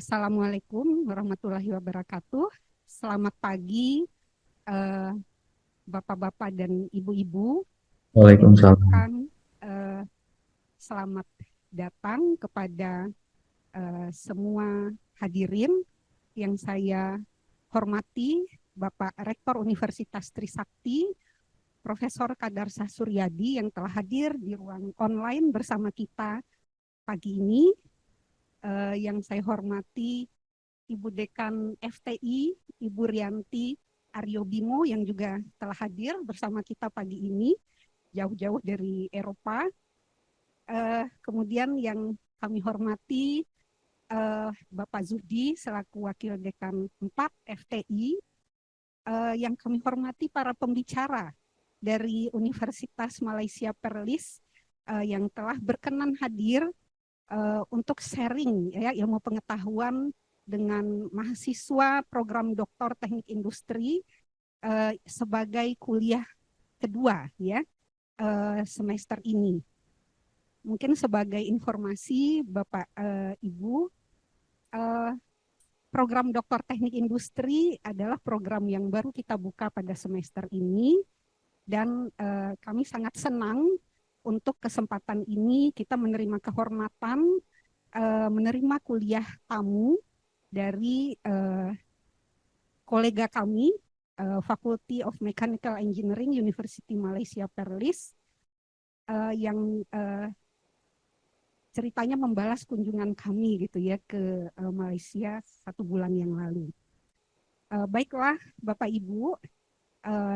Assalamualaikum warahmatullahi wabarakatuh. Selamat pagi, eh, Bapak-bapak dan Ibu-ibu. Waalaikumsalam. eh, Selamat datang kepada semua hadirin yang saya hormati, Bapak Rektor Universitas Trisakti, Profesor Kadarsa Suryadi yang telah hadir di ruang online bersama kita pagi ini. Yang saya hormati Ibu Dekan FTI, Ibu Rianti Aryo Bimo yang juga telah hadir bersama kita pagi ini, jauh-jauh dari Eropa. Kemudian yang kami hormati Bapak Zuhdi selaku Wakil Dekan 4 FTI, yang kami hormati para pembicara dari Universitas Malaysia Perlis yang telah berkenan hadir untuk sharing ya, ilmu pengetahuan dengan mahasiswa program Doktor Teknik Industri sebagai kuliah kedua ya semester ini. Mungkin sebagai informasi Bapak Ibu, program Doktor Teknik Industri adalah program yang baru kita buka pada semester ini dan kami sangat senang untuk kesempatan ini kita menerima kehormatan menerima kuliah tamu dari kolega kami Fakulty of Mechanical Engineering Universiti Malaysia Perlis yang ceritanya membalas kunjungan kami gitu ya ke Malaysia 1 bulan yang lalu. Baiklah Bapak Ibu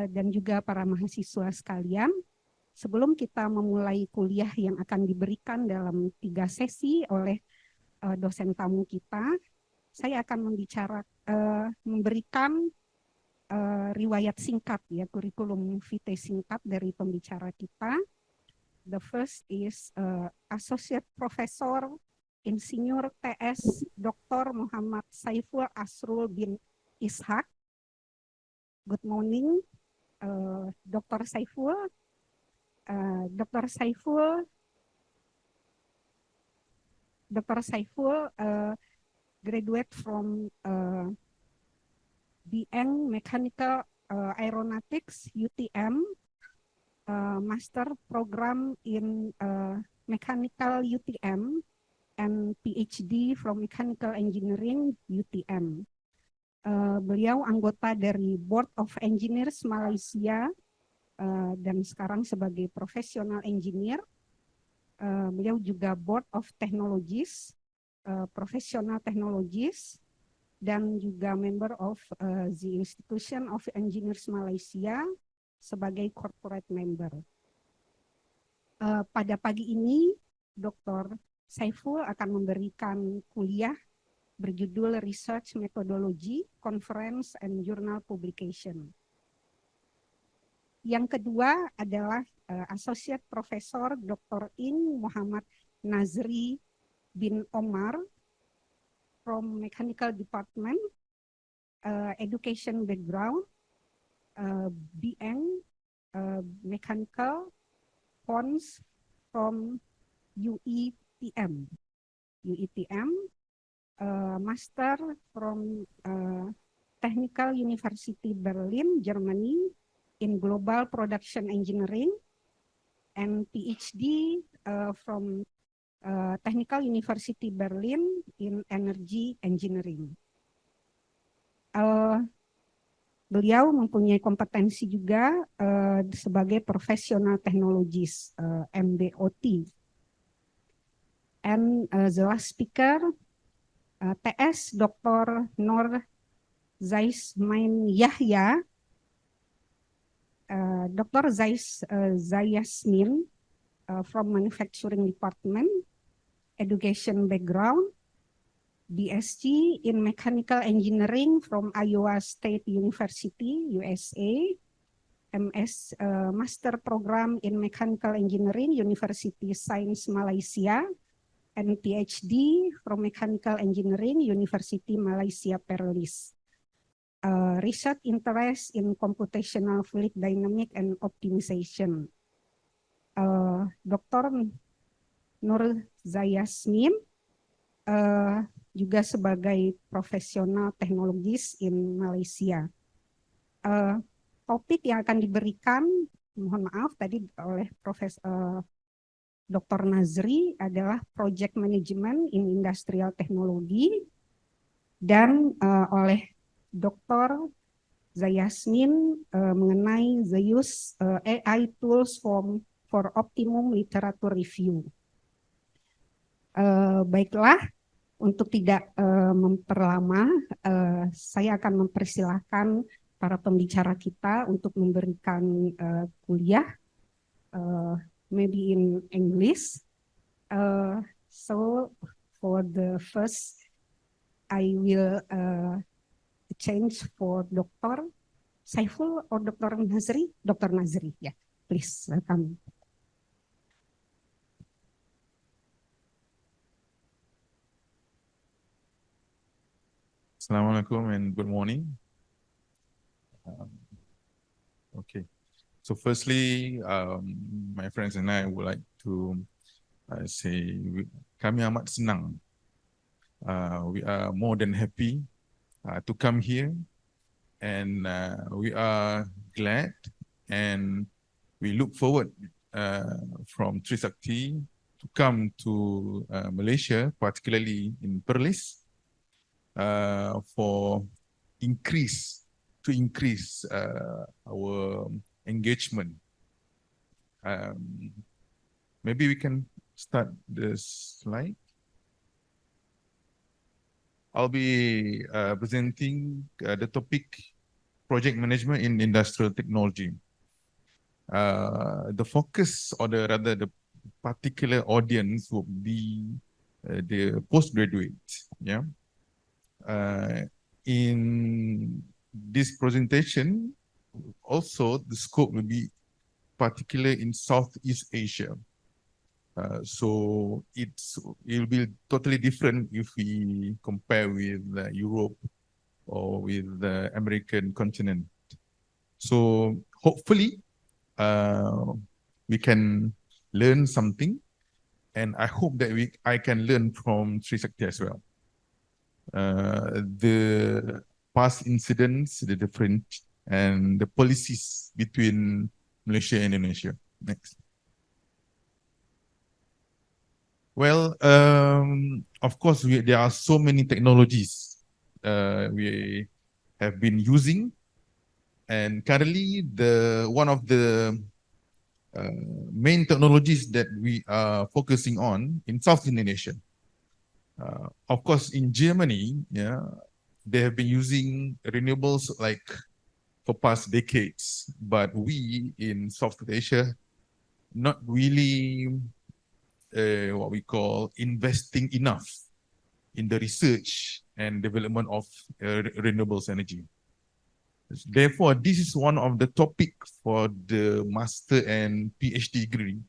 dan juga para mahasiswa sekalian, sebelum kita memulai kuliah yang akan diberikan dalam 3 sesi oleh dosen tamu kita, saya akan memberikan riwayat singkat ya, kurikulum vitae singkat dari pembicara kita. The first is Associate Professor Insinyur TS Dr. Mohamad Shaiful Ashrul bin Ishak. Good morning, Dr. Shaiful. Dr. Shaiful graduate from BN Mechanical Aeronautics UTM, Master Program in Mechanical UTM, and PhD from Mechanical Engineering UTM. Beliau anggota dari Board of Engineers Malaysia dan sekarang sebagai professional engineer. Beliau juga Board of Technologies, Professional Technologies, dan juga member of the Institution of Engineers Malaysia sebagai corporate member. Pada pagi ini, Dr. Shaiful akan memberikan kuliah berjudul Research Methodology, Conference and Journal Publication. Yang kedua adalah Associate Professor Dr. Ing Mohd Nazri bin Omar from Mechanical Department, Education Background, BN Mechanical Cons from UETM, Master from Technical University Berlin, Germany in Global Production Engineering, and PhD from Technical University Berlin in Energy Engineering. Beliau mempunyai kompetensi juga sebagai professional technologist, MBOT. And the last speaker, TS Dr. Nora Zaiazmin Yahaya, Dr. Zaiazmin from Manufacturing Department, Education Background, BSc in Mechanical Engineering from Iowa State University, USA, MS Master Program in Mechanical Engineering, University Science Malaysia, and PhD from Mechanical Engineering, Universiti Malaysia Perlis. Research interest in computational fluid dynamic and optimization. Dr. Nora Zaiazmin juga sebagai profesional teknologis in Malaysia. Topik yang akan diberikan, mohon maaf tadi oleh Dr. Nazri adalah Project Management in Industrial Technology, dan oleh Dr. Zaiazmin mengenai the use AI tools for optimum literature review. Baiklah, untuk tidak memperlama, saya akan mempersilahkan para pembicara kita untuk memberikan kuliah, maybe in English. So for the first, I will change for Dr. Shaiful or Dr. Nazri. Dr. Nazri, yeah, please welcome. Assalamualaikum and good morning. Okay, so firstly, my friends and I would like to say kami amat senang. We are more than happy to come here, and we are glad and we look forward from Trisakti to come to Malaysia, particularly in Perlis, for increase our engagement. Maybe we can start the slide. I'll be presenting the topic Project Management in Industrial Technology. The focus, or the particular audience, would be the postgraduates. Yeah. In this presentation, also the scope will be particular in Southeast Asia. So it will be totally different if we compare with Europe or with the American continent. So hopefully we can learn something, and I hope that I can learn from Trisakti as well. The past incidents, the different, and the policies between Malaysia and Indonesia. Next. Well, of course, there are so many technologies we have been using, and currently one of the main technologies that we are focusing on in South Indonesia. Of course, in Germany, yeah, they have been using renewables like for past decades, but we in South Asia not really what we call investing enough in the research and development of renewables energy. Therefore, this is one of the topics for the master and PhD degree,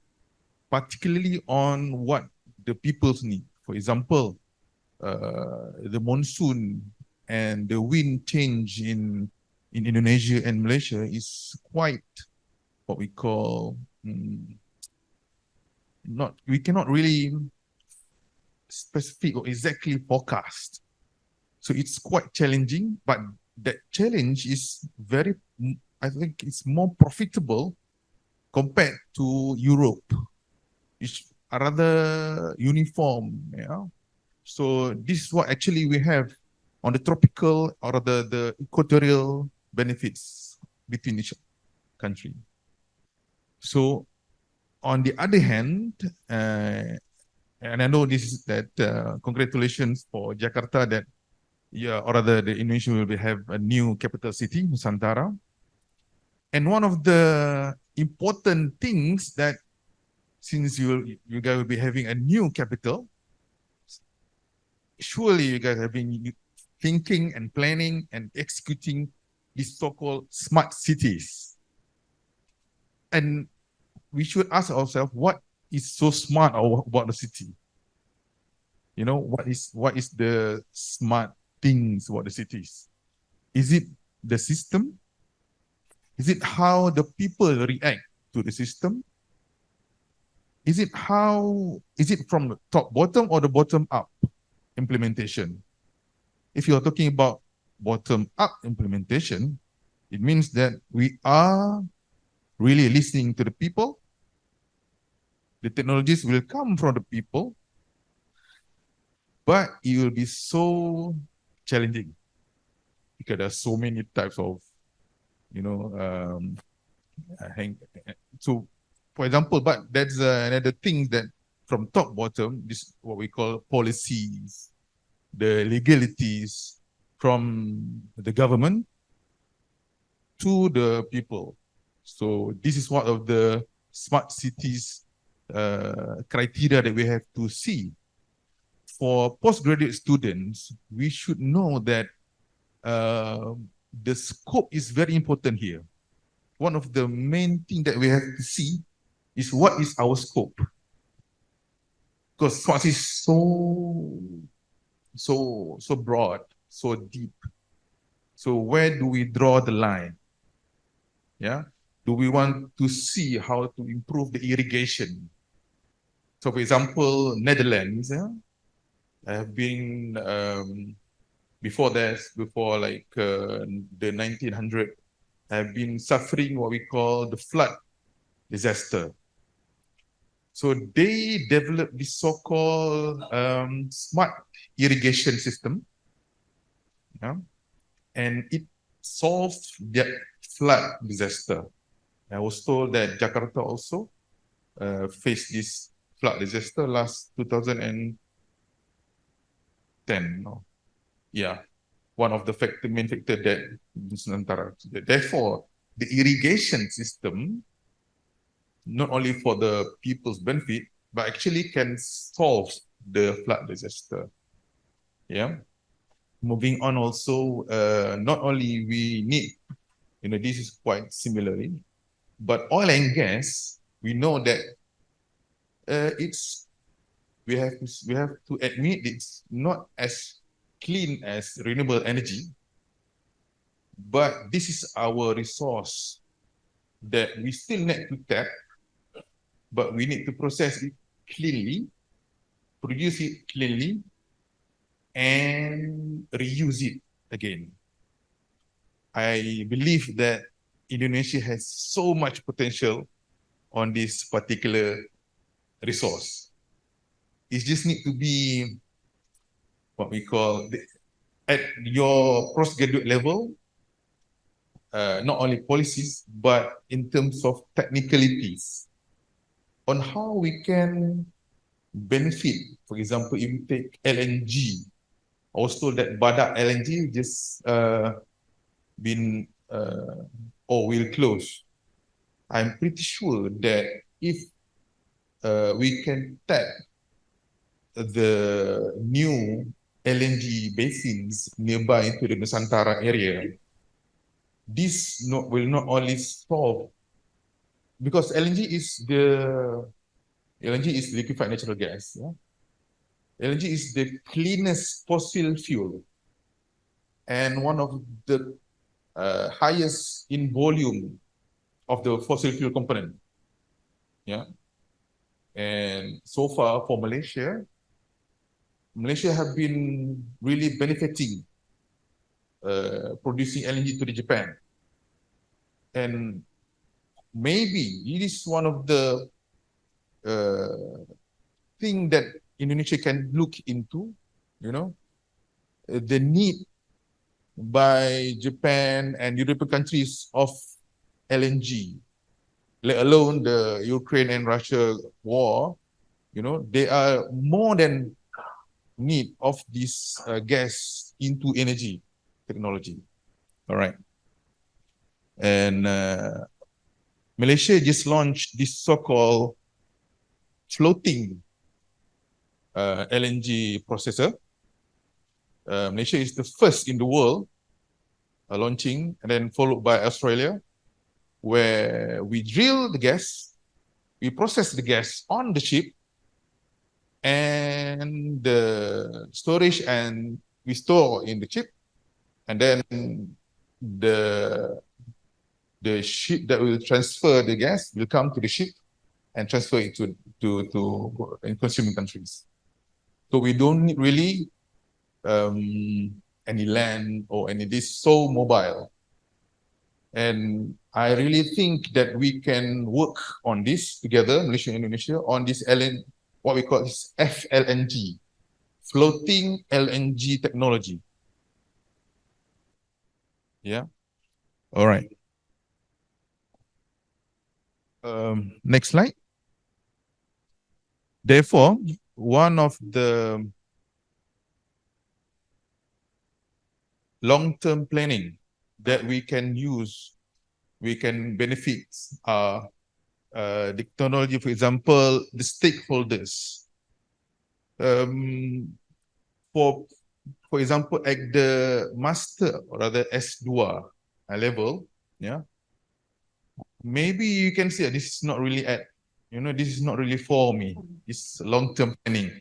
particularly on what the peoples need. For example, the monsoon and the wind change in Indonesia and Malaysia is quite what we call we cannot really specific or exactly forecast. So it's quite challenging, but that challenge is I think it's more profitable compared to Europe, which are rather uniform, yeah. So this is what actually we have on the tropical or the equatorial benefits between each country. So on the other hand, and I know this is that congratulations for Jakarta that, yeah, or rather the Indonesia will have a new capital city, Nusantara. And one of the important things that since you guys will be having a new capital, surely you guys have been thinking and planning and executing these so-called smart cities. And we should ask ourselves, what is so smart about the city? You know, what is the smart things about the cities? Is it the system? Is it how the people react to the system? Is it from the top bottom or the bottom up? implementation. If you are talking about bottom-up implementation, it means that we are really listening to the people. The technologies will come from the people, but it will be so challenging because there are so many types of, so for example, but that's another thing that from top bottom, this what we call policies, the legalities from the government to the people. So this is one of the smart cities criteria that we have to see. For postgraduate students, we should know that the scope is very important here. One of the main things that we have to see is what is our scope. Because smart is so broad, so deep. So where do we draw the line? Yeah, do we want to see how to improve the irrigation? So, for example, Netherlands have been before like the 1900s, have been suffering what we call the flood disaster. So they developed this so-called smart irrigation system, and it solved that flood disaster. I was told that Jakarta also faced this flood disaster last 2010. No? Yeah, one of the main factor that Nusantara. Therefore, the irrigation system, not only for the people's benefit, but actually can solve the flood disaster. Yeah. Moving on also, not only we need, this is quite similarly, but oil and gas, we know that we have to admit it's not as clean as renewable energy, but this is our resource that we still need to tap, but we need to process it cleanly, produce it cleanly, and reuse it again. I believe that Indonesia has so much potential on this particular resource. It just need to be what we call at your postgraduate level, not only policies, but in terms of technicalities on how we can benefit. For example, if you take LNG, I was told that Badak LNG just been or will close. I'm pretty sure that if we can tap the new LNG basins nearby into the Nusantara area, this will not only solve, because LNG is liquefied natural gas. Yeah? LNG is the cleanest fossil fuel and one of the highest in volume of the fossil fuel component. Yeah. And so far for Malaysia have been really benefiting producing LNG to Japan. And maybe it is one of the thing that Indonesia can look into, the need by Japan and European countries of LNG, let alone the Ukraine and Russia war. They are more than need of this gas into energy technology. All right. And Malaysia just launched this so-called floating LNG processor. Malaysia is the first in the world launching, and then followed by Australia, where we drill the gas, we process the gas on the ship, and the storage and we store in the ship, and then the ship that will transfer the gas will come to the ship and transfer it to consuming countries. So we don't really any land or any this so mobile. And I really think that we can work on this together, Malaysia and Indonesia, on this what we call this FLNG, floating LNG technology. Yeah. All right. Next slide. Therefore, one of the long-term planning that we can use, we can benefit the technology, for example, the stakeholders. For example, at the master or rather S2 level, yeah, maybe you can say this is not really this is not really for me. It's long-term planning.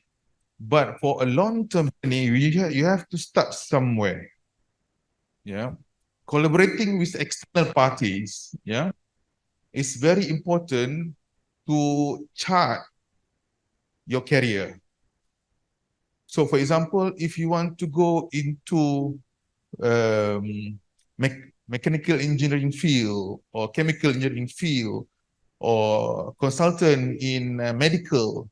But for a long-term planning, you have to start somewhere. Yeah. Collaborating with external parties, yeah, is very important to chart your career. So for example, if you want to go into mechanical engineering field or chemical engineering field or consultant in medical,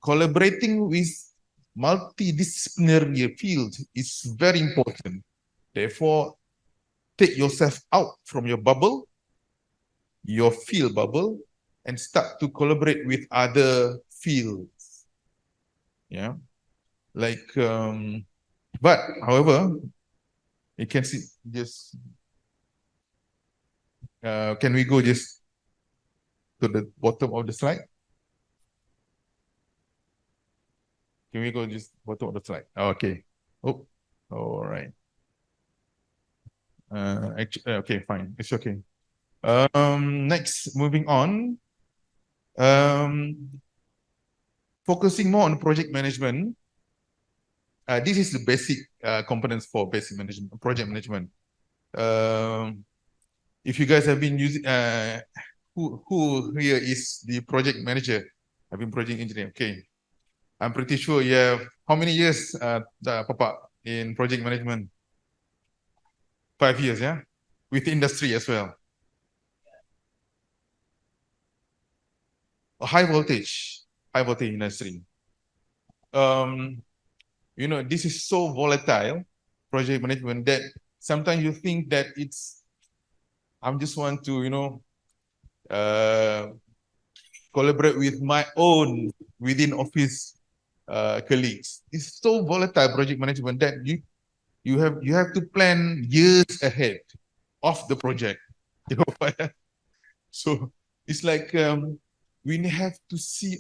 collaborating with multidisciplinary field is very important. Therefore, take yourself out from your bubble, your field bubble, and start to collaborate with other fields. Yeah, like, but however, you can see just, can we go just to the bottom of the slide? Can we go just bottom of the slide? Okay. Oh, all right. Okay, fine. It's okay. Next, moving on. Focusing more on project management. This is the basic components for basic management, project management. If you guys have been using, who here is the project manager? I've been project engineer. Okay, I'm pretty sure you have how many years, Papa, in project management? 5 years, yeah, with industry as well. High voltage industry. This is so volatile, project management, that sometimes you think that I just want to, collaborate with my own within office colleagues. It's so volatile, project management, that you have to plan years ahead of the project. So it's like we have to see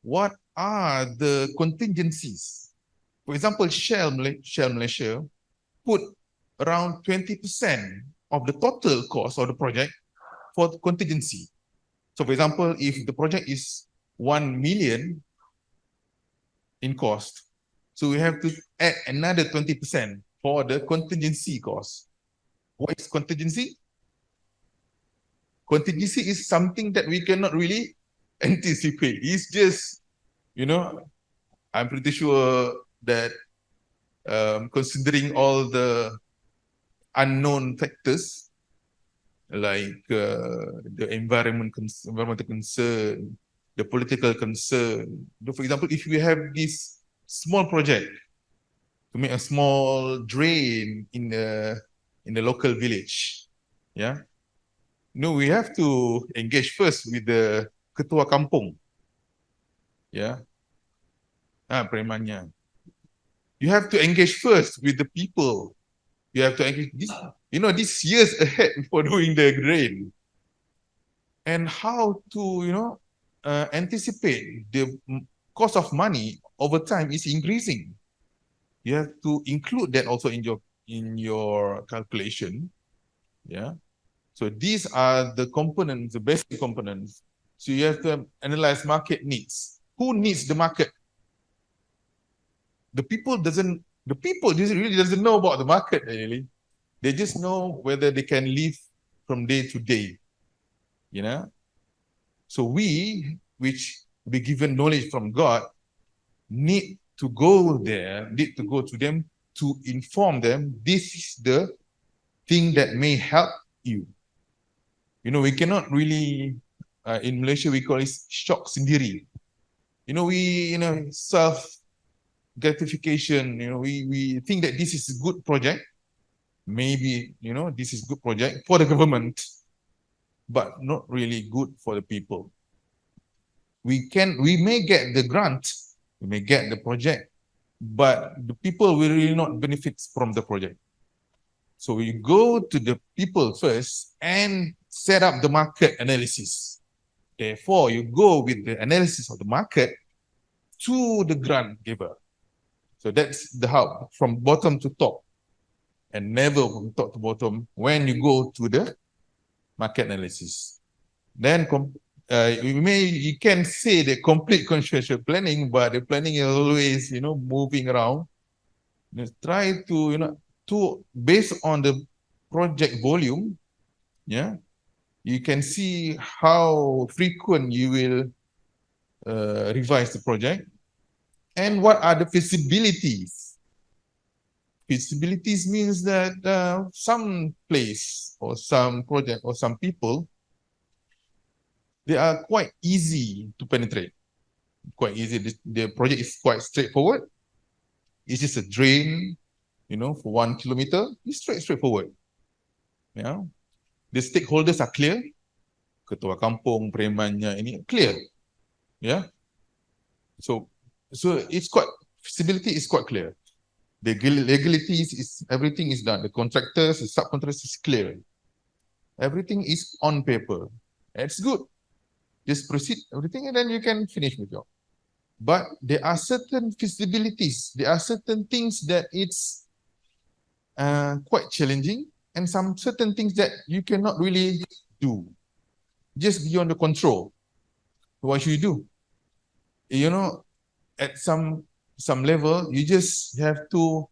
what are the contingencies. For example, Shell Malaysia put around 20% of the total cost of the project for the contingency. So for example, if the project is 1 million in cost, so we have to add another 20% for the contingency cost. What is contingency? Contingency is something that we cannot really anticipate. It's just, I'm pretty sure that considering all the unknown factors, like the environmental concern, the political concern. For example, if we have this small project to make a small drain in the local village, yeah, we have to engage first with the ketua kampung, yeah, premannya. You have to engage first with the people. You have to engage these years ahead before doing the drain. And how to, anticipate the cost of money over time is increasing. You have to include that also in your calculation. Yeah. So these are the components, the basic components. So you have to analyze market needs. Who needs the market? The people really doesn't know about the market really. They just know whether they can live from day to day. So we, which be given knowledge from God, need to go there, need to go to them to inform them this is the thing that may help you. You know, we cannot really, in Malaysia, we call it shock sendiri. You know, self gratification, we think that this is a good project. Maybe, this is good project for the government, but not really good for the people. We may get the grant, we may get the project, but the people will really not benefit from the project. So we go to the people first and set up the market analysis. Therefore, you go with the analysis of the market to the grant giver. So that's the how, from bottom to top, and never from top to bottom when you go to the market analysis. Then you can say the complete conceptual planning, but the planning is always, moving around. Try to, based on the project volume, you can see how frequent you will revise the project and what are the feasibilities. Feasibilities means that some place or some project or some people, they are quite easy to penetrate. Quite easy. The project is quite straightforward. It's just a drain, for 1 kilometer. It's straightforward. Yeah. The stakeholders are clear. Ketua kampung, premannya ini clear. Yeah. So it's quite, feasibility is quite clear. The legalities is, everything is done. The contractors, the subcontractors is clear. Everything is on paper. It's good. Just proceed everything and then you can finish the job. But there are certain feasibilities. There are certain things that it's quite challenging, and some certain things that you cannot really do. Just beyond the control. What should you do? At some level, you just have to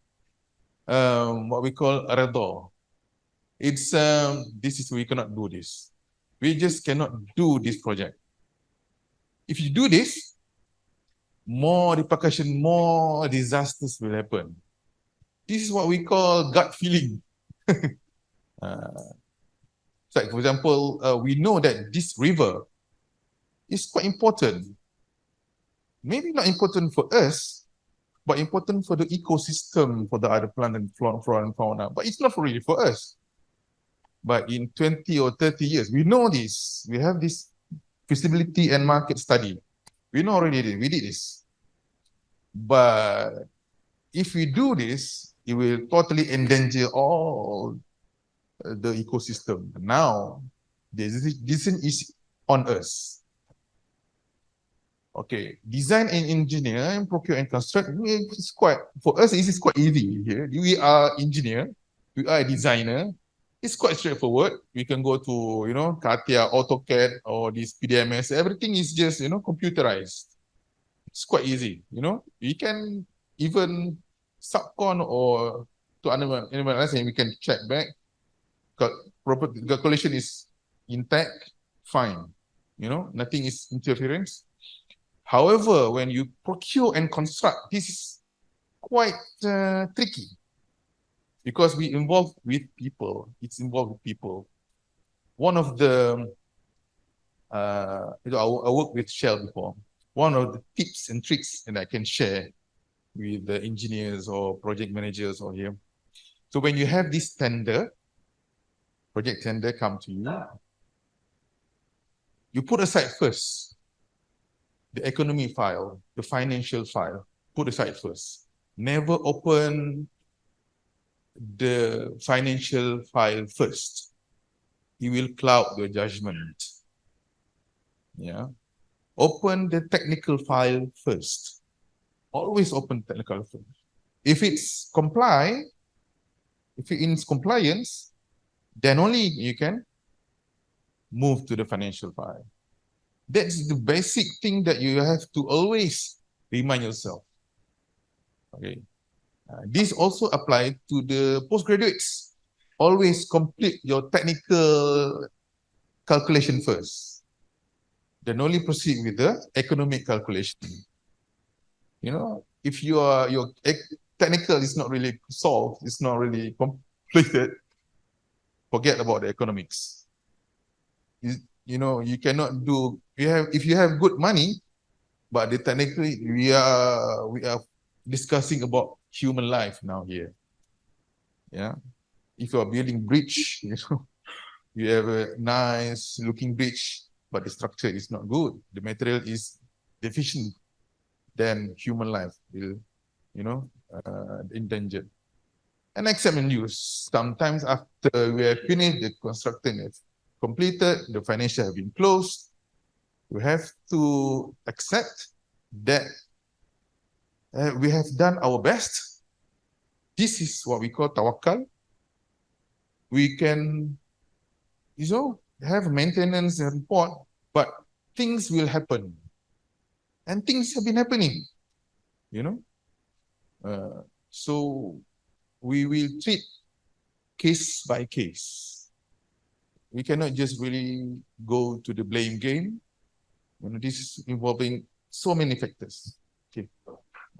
what we call a redha. It's we cannot do this. We just cannot do this project. If you do this, more repercussion, more disasters will happen. This is what we call gut feeling. So, for example, we know that this river is quite important. Maybe not important for us, but important for the ecosystem, for the other plant and flora and fauna. But it's not really for us. But in 20 or 30 years, we know this. We have this feasibility and market study. We know already, we did this. But if we do this, it will totally endanger all the ecosystem. Now, the decision is on us. Okay, design and engineer and procure and construct, it's quite, for us, this is quite easy here. We are engineer, we are a designer. It's quite straightforward. We can go to, CATIA, AutoCAD, or this PDMS. Everything is just, computerized. It's quite easy, We can even subcon or to anyone else, and we can check back. Property calculation is intact, fine. Nothing is interference. However, when you procure and construct, this is quite tricky because we involve with people. It's involved with people. One of the, I worked with Shell before. One of the tips and tricks that I can share with the engineers or project managers or here. So when you have this tender, project tender come to you, you put aside first the economy file, the financial file, put aside first. Never open the financial file first. It will cloud your judgment. Yeah. Open the technical file first. Always open technical file. If it's if it's in compliance, then only you can move to the financial file. That's the basic thing that you have to always remind yourself. Okay. This also applies to the postgraduates. Always complete your technical calculation first. Then only proceed with the economic calculation. You know, if your technical is not really solved, it's not really completed, forget about the economics. You know, you cannot do, if you have good money, but the technically we are discussing about human life now here. Yeah. If you are building bridge, you know, you have a nice looking bridge, but the structure is not good, the material is deficient, then human life will, you know, endangered. And accept and use. Sometimes after we have finished, the construction is completed, the financial have been closed, we have to accept that we have done our best. This is what we call tawakal. We can, you know, have maintenance and report, but things will happen. And things have been happening, you know. So we will treat case by case. We cannot just really go to the blame game. You know, this is involving so many factors. Okay.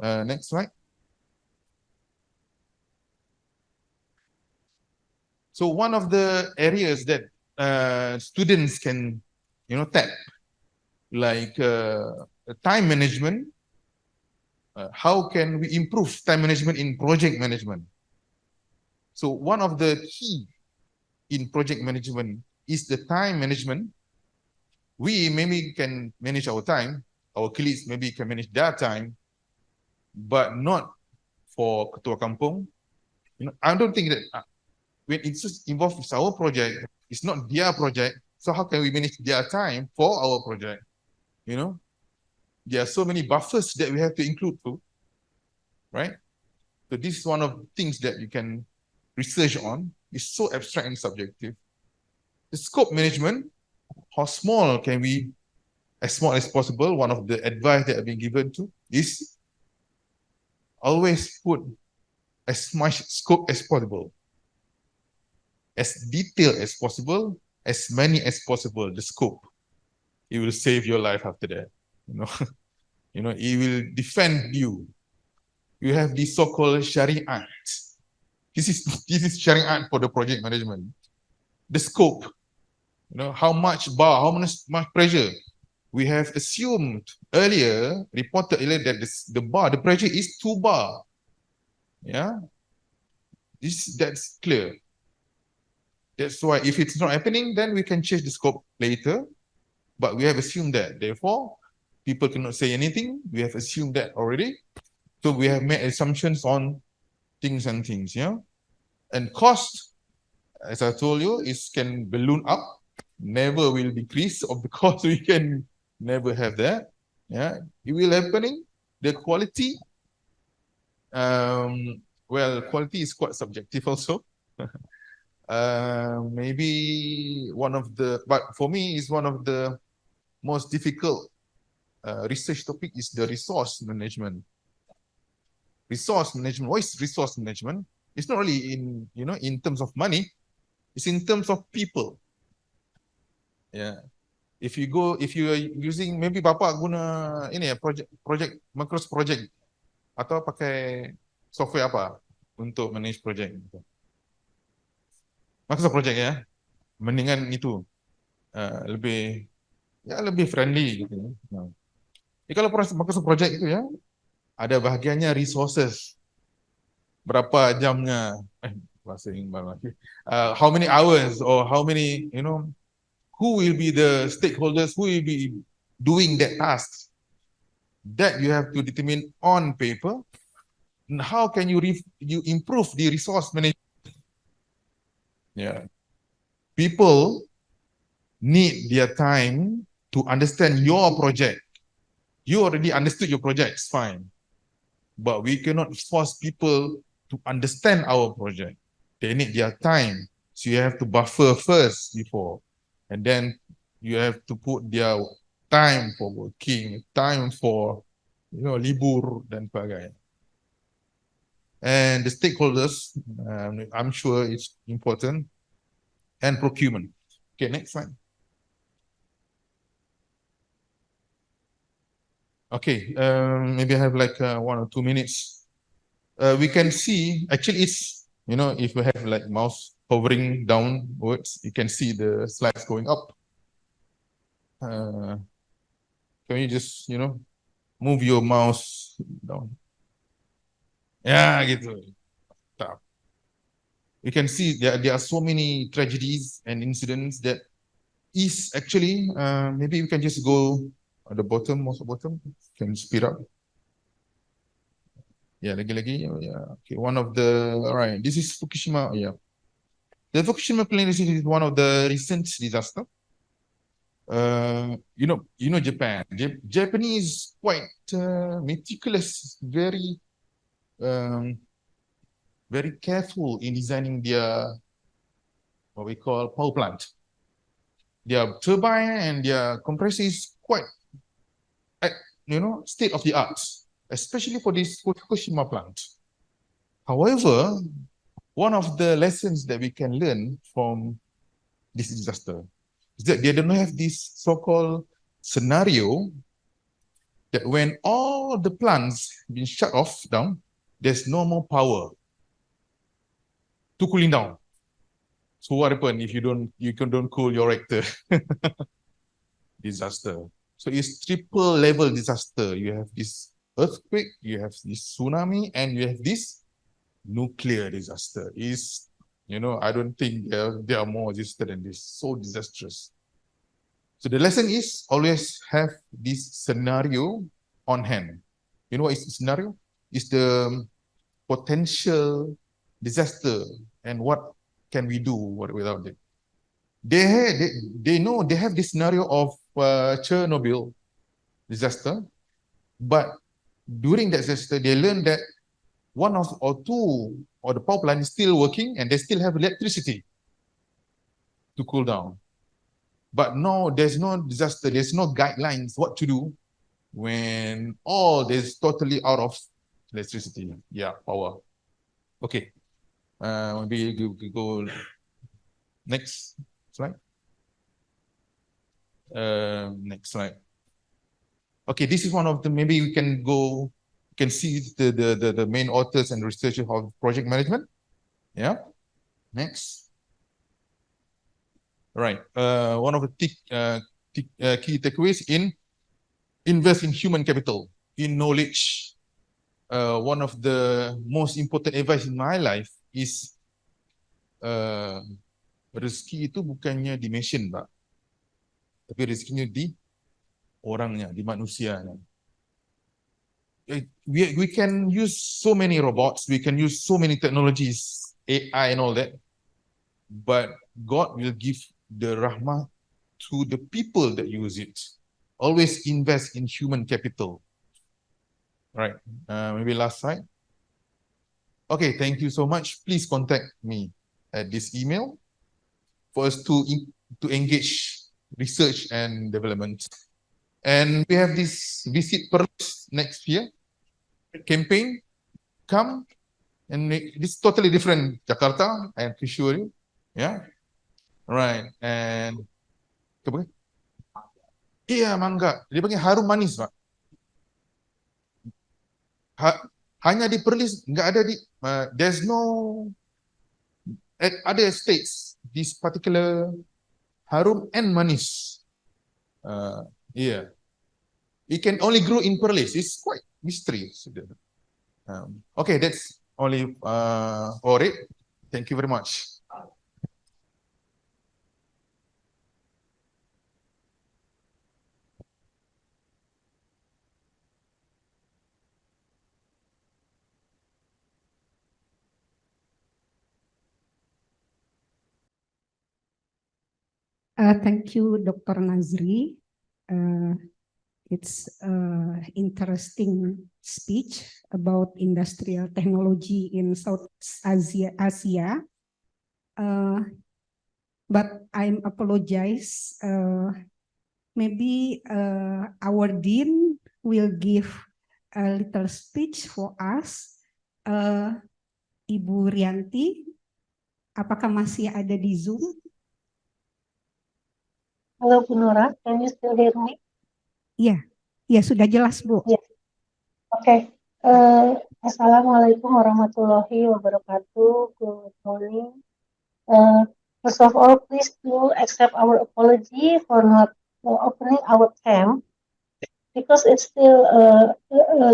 Next slide. So one of the areas that students can, you know, tap, like time management. How can we improve time management in project management? So one of the key in project management is the time management. We maybe can manage our time, our colleagues maybe can manage their time, but not for ketua kampung. You know, I don't think that when it's involved with our project, it's not their project. So how can we manage their time for our project? You know, there are so many buffers that we have to include too, right? So this is one of the things that you can research on. It's so abstract and subjective. The scope management, how small can we, as small as possible, one of the advice that I've been given to is always put as much scope as possible, as detailed as possible, as many as possible, the scope. It will save your life after that. You know, you know, it will defend you. You have the so-called Shariah. This is Shariah for the project management. The scope, you know, how much bar, how much pressure. We have assumed earlier, reported earlier that the bar, the pressure is 2 bar. Yeah, that's clear. That's why if it's not happening, then we can change the scope later. But we have assumed that. Therefore, people cannot say anything. We have assumed that already. So we have made assumptions on things and things, yeah. And cost, as I told you, can balloon up, never will decrease of the cost. We can never have that. Yeah, it will happening. The quality, well, quality is quite subjective also. Maybe one of the, but for me, is one of the most difficult research topic is the resource management. Resource management. What is resource management? It's not really in, you know, in terms of money. It's in terms of people. Yeah. If you are using, maybe Bapak guna ini ya, Microsoft project atau pakai software apa untuk manage project? Microsoft project ya. Mendingan itu lebih friendly gitu ya. Nah. Kalau Microsoft project itu ya, ada bahagiannya resources. Berapa jamnya? Bahasa Inggris lagi. How many hours or how many, you know, who will be the stakeholders, who will be doing that task? That you have to determine on paper. And how can you improve the resource management? Yeah. People need their time to understand your project. You already understood your project, it's fine. But we cannot force people to understand our project. They need their time. So you have to buffer first before. And then you have to put their time for working, time for, you know, libur dan sebagainya. And the stakeholders, I'm sure it's important. And procurement. Okay, next slide. Okay, maybe I have like 1 or 2 minutes. We can see, actually it's, you know, if we have like mouse hovering downwards, you can see the slides going up. Can you just, you know, move your mouse down? Ya, gitu. You can see there are so many tragedies and incidents that is actually, maybe we can just go at the bottom, most bottom, can speed up. Yeah, lagi-lagi. Yeah. Okay, one of the, all right, this is Fukushima. Yeah. The Fukushima plant is one of the recent disaster. You know Japan. Japanese quite meticulous, very careful in designing their what we call power plant. Their turbine and their compressor is quite, state of the art, especially for this Fukushima plant. However, one of the lessons that we can learn from this disaster is that they don't have this so-called scenario that when all the plants been shut off down, there's no more power to cooling down. So what happens if you don't cool your reactor? Disaster. So it's triple level disaster. You have this earthquake, you have this tsunami, and you have this nuclear disaster. I don't think there are more disaster than this. So disastrous. So the lesson is always have this scenario on hand. You know what is the scenario? It's the potential disaster and what can we do without it. They know they have this scenario of Chernobyl disaster, but during that disaster they learned that one of or two or the power plant is still working and they still have electricity to cool down. But no, there's no disaster, there's no guidelines what to do when all is totally out of electricity. Yeah, power. Okay. Maybe we go next slide. Next slide. Okay, this is one of the, maybe we can go, you can see the main authors and researchers of project management. Yeah. Next. Right. One of the key takeaways in invest in human capital, in knowledge. One of the most important advice in my life is rezeki itu bukannya di mesin, Pak. Tapi rezekinya di orangnya, di manusianya. We can use so many robots, we can use so many technologies, AI and all that, but God will give the rahmah to the people that use it. Always invest in human capital. Right. Maybe last slide. Okay, thank you so much. Please contact me at this email for us to engage research and development. And we have this visit Perlis next year campaign. Come and this is totally different Jakarta, I assure you. Yeah. Right. And iya, mangga. Dia panggil harum manis, Pak. Hanya di Perlis, nggak ada di there's no at other states this particular harum and manis. Yeah, it can only grow in Perlis. It's quite mystery. Okay, that's only for it. Thank you very much. Thank you, Dr. Nazri. It's an interesting speech about industrial technology in Southeast Asia. But I'm apologize. Maybe our dean will give a little speech for us. Ibu Rianti, apakah masih ada di Zoom? Hello, Bu Nora. Can you still hear me? Yeah, Ya, sudah jelas, Bu. Ya, oke. Assalamualaikum warahmatullahi wabarakatuh. Good morning. First of all, please do accept our apology for not opening our camp because it's still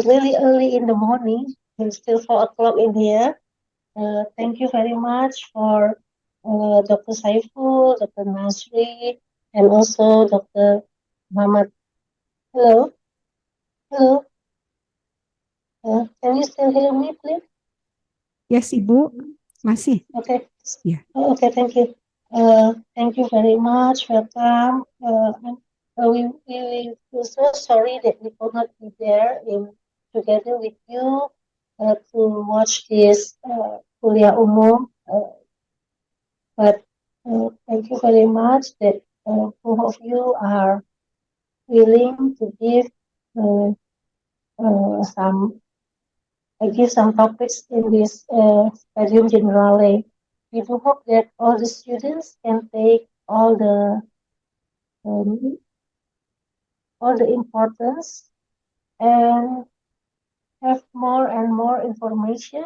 really early in the morning. It's still 4 o'clock in here. Thank you very much for Dr. Shaiful, Dr. Nazri, and also Dr. Mohamad. Hello. Hello. Can you still hear me, please? Yes, Ibu. Masih. Okay. Yeah. Okay, thank you. Thank you very much. Welcome. We're so sorry that we could not be there together with you to watch this kuliah umum. But thank you very much that both of you are willing to give some topics in this Studium Generale. We do hope that all the students can take all the importance and have more and more information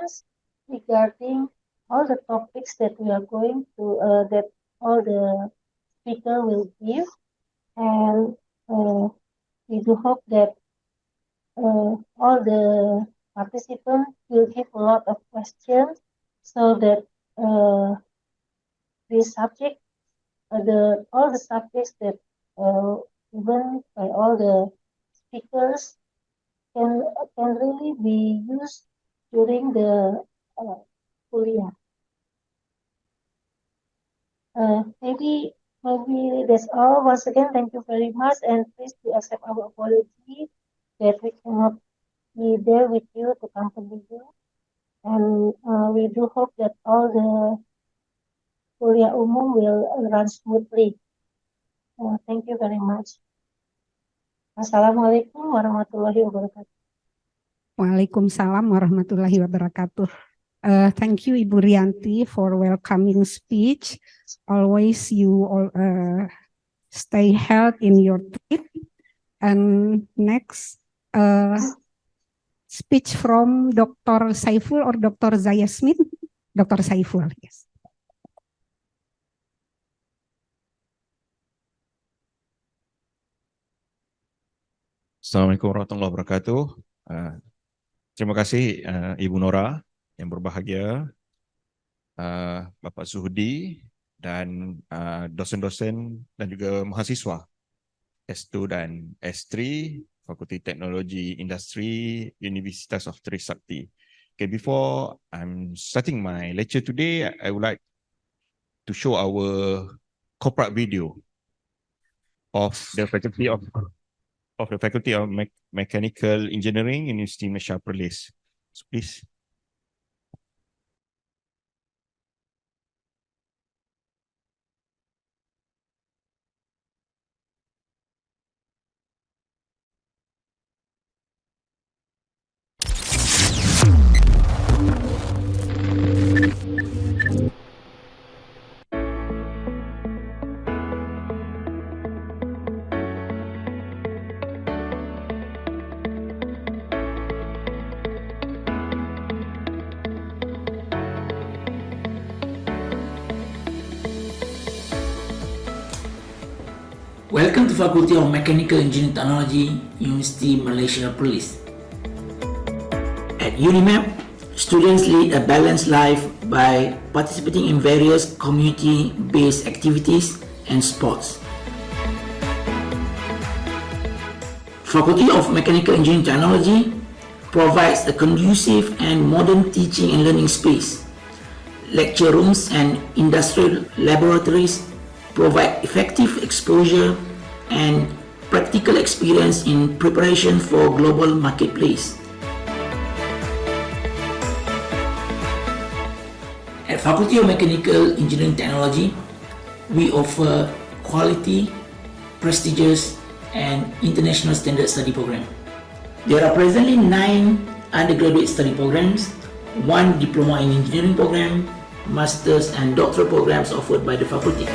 regarding all the topics that we are going to that all the speaker will give, and we do hope that all the participants will give a lot of questions so that this subject, all the subjects that given by all the speakers can really be used during the kuliah. Maybe that's all. Once again, thank you very much, and please do accept our apology that we cannot be there with you to accompany you. And we do hope that all the kuliah umum will run smoothly. Thank you very much. Assalamualaikum warahmatullahi wabarakatuh. Waalaikumsalam warahmatullahi wabarakatuh. Thank you, Ibu Rianti, for welcoming speech. Always you all stay healthy in your trip. And next, speech from Dr. Shaiful or Dr. Zaiazmin? Dr. Shaiful, yes. Assalamualaikum warahmatullahi wabarakatuh. Terima kasih Ibu Nora yang berbahagia, Bapak Zuhdi dan dosen-dosen dan juga mahasiswa S2 dan S3 Fakultas Teknologi Industri Universitas Trisakti. Okay, before I'm starting my lecture today, I would like to show our corporate video of the Faculty of Mechanical Engineering, Universiti Malaysia Perlis. So please. Welcome to Fakulty of Mechanical Engineering Technology, Universiti Malaysia Perlis. At UniMAP, students lead a balanced life by participating in various community-based activities and sports. Faculty of Mechanical Engineering Technology provides a conducive and modern teaching and learning space. Lecture rooms and industrial laboratories provide effective exposure and practical experience in preparation for global marketplace. At Faculty of Mechanical Engineering Technology, we offer quality, prestigious, and international standard study program. There are presently 9 undergraduate study programs, 1 diploma in engineering program, master's and doctoral programs offered by the faculty.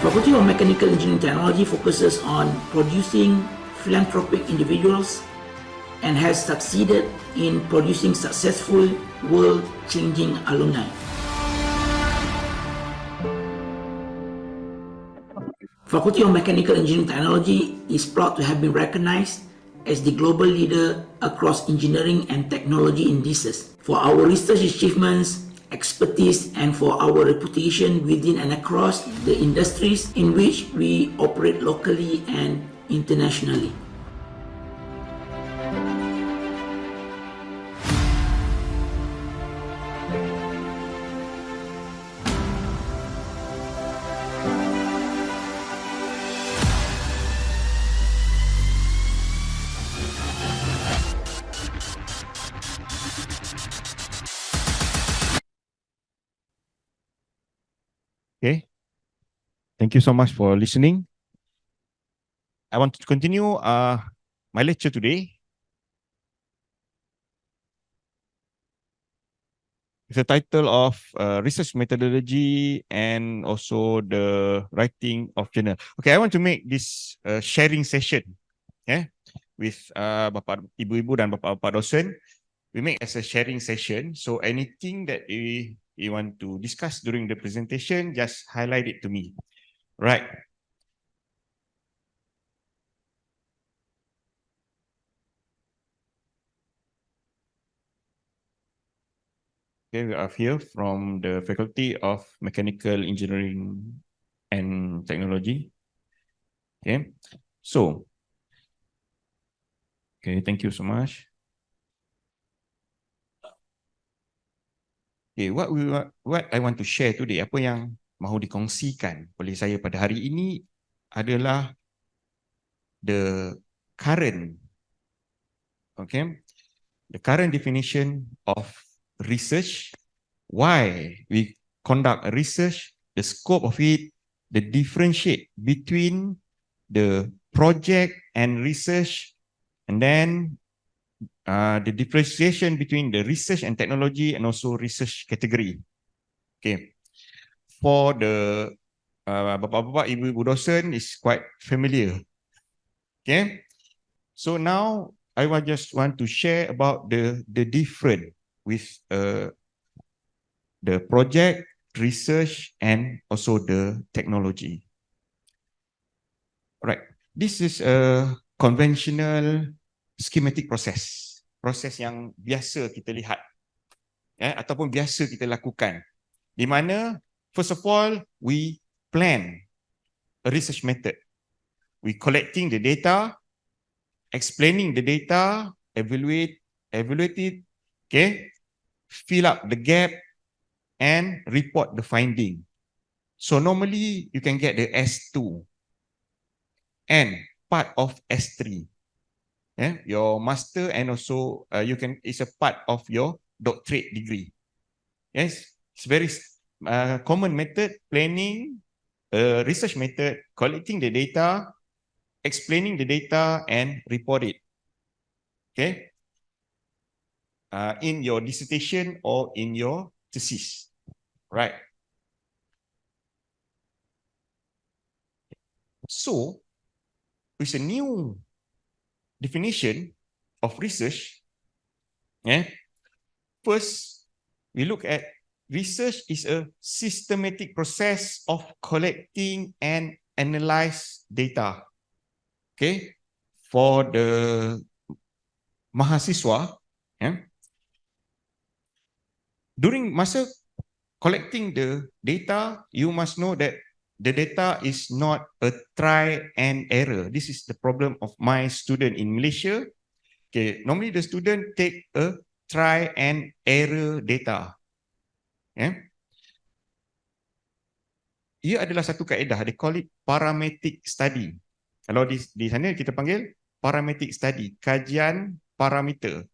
Faculty of Mechanical Engineering Technology focuses on producing philanthropic individuals and has succeeded in producing successful, world-changing alumni. Faculty of Mechanical Engineering Technology is proud to have been recognized as the global leader across engineering and technology indices for our research achievements, expertise, and for our reputation within and across the industries in which we operate locally and internationally. Okay, thank you so much for listening. I want to continue my lecture today with the title of Research Methodology and also the writing of journal. Okay, I want to make this sharing session with Bapak Ibu-Ibu dan Bapak-Bapak dosen. We make as a sharing session. So anything that you want to discuss during the presentation, just highlight it to me. Right. Okay, we are here from the Faculty of Mechanical Engineering and Technology. Okay, so, okay, thank you so much. Okay, what I want to share today, apa yang mahu dikongsikan oleh saya pada hari ini adalah the current, okay, the current definition of research, why we conduct a research, the scope of it, the differentiate between the project and research, and then the differentiation between the research and technology and also research category. Okay, for the Bapak-Bapak, Ibu-Ibu dosen is quite familiar. Okay, so now I just want to share about the difference with the project, research, and also the technology. Right. This is a conventional schematic process. Proses yang biasa kita lihat, ataupun biasa kita lakukan. Di mana, first of all, we plan a research method. We collecting the data, explaining the data, evaluate it, okay, fill up the gap, and report the finding. So normally you can get the S2 and part of S3. Your master and also it's a part of your doctorate degree. Yes, it's very common method, planning, research method, collecting the data, explaining the data, and report it. Okay, in your dissertation or in your thesis, right? So, with a new definition of research, first we look at research is a systematic process of collecting and analyze data. Okay, for the mahasiswa, during masa collecting the data, you must know that the data is not a try and error. This is the problem of my student in Malaysia. Okay, normally the student take a try and error data. Ia adalah satu kaedah, they call it parametric study. Kalau di sana kita panggil parametric study, kajian parameter.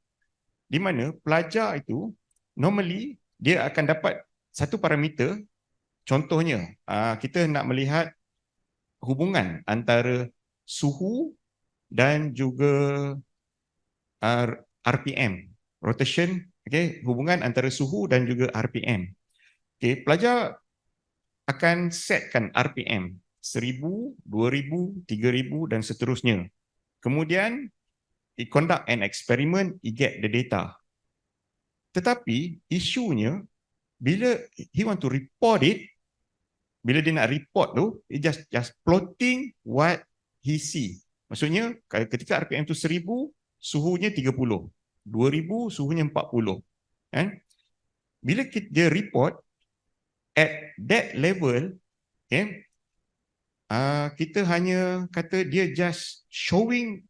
Di mana pelajar itu normally dia akan dapat satu parameter. Contohnya, kita nak melihat hubungan antara suhu dan juga RPM, rotation, okay, hubungan antara suhu dan juga RPM. Okay, pelajar akan setkan RPM, 1,000, 2,000, 3,000 dan seterusnya. Kemudian he conduct an experiment, he get the data. Tetapi isunya bila he want to report it, bila dia nak report tu, he just plotting what he see. Maksudnya ketika RPM tu 1,000, suhunya 30. 2,000, suhunya 40. Kan? Bila dia report at that level, okay, kita hanya kata dia just showing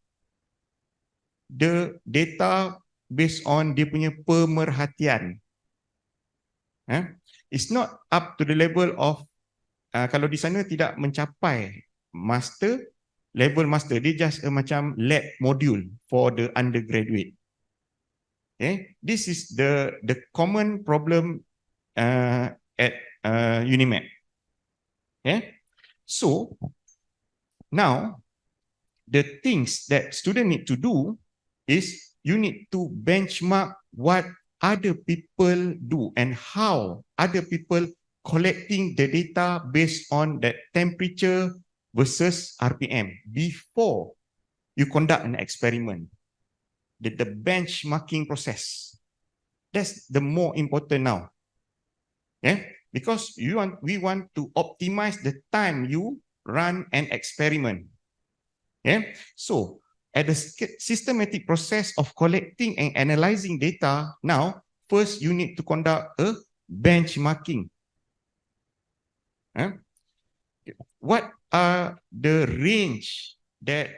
the data based on dia punya pemerhatian. It's not up to the level of kalau di sana tidak mencapai level master, dia just macam lab module for the undergraduate. Okay, this is the common problem at UniMAP. Okay, so now the things that student need to do is you need to benchmark what other people do and how other people collecting the data based on that temperature versus RPM before you conduct an experiment. The benchmarking process. That's the more important now. Yeah? Because we want to optimize the time you run an experiment. Yeah? So, at the systematic process of collecting and analyzing data, now, first you need to conduct a benchmarking. What are the range that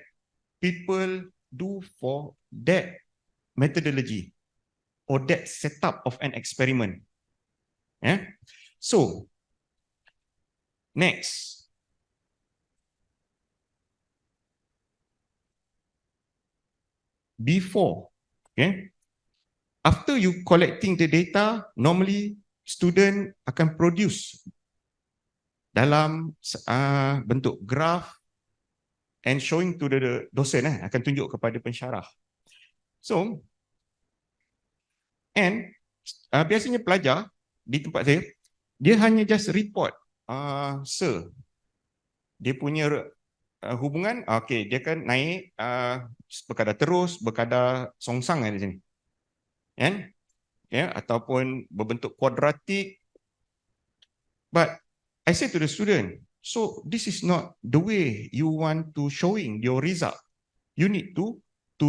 people do for that methodology or that setup of an experiment? So, next. Before, okay, after you collecting the data, normally student akan produce dalam bentuk graph and showing to the dosen, akan tunjuk kepada pensyarah. So, and biasanya pelajar di tempat saya, dia hanya just report, sir, dia punya hubungan, okay, dia kan naik berkadar terus, berkadar songsang di sini. Kan? Ya, ataupun berbentuk kuadratik. But I say to the student, so this is not the way you want to showing your result. You need to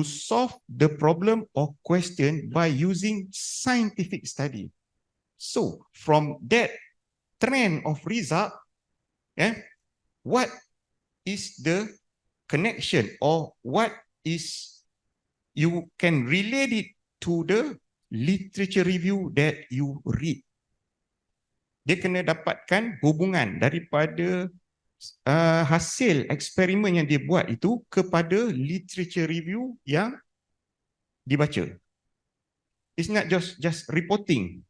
solve the problem or question by using scientific study. So from that trend of result, what is the connection or what is you can relate it to the literature review that you read. Dia kena dapatkan hubungan daripada hasil eksperimen yang dia buat itu kepada literature review yang dibaca. It's not just reporting.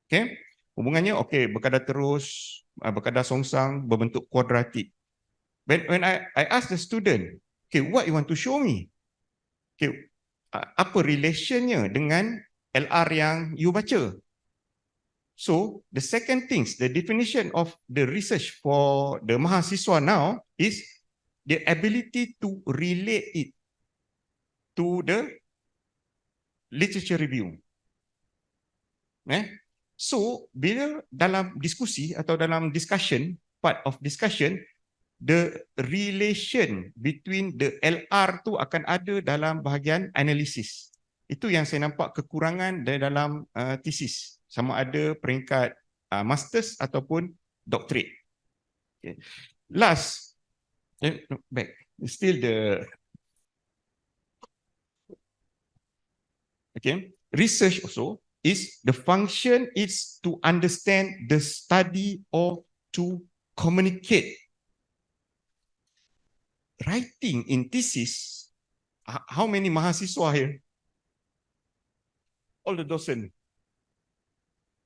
Okay? Hubungannya okay, berkadar terus, berkadar songsang, berbentuk kuadratik. When I ask the student, okay, what you want to show me? Okay, apa relationnya dengan LR yang you baca? So, the second thing, the definition of the research for the mahasiswa now is the ability to relate it to the literature review. So, bila dalam diskusi atau dalam discussion, part of discussion, the relation between the LR tu akan ada dalam bahagian analisis. Itu yang saya nampak kekurangan dalam thesis. Sama ada peringkat masters ataupun doctorate. Okay. Last, back, still the research also is the function is to understand the study or to communicate. Writing in thesis, how many mahasiswa here? All the docent.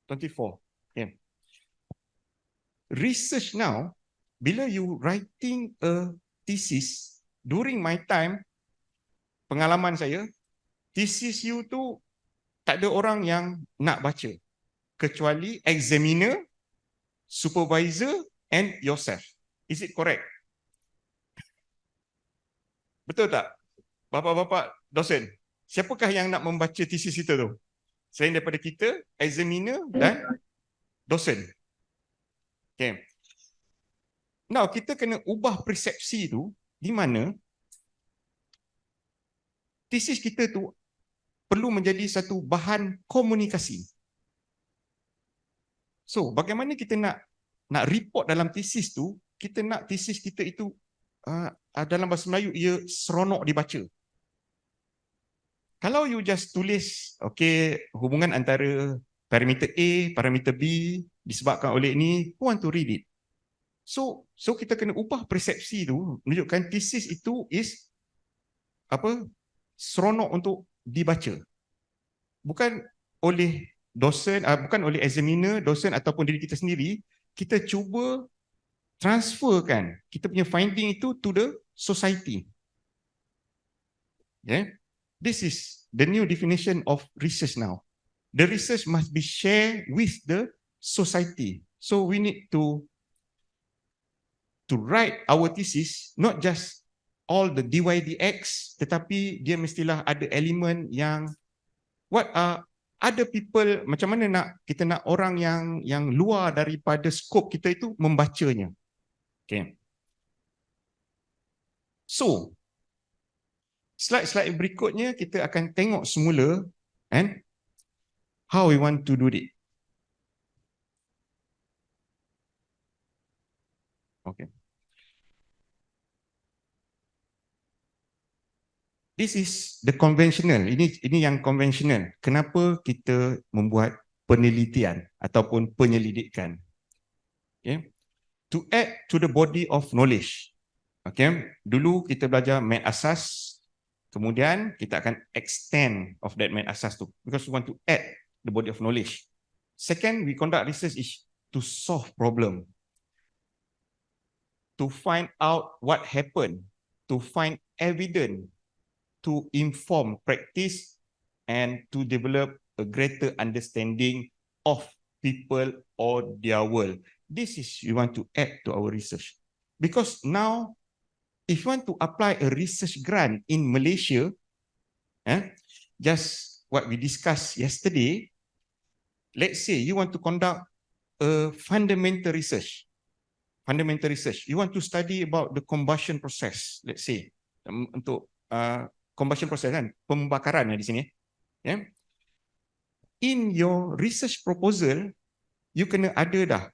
24. Yeah. Research now, bila you writing a thesis, during my time, pengalaman saya, thesis you tu tak ada orang yang nak baca. Kecuali examiner, supervisor and yourself. Is it correct? Betul tak? Bapak-bapak dosen, siapakah yang nak membaca tesis kita tu? Selain daripada kita, examiner dan dosen. Okay. Now, kita kena ubah persepsi tu di mana tesis kita tu perlu menjadi satu bahan komunikasi. So, bagaimana kita nak report dalam tesis tu, kita nak tesis kita itu dalam bahasa Melayu, ia seronok dibaca. Kalau you just tulis, okay, hubungan antara parameter A, parameter B disebabkan oleh ini, who want to read it? So kita kena ubah persepsi tu, menunjukkan tesis itu is seronok untuk dibaca. Bukan oleh dosen, bukan oleh examiner, dosen ataupun diri kita sendiri, kita cuba transferkan kita punya finding itu to the society. Yeah? This is the new definition of research now. The research must be shared with the society. So we need to write our thesis, not just all the DYDX, tetapi dia mestilah ada elemen yang what are other people, macam mana kita nak orang yang luar daripada skop kita itu membacanya. Okay. So, slide-slide berikutnya kita akan tengok semula how we want to do it. Okay. This is the conventional. Ini yang konvensional. Kenapa kita membuat penelitian ataupun penyelidikan? Okay. To add to the body of knowledge. Okay. Dulu kita belajar math asas. Kemudian kita akan extend of that math asas tu, because we want to add the body of knowledge. Second, we conduct research is to solve problem, to find out what happened, to find evidence, to inform practice, and to develop a greater understanding of people or their world. This is we want to add to our research. Because now, if you want to apply a research grant in Malaysia, just what we discussed yesterday, let's say you want to conduct a fundamental research. Fundamental research. You want to study about the combustion process, let's say, untuk combustion process kan, pembakaran di sini. Yeah? In your research proposal, you kena ada dah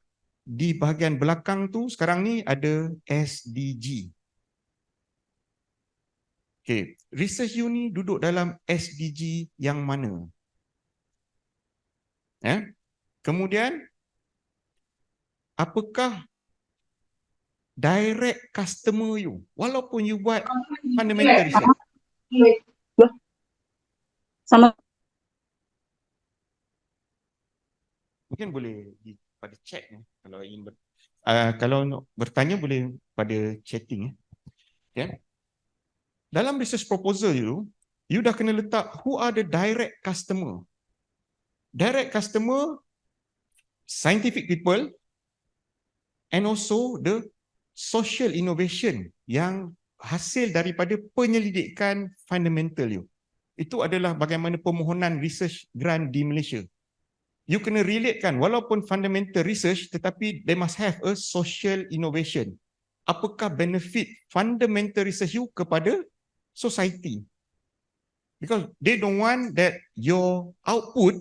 di bahagian belakang tu sekarang ni ada SDG. Okay, research you ni duduk dalam SDG yang mana? Kemudian, apakah direct customer you? Walaupun you buat fundamental research. Sama. Mungkin boleh pada chat kalau ingin kalau nak bertanya boleh pada chatting. Okay. Dalam research proposal you dah kena letak who are the direct customer. Direct customer, scientific people, and also the social innovation yang hasil daripada penyelidikan fundamental you. Itu adalah bagaimana permohonan research grant di Malaysia. You kena relatekan walaupun fundamental research tetapi they must have a social innovation. Apakah benefit fundamental research you kepada society? Because they don't want that your output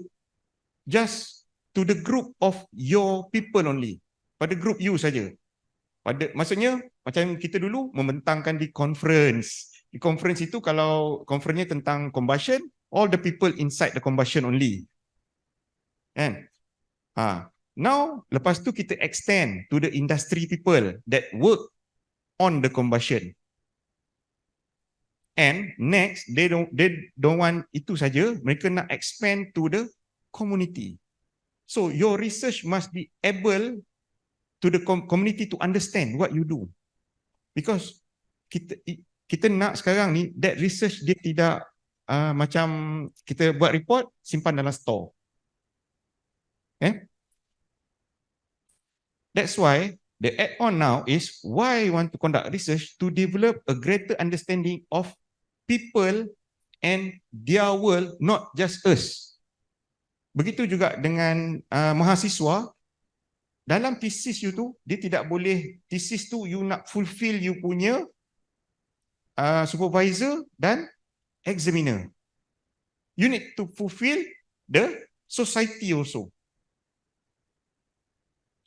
just to the group of your people only. Pada group you saja. Maksudnya macam kita dulu membentangkan di conference. Di conference itu kalau conference-nya tentang combustion, all the people inside the combustion only. Kan? Now, lepas tu kita extend to the industry people that work on the combustion. And next, they don't want itu saja, mereka nak expand to the community. So your research must be able to the community to understand what you do. Because kita nak sekarang ni, that research dia tidak macam kita buat report, simpan dalam store. Okay? That's why The add-on now is why I want to conduct research, to develop a greater understanding of people and their world, not just us. Begitu juga dengan mahasiswa. Dalam thesis you tu, dia tidak boleh, thesis tu you nak fulfill you punya supervisor dan examiner. You need to fulfill the society also.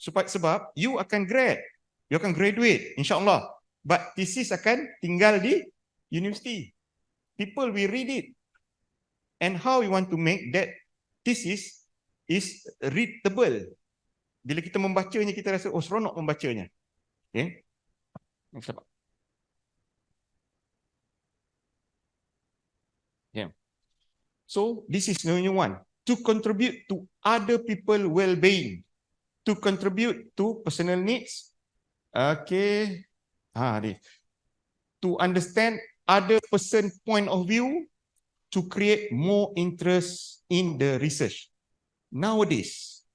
Sebab you akan graduate, insyaAllah. But thesis akan tinggal di universiti. People will read it. And how you want to make that thesis is readable. Bila kita membacanya, kita rasa, oh seronok membacanya. Okay. Next slide. Yeah. So this is the new one. To contribute to other people well-being. To contribute to personal needs. Okay. To understand other person point of view, to create more interest in the research. Nowadays,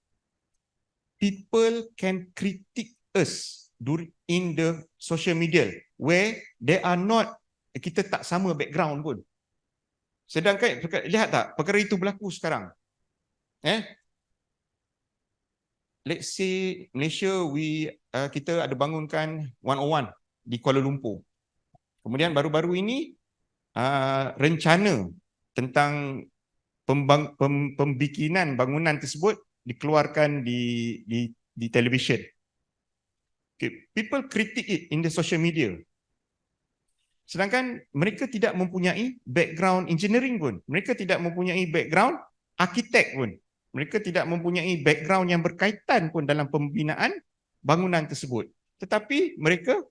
people can critique us in the social media where they are not, kita tak sama background pun. Sedangkan, lihat tak, perkara itu berlaku sekarang. Let's say Malaysia, kita ada bangunkan 101 di Kuala Lumpur. Kemudian baru-baru ini rencana tentang pembikinan bangunan tersebut dikeluarkan di television. Okay. People critique it in the social media. Sedangkan mereka tidak mempunyai background engineering pun. Mereka tidak mempunyai background arkitek pun. Mereka tidak mempunyai background yang berkaitan pun dalam pembinaan bangunan tersebut. Tetapi mereka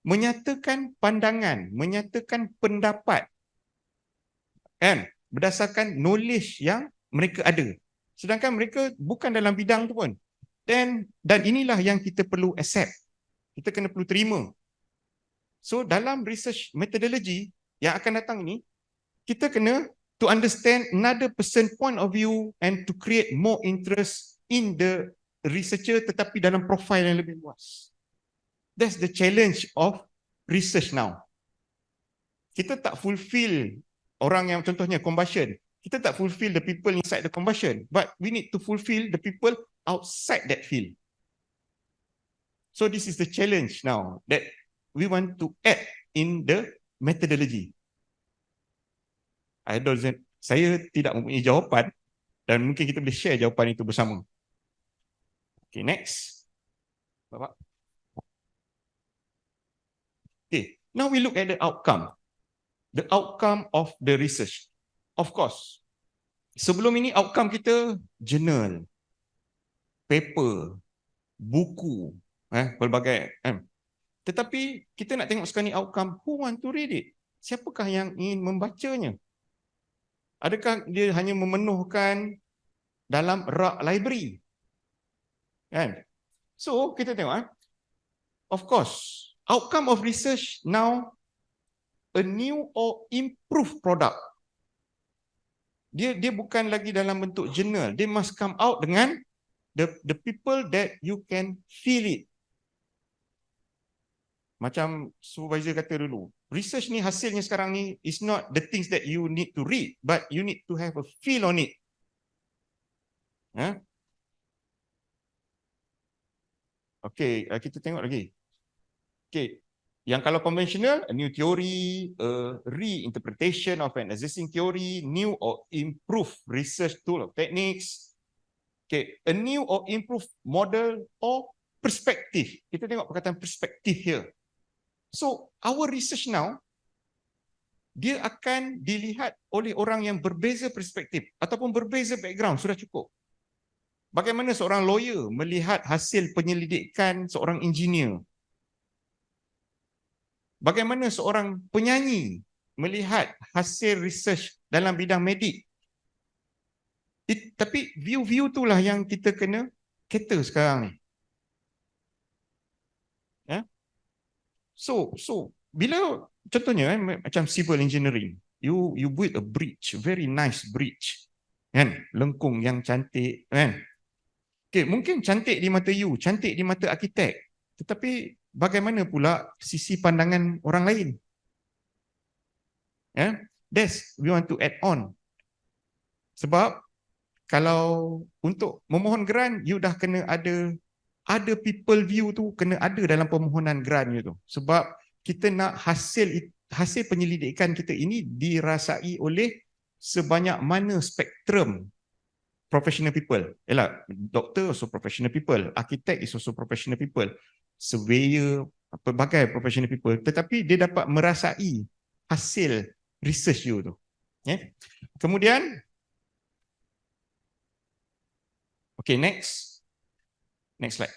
menyatakan pandangan, menyatakan pendapat berdasarkan knowledge yang mereka ada. Sedangkan mereka bukan dalam bidang tu pun. Dan inilah yang kita perlu accept. Kita kena perlu terima. So dalam research methodology yang akan datang ini, kita kena to understand another person point of view and to create more interest in the researcher, tetapi dalam profile yang lebih luas. That's the challenge of research now. Kita tak fulfill orang yang contohnya combustion. Kita tak fulfill the people inside the combustion, but we need to fulfill the people outside that field. So this is the challenge now that we want to add in the methodology. Saya tidak mempunyai jawapan dan mungkin kita boleh share jawapan itu bersama. Okay, next. Bapak. Okay, now we look at the outcome. The outcome of the research. Of course, sebelum ini outcome kita journal, paper, buku, pelbagai. Tetapi kita nak tengok sekarang ni outcome, who want to read it? Siapakah yang ingin membacanya? Adakah dia hanya memenuhkan dalam rak library? So kita tengok, of course, outcome of research now, a new or improved product. Dia bukan lagi dalam bentuk journal. Dia must come out dengan the people that you can feel it. Macam supervisor kata dulu, research ni hasilnya sekarang ni is not the things that you need to read, but you need to have a feel on it. Okay, kita tengok lagi. Okay, yang kalau conventional, a new theory, a reinterpretation of an existing theory, new or improved research tool or techniques. Okay, a new or improved model or perspective. Kita tengok perkataan perspektif here. So, our research now, dia akan dilihat oleh orang yang berbeza perspektif ataupun berbeza background, sudah cukup. Bagaimana seorang lawyer melihat hasil penyelidikan seorang engineer? Bagaimana seorang penyanyi melihat hasil research dalam bidang medik? Tapi view-view itulah yang kita kena cater sekarang ni. So bila contohnya macam civil engineering, you build a bridge, very nice bridge, kan, lengkung yang cantik, kan. Okay, mungkin cantik di mata you, cantik di mata arkitek, Tetapi bagaimana pula sisi pandangan orang lain? That's we want to add on. Sebab kalau untuk memohon grant, you dah kena ada people view tu kena ada dalam permohonan grant you tu. Sebab kita nak hasil penyelidikan kita ini dirasai oleh sebanyak mana spektrum professional people. Yalah, doktor also professional people, architect is also professional people, surveyor, pelbagai professional people, tetapi dia dapat merasai hasil research you tu. Kemudian okay, next slide.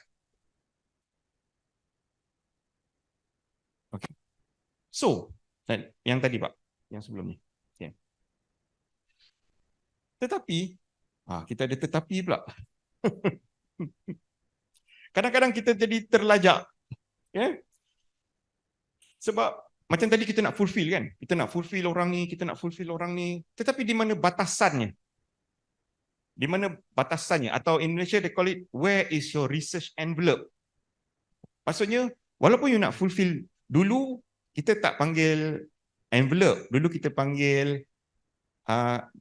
Okay. So, yang tadi Pak, yang sebelum ni. Okay. Tetapi, kita ada tetapi pula. Kadang-kadang kita jadi terlajak. Sebab macam tadi kita nak fulfill kan? Kita nak fulfill orang ni, kita nak fulfill orang ni. Tetapi di mana batasannya? Di mana batasannya? Atau in Malaysia they call it, where is your research envelope? Maksudnya, walaupun you nak fulfill, dulu kita tak panggil envelope, dulu kita panggil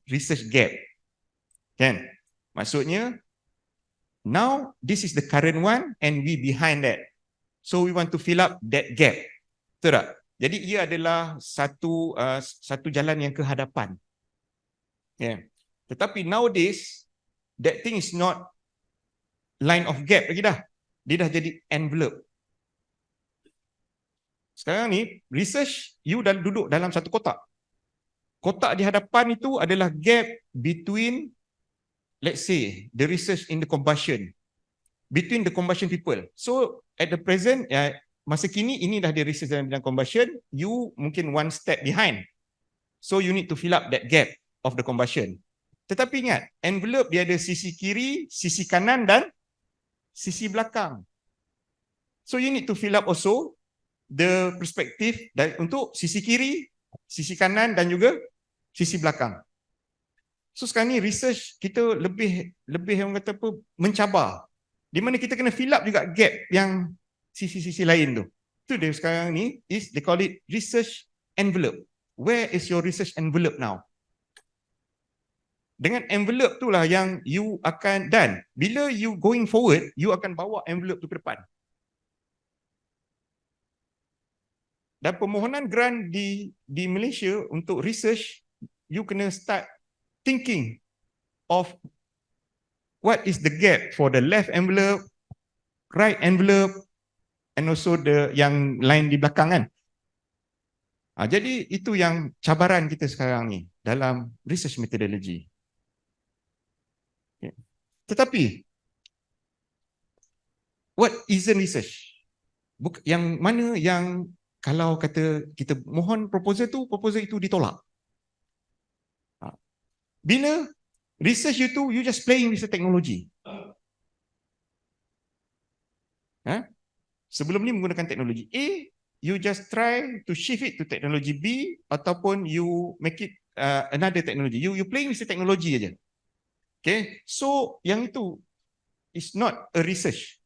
research gap. Kan? Maksudnya, now this is the current one and we behind that. So we want to fill up that gap. Betul tak? Jadi ia adalah satu jalan yang ke hadapan. Yeah. Tetapi nowadays, that thing is not line of gap lagi dah. Dia dah jadi envelope. Sekarang ni, research, you dah duduk dalam satu kotak. Kotak di hadapan itu adalah gap between, let's say, the research in the combustion. Between the combustion people. So, at the present, masa kini, ini dah di research dalam bidang combustion, you mungkin one step behind. So, you need to fill up that gap of the combustion. Tetapi ingat, envelope dia ada sisi kiri, sisi kanan dan sisi belakang. So, you need to fill up also the perspective untuk sisi kiri, sisi kanan dan juga sisi belakang. So, sekarang ni research kita lebih orang kata apa, mencabar. Di mana kita kena fill up juga gap yang sisi-sisi lain tu. Itu dia sekarang ni, they call it research envelope. Where is your research envelope now? Dengan envelope tu lah yang you akan, dan bila you going forward, you akan bawa envelope tu ke depan. Dan permohonan grant di Malaysia untuk research, you kena start thinking of what is the gap for the left envelope, right envelope, and also the yang lain di belakang kan. Jadi itu yang cabaran kita sekarang ni dalam research methodology. Okay. Tetapi what isn't research? Yang mana yang kalau kata kita mohon proposal itu ditolak. Bila research itu, you just playing with the technology. Sebelum ni menggunakan teknologi A, you just try to shift it to teknologi B, ataupun you make it another technology. You playing with the technology aja. Okay, so yang itu is not a research.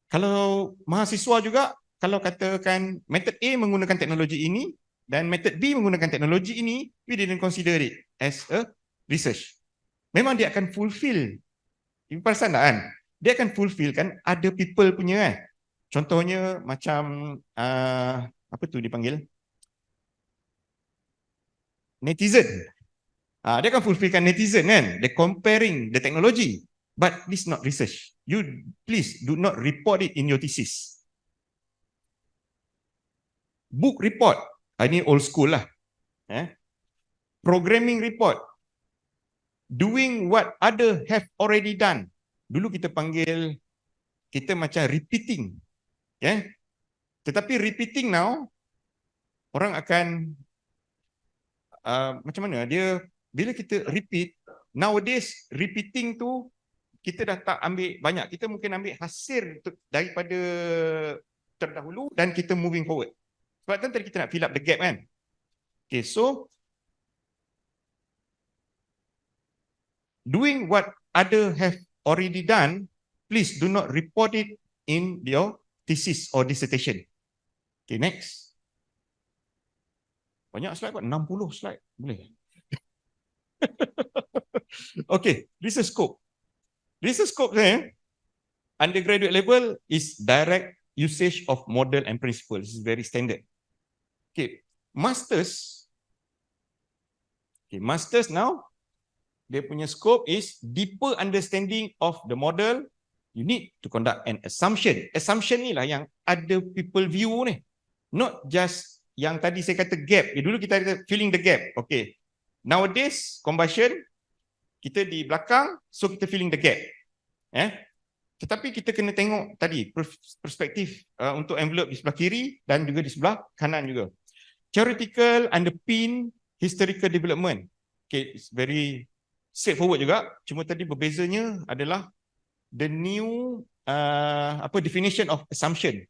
Kalau mahasiswa juga, kalau katakan method A menggunakan teknologi ini dan method B menggunakan teknologi ini, we didn't consider it as a research. Memang dia akan fulfill. You perasan tak kan? Dia akan fulfill kan ada people punya kan. Contohnya macam apa tu dipanggil? Netizen. Dia akan fulfillkan netizen kan. They're comparing the technology. But this is not research. You please do not report it in your thesis. Book report. Ini old school lah. Programming report. Doing what other have already done. Dulu kita panggil, kita macam repeating. Tetapi repeating now, orang akan, macam mana, dia, bila kita repeat, nowadays repeating tu, kita dah tak ambil banyak. Kita mungkin ambil hasil daripada terdahulu dan kita moving forward. Sebab kan tadi kita nak fill up the gap kan. Okay, so doing what other have already done, please do not report it in your thesis or dissertation. Okay, next. Banyak slide kot, 60 slide. Boleh? Okay, research scope. Research scope undergraduate level is direct usage of model and principle. This is very standard. Okay, masters. Okay, masters now, dia punya scope is deeper understanding of the model. You need to conduct an assumption. Assumption ni lah yang ada people view ni. Not just yang tadi saya kata gap. Dulu kita ada filling the gap. Okay. Nowadays, combustion, kita di belakang, so kita filling the gap. Tetapi kita kena tengok tadi, perspektif untuk envelope di sebelah kiri dan juga di sebelah kanan juga. Theoretical, underpin, historical development. Okay, it's very straightforward juga. Cuma tadi berbezanya adalah the new definition of assumption.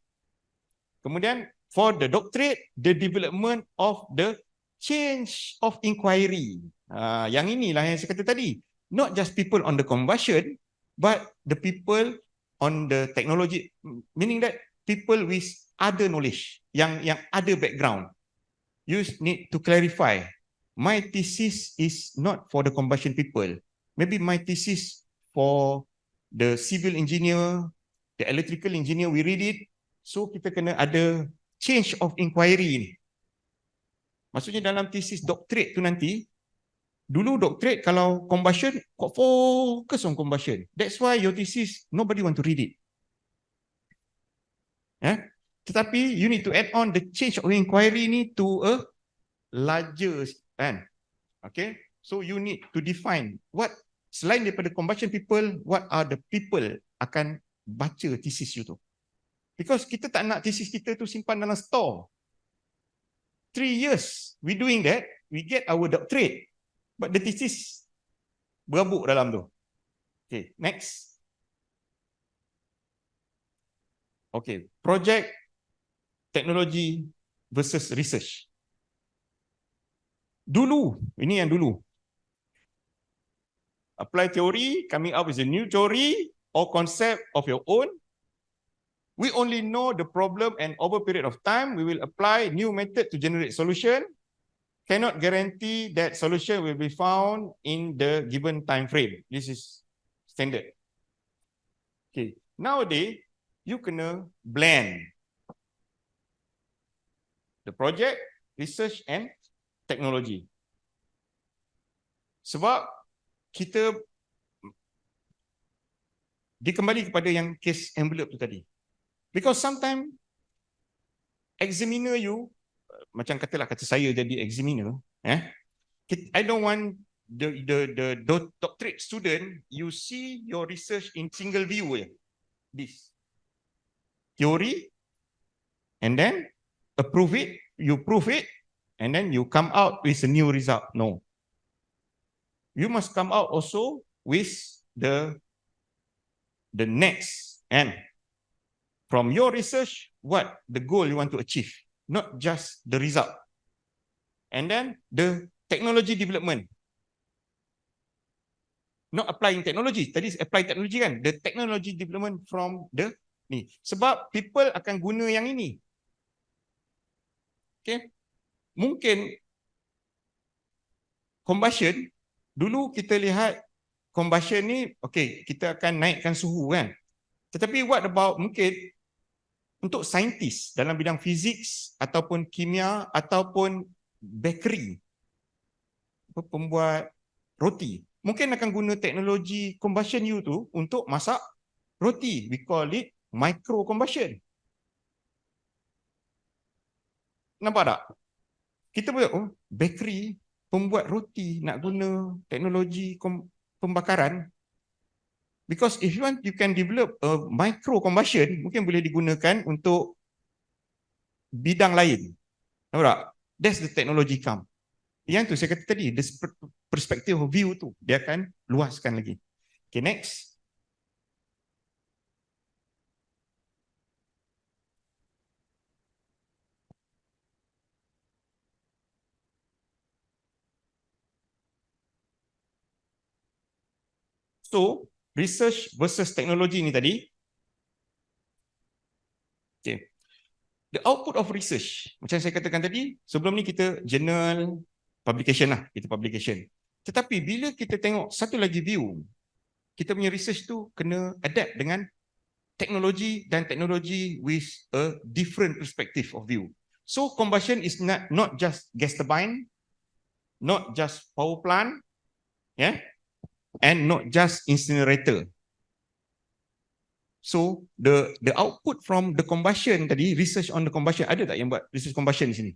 Kemudian for the doctorate, the development of the change of inquiry. Yang inilah yang saya kata tadi. Not just people on the combustion, but the people on the technology, meaning that people with other knowledge, yang ada background. You need to clarify. My thesis is not for the combustion people. Maybe my thesis for the civil engineer, the electrical engineer, we read it. So kita kena ada change of inquiry ni. Maksudnya dalam thesis doctorate tu nanti, dulu doctorate kalau combustion, kok fokus on combustion. That's why your thesis, nobody want to read it. Tetapi you need to add on the change of inquiry ni to a larger, okay? So you need to define what, selain daripada combustion people, what are the people akan baca thesis you tu. Because kita tak nak thesis kita tu simpan dalam store. 3 years we doing that, we get our doctorate, but the thesis berabuk dalam tu. Okay, next. Okay, project, teknologi versus research. Dulu, ini yang dulu. Apply theory, coming up with a new theory or concept of your own. We only know the problem, and over a period of time, we will apply new method to generate solution. Cannot guarantee that solution will be found in the given time frame. This is standard. Okay. Nowadays, you kena blend the project, research and technology. Sebab kita dikembali kepada yang case envelope tu tadi. Because sometimes examiner you, macam kata saya jadi examiner, I don't want the doctorate student, you see your research in single view. This theory, and then approve it, you prove it, and then you come out with a new result. No. You must come out also with the next and from your research, what the goal you want to achieve, not just the result. And then the technology development. Not applying technology. Tadi apply technology kan. The technology development from the ni. Sebab people akan guna yang ini. Okay. Mungkin combustion, dulu kita lihat combustion ni, okay, kita akan naikkan suhu kan. Tetapi what about mungkin untuk saintis dalam bidang fizik ataupun kimia ataupun bakery, pembuat roti, mungkin akan guna teknologi combustion you tu untuk masak roti. We call it micro combustion. Nampak tak? Kita buat bakery, pembuat roti nak guna teknologi pembakaran. Because if you want, you can develop a micro combustion, mungkin boleh digunakan untuk bidang lain. Nampak tak? That's the technology come. Yang tu saya kata tadi, the perspective of view tu, dia akan luaskan lagi. Okay, next. So, research versus teknologi ni tadi, Okay. The output of research, macam saya katakan tadi, sebelum ni kita journal, publication lah, kita publication. Tetapi bila kita tengok satu lagi view, kita punya research tu kena adapt dengan teknologi dan teknologi with a different perspective of view. So combustion is not just gas turbine, not just power plant, yeah, and not just incinerator. So the output from the combustion tadi, research on the combustion, ada tak yang buat research combustion di sini?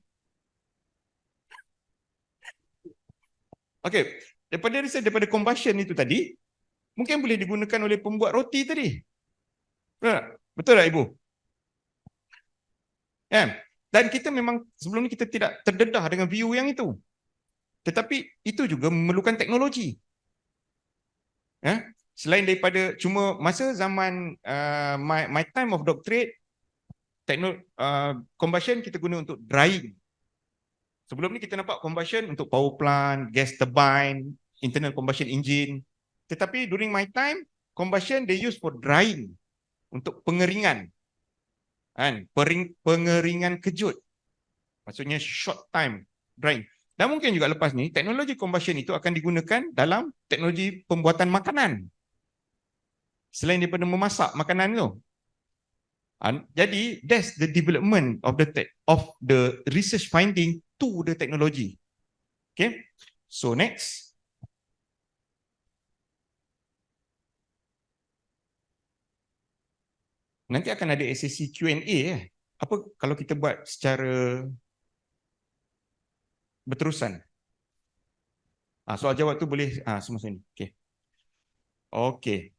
Okay, daripada combustion itu tadi, mungkin boleh digunakan oleh pembuat roti tadi. Betul tak Ibu? Dan kita memang sebelum ni kita tidak terdedah dengan view yang itu. Tetapi itu juga memerlukan teknologi. Selain daripada cuma masa zaman my time of doctorate, combustion kita guna untuk drying. Sebelum ni kita nampak combustion untuk power plant, gas turbine, internal combustion engine. Tetapi during my time, combustion they use for drying, untuk pengeringan. Pengeringan kejut. Maksudnya short time drying. Dan mungkin juga lepas ni, teknologi combustion itu akan digunakan dalam teknologi pembuatan makanan. Selain daripada memasak makanan tu. Jadi, that's the development of the research finding to the technology. Okay. So next. Nanti akan ada sesi Q&A. Apa kalau kita buat secara berterusan? Soal jawab tu boleh semua sini. Okay. Okay.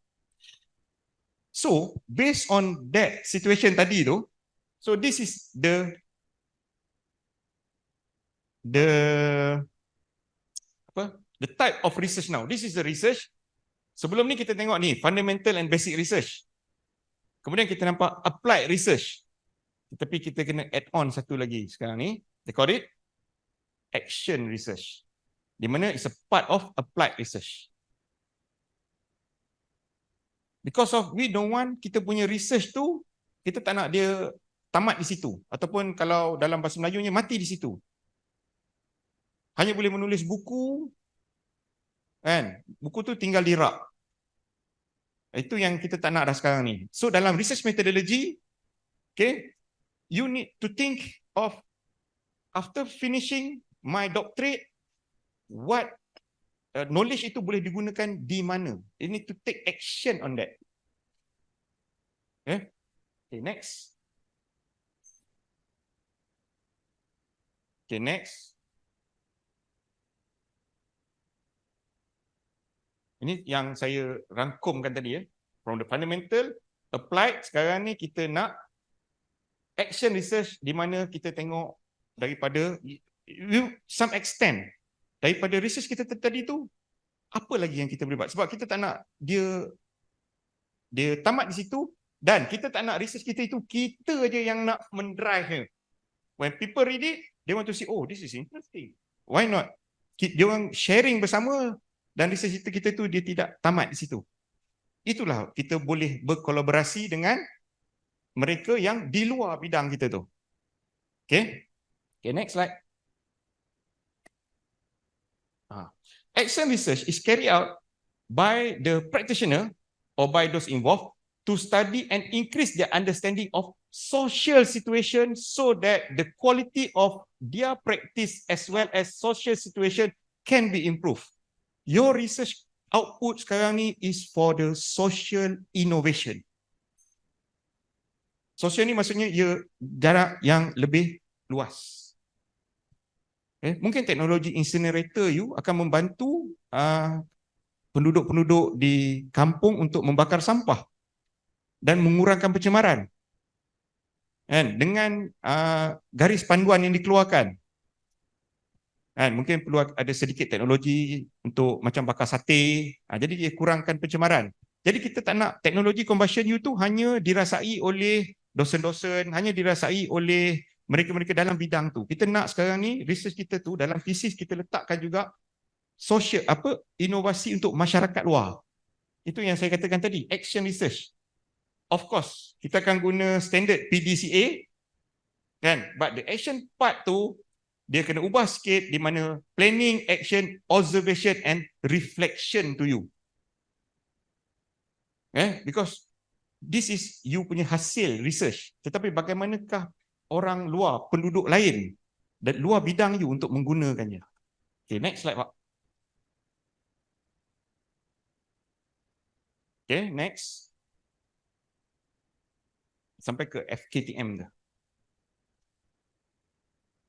So, based on that situation tadi tu, so this is the type of research now. This is the research. Sebelum ni kita tengok ni, fundamental and basic research. Kemudian kita nampak applied research. Tetapi kita kena add on satu lagi sekarang ni. They call it action research. Di mana it's a part of applied research. Because of we don't want kita punya research tu, kita tak nak dia tamat di situ. Ataupun kalau dalam bahasa Melayunya mati di situ. Hanya boleh menulis buku, kan? Buku tu tinggal di rak. Itu yang kita tak nak dah sekarang ni. So dalam research methodology, okay, you need to think of after finishing my doctorate, what knowledge itu boleh digunakan di mana. You need to take action on that. Okay, next. Okay, next. Ini yang saya rangkumkan tadi. From the fundamental, applied, sekarang ni kita nak action research di mana kita tengok daripada some extent daripada research kita tadi tu, apa lagi yang kita boleh buat. Sebab kita tak nak dia tamat di situ dan kita tak nak research kita itu kita je yang nak mendrive. When people read it, they want to see, oh, this is interesting. Why not? Dia orang sharing bersama. Dan research kita tu dia tidak tamat di situ. Itulah kita boleh berkolaborasi dengan mereka yang di luar bidang kita tu. Okay. Okay, next slide. Action research is carried out by the practitioner or by those involved to study and increase their understanding of social situation so that the quality of their practice as well as social situation can be improved. Your research output sekarang ni is for the social innovation. Social ni maksudnya ia jarak yang lebih luas. Mungkin teknologi incinerator you akan membantu penduduk-penduduk di kampung untuk membakar sampah dan mengurangkan pencemaran. Dengan garis panduan yang dikeluarkan. Mungkin perlu ada sedikit teknologi untuk macam bakar sate. Jadi dia kurangkan pencemaran. Jadi kita tak nak teknologi combustion you tu hanya dirasai oleh dosen-dosen, hanya dirasai oleh mereka-mereka dalam bidang tu. Kita nak sekarang ni research kita tu dalam thesis kita letakkan juga social inovasi untuk masyarakat luar. Itu yang saya katakan tadi, action research. of course, kita akan guna standard PDCA, kan? But the action part tu, dia kena ubah sikit di mana planning, action, observation and reflection to you. Because this is you punya hasil research. Tetapi bagaimanakah orang luar, penduduk lain dan luar bidang you untuk menggunakannya? Okay, next slide, Pak. Okay, next. Sampai ke FKTM dah.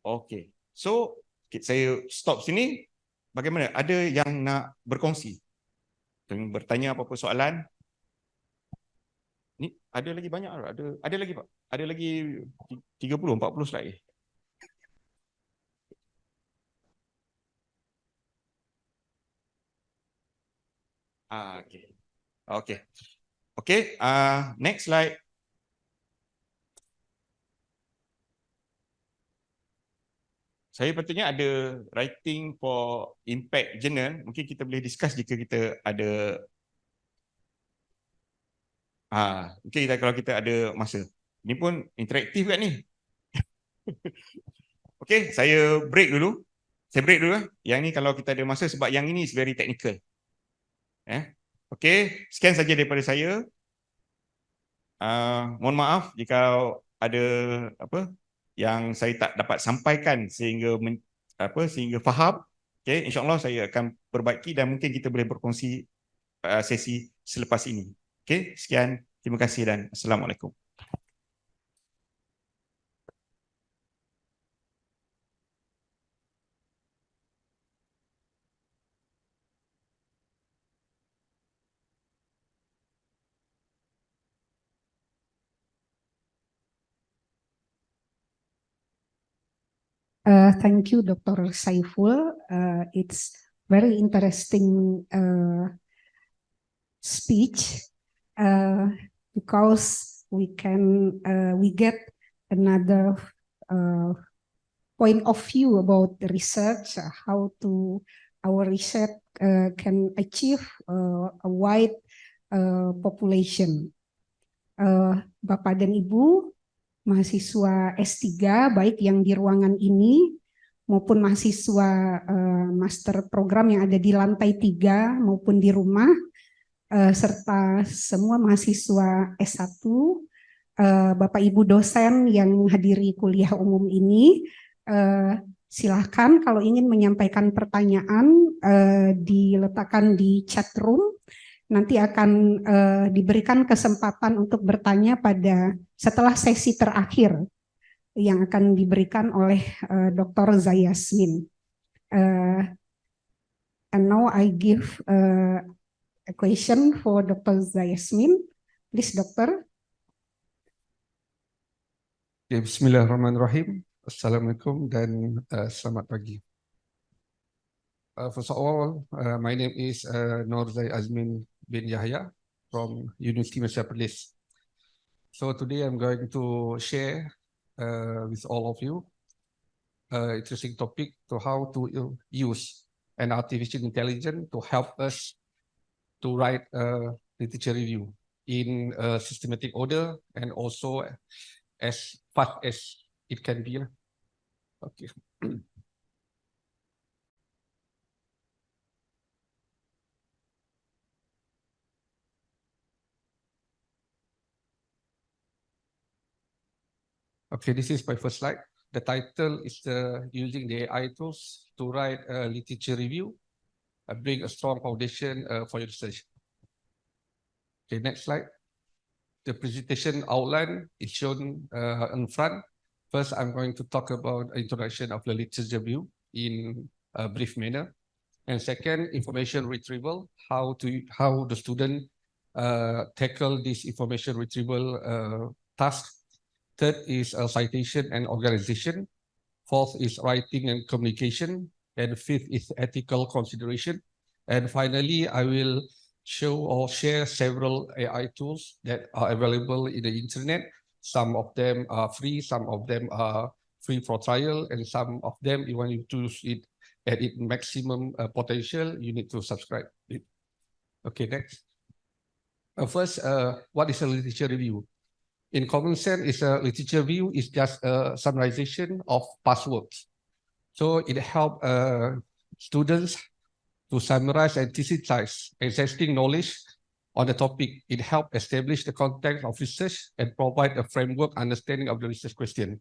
Okay, so saya stop sini. Bagaimana? Ada yang nak berkongsi? Bertanya apa-apa soalan? Ni ada lagi banyak, ada lagi Pak. Ada lagi 30, 40 slide. Okay. Okay. Okay, next slide. Saya patutnya ada writing for impact journal. Mungkin kita boleh discuss jika kita ada mungkin kalau kita ada masa. Ini pun interaktif kan ni. Okay, saya break dulu. Yang ni kalau kita ada masa sebab yang ini is very technical. Okay, sekian saja daripada saya. Mohon maaf jika ada apa yang saya tak dapat sampaikan sehingga sehingga faham. Okay, insyaAllah saya akan perbaiki dan mungkin kita boleh berkongsi sesi selepas ini. Okay, sekian. Terima kasih dan Assalamualaikum. Thank you, Dr. Shaiful. It's very interesting speech because we get another point of view about the research, how our research can achieve a wide population. Bapak dan Ibu, mahasiswa S3 baik yang di ruangan ini maupun mahasiswa master program yang ada di lantai 3 maupun di rumah, serta semua mahasiswa S1, Bapak Ibu dosen yang menghadiri kuliah umum ini, silahkan kalau ingin menyampaikan pertanyaan diletakkan di chat room. Nanti akan diberikan kesempatan untuk bertanya setelah sesi terakhir yang akan diberikan oleh Dr. Zaiazmin. And now I give a question for Dr. Zaiazmin. Please, Dokter. Bismillahirrahmanirrahim. Assalamualaikum dan selamat pagi. First of all, my name is Nora Zaiazmin Yahaya from Universiti Malaysia Perlis. So today I'm going to share with all of you interesting topic to how to use an artificial intelligence to help us to write a literature review in a systematic order and also as fast as it can be. Okay. Okay, this is my first slide. The title is using the AI tools to write a literature review and bring a strong foundation for your research. Okay, next slide. The presentation outline is shown in front. First, I'm going to talk about introduction of the literature review in a brief manner. And second, information retrieval, how the student tackle this information retrieval task. Third is citation and organization. Fourth is writing and communication. And fifth is ethical consideration. And finally, I will show or share several AI tools that are available in the internet. Some of them are free, some of them are free for trial, and some of them, when you choose it at its maximum potential, you need to subscribe. Okay, next. First, what is a literature review? In common sense, is a literature review is just a summarization of past works. So it helps students to summarize and synthesize existing knowledge on the topic. It helps establish the context of research and provide a framework understanding of the research question.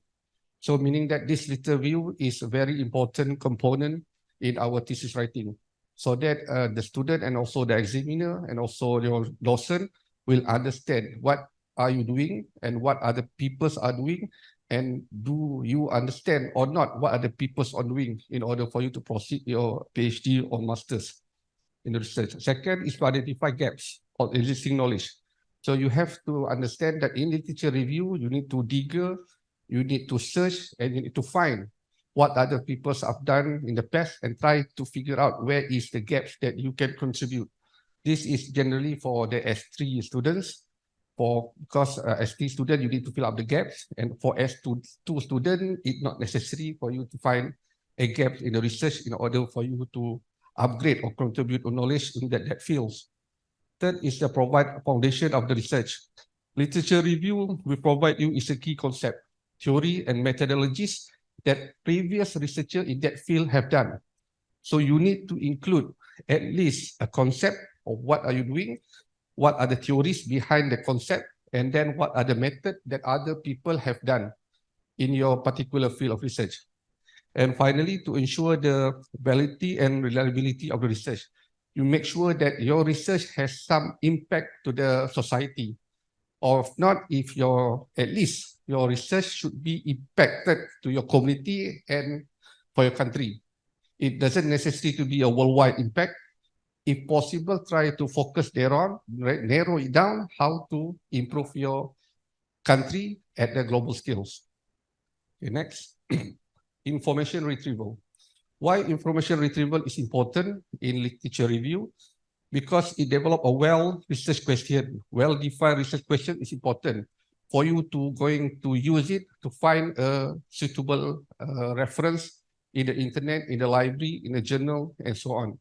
So meaning that this literature review is a very important component in our thesis writing, so that the student and also the examiner and also your docent will understand what are you doing and what other peoples are doing, and do you understand or not what other peoples are doing in order for you to proceed your PhD or master's in the research. Second is to identify gaps of existing knowledge. So you have to understand that in literature review, you need to dig, you need to search, and you need to find what other people have done in the past and try to figure out where is the gaps that you can contribute. This is generally for the S3 students. Because S3 student, you need to fill up the gaps, and for S2 student, it's not necessary for you to find a gap in the research in order for you to upgrade or contribute knowledge in that fields. Third is to provide a foundation of the research. Literature review will provide you is a key concept, theory, and methodologies that previous researchers in that field have done. So you need to include at least a concept of what are you doing, what are the theories behind the concept, and then what are the methods that other people have done in your particular field of research. And finally, to ensure the validity and reliability of the research, you make sure that your research has some impact to the society, or if not, if at least your research should be impacted to your community and for your country. It doesn't necessarily to be a worldwide impact. If possible, try to focus thereon, narrow it down, how to improve your country at the global scales. Okay, next, information retrieval. Why information retrieval is important in literature review? Because it develops a well-researched question. Well-defined research question is important for you to going to use it to find a suitable reference in the internet, in the library, in a journal, and so on.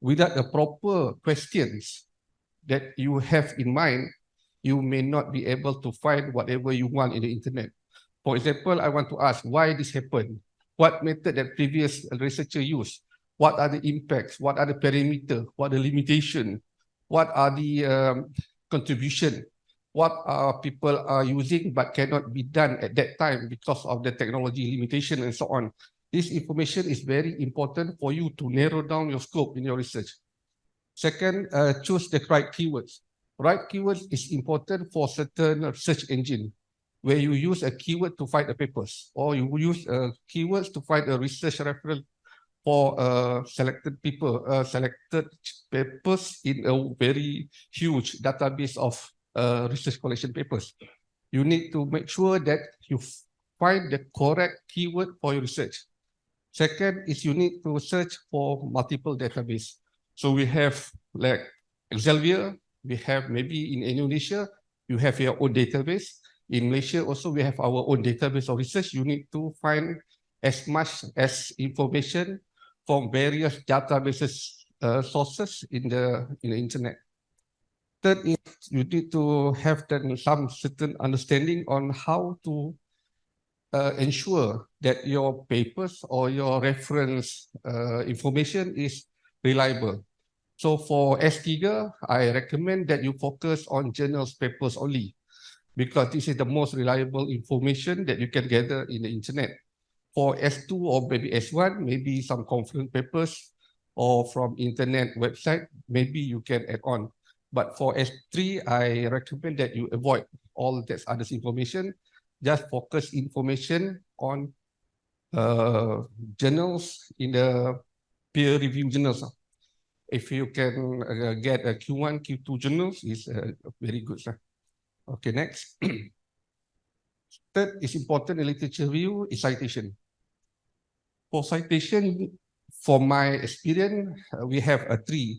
Without the proper questions that you have in mind, you may not be able to find whatever you want in the internet. For example, I want to ask why this happened, what method that previous researcher used, what are the impacts, what are the parameters, what are the limitations, what are the contribution, what people are using but cannot be done at that time because of the technology limitation and so on. This information is very important for you to narrow down your scope in your research. Second, choose the right keywords. Right keywords is important for certain search engine, where you use a keyword to find the papers, or you use keywords to find a research reference for selected papers in a very huge database of research collection papers. You need to make sure that you find the correct keyword for your research. Second is you need to search for multiple database. So we have like Elsevier, we have maybe in Indonesia, you have your own database. In Malaysia also we have our own database of research. You need to find as much as information from various databases sources in the internet. Third is you need to have some certain understanding on how to ensure that your papers or your reference information is reliable. So for S3, I recommend that you focus on journals papers only, because this is the most reliable information that you can gather in the internet. For S2 or maybe S1, maybe some conference papers or from internet website, maybe you can add on. But for S3, I recommend that you avoid all that other information. Just focus information on journals in the peer review journals. If you can get a Q1, Q2 journals, is very good. Okay, next. Third is important in literature review is citation. For citation, for my experience, we have three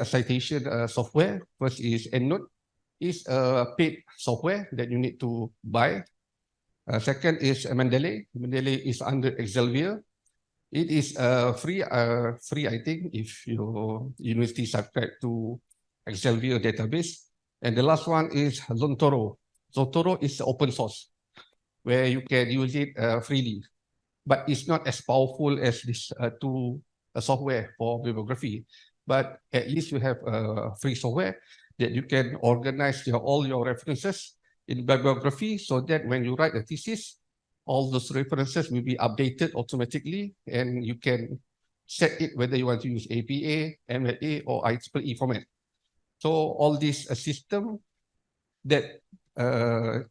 citation software. First is EndNote. It's a paid software that you need to buy. Second is Mendeley. Mendeley is under Elsevier. It is free, I think, if your university subscribe to Excelvia database. And the last one is Zontoro. Zontoro is open source, where you can use it freely, but it's not as powerful as this two software for bibliography. But at least you have free software that you can organize all your references in bibliography, so that when you write a thesis, all those references will be updated automatically, and you can set it whether you want to use APA, MLA, or IEEE format. So all this system that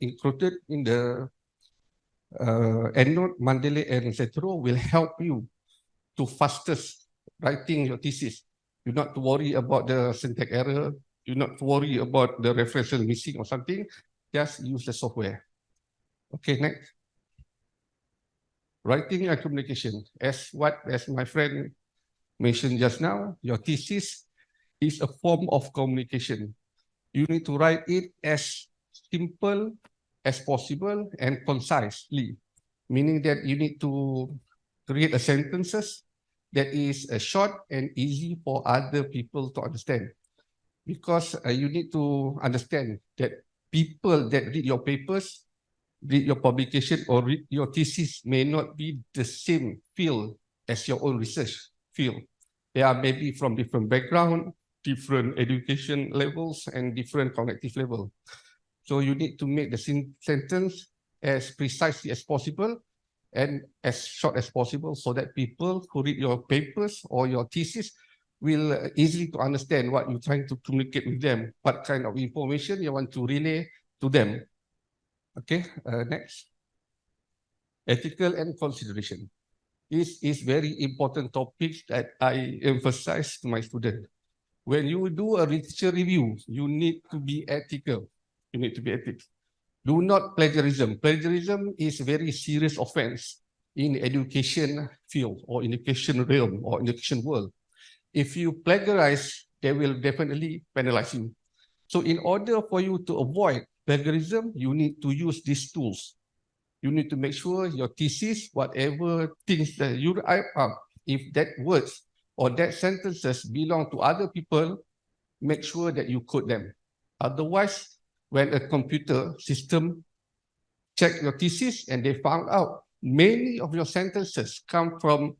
included in the EndNote, Mendeley, and etc. will help you to fastest writing your thesis. You not to worry about the syntax error. You not to worry about the references missing or something. Just use the software. Okay, next. Writing and communication. As my friend mentioned just now, your thesis is a form of communication. You need to write it as simple as possible and concisely, meaning that you need to create a sentences that is short and easy for other people to understand. Because you need to understand that people that read your papers, read your publication, or read your thesis may not be the same field as your own research field. They are maybe from different background, different education levels, and different cognitive level. So you need to make the sentence as precisely as possible and as short as possible, so that people who read your papers or your thesis will easily to understand what you're trying to communicate with them, what kind of information you want to relay to them. Okay, next. Ethical and consideration. This is very important topic that I emphasize to my students. When you do a literature review, you need to be ethical. You need to be ethical. Do not plagiarism. Plagiarism is a very serious offense in the education field or in education realm or in the education world. If you plagiarize, they will definitely penalize you. So in order for you to avoid plagiarism, you need to use these tools. You need to make sure your thesis, whatever things that you write up, if that words or that sentences belong to other people, make sure that you code them. Otherwise, when a computer system check your thesis and they found out many of your sentences come from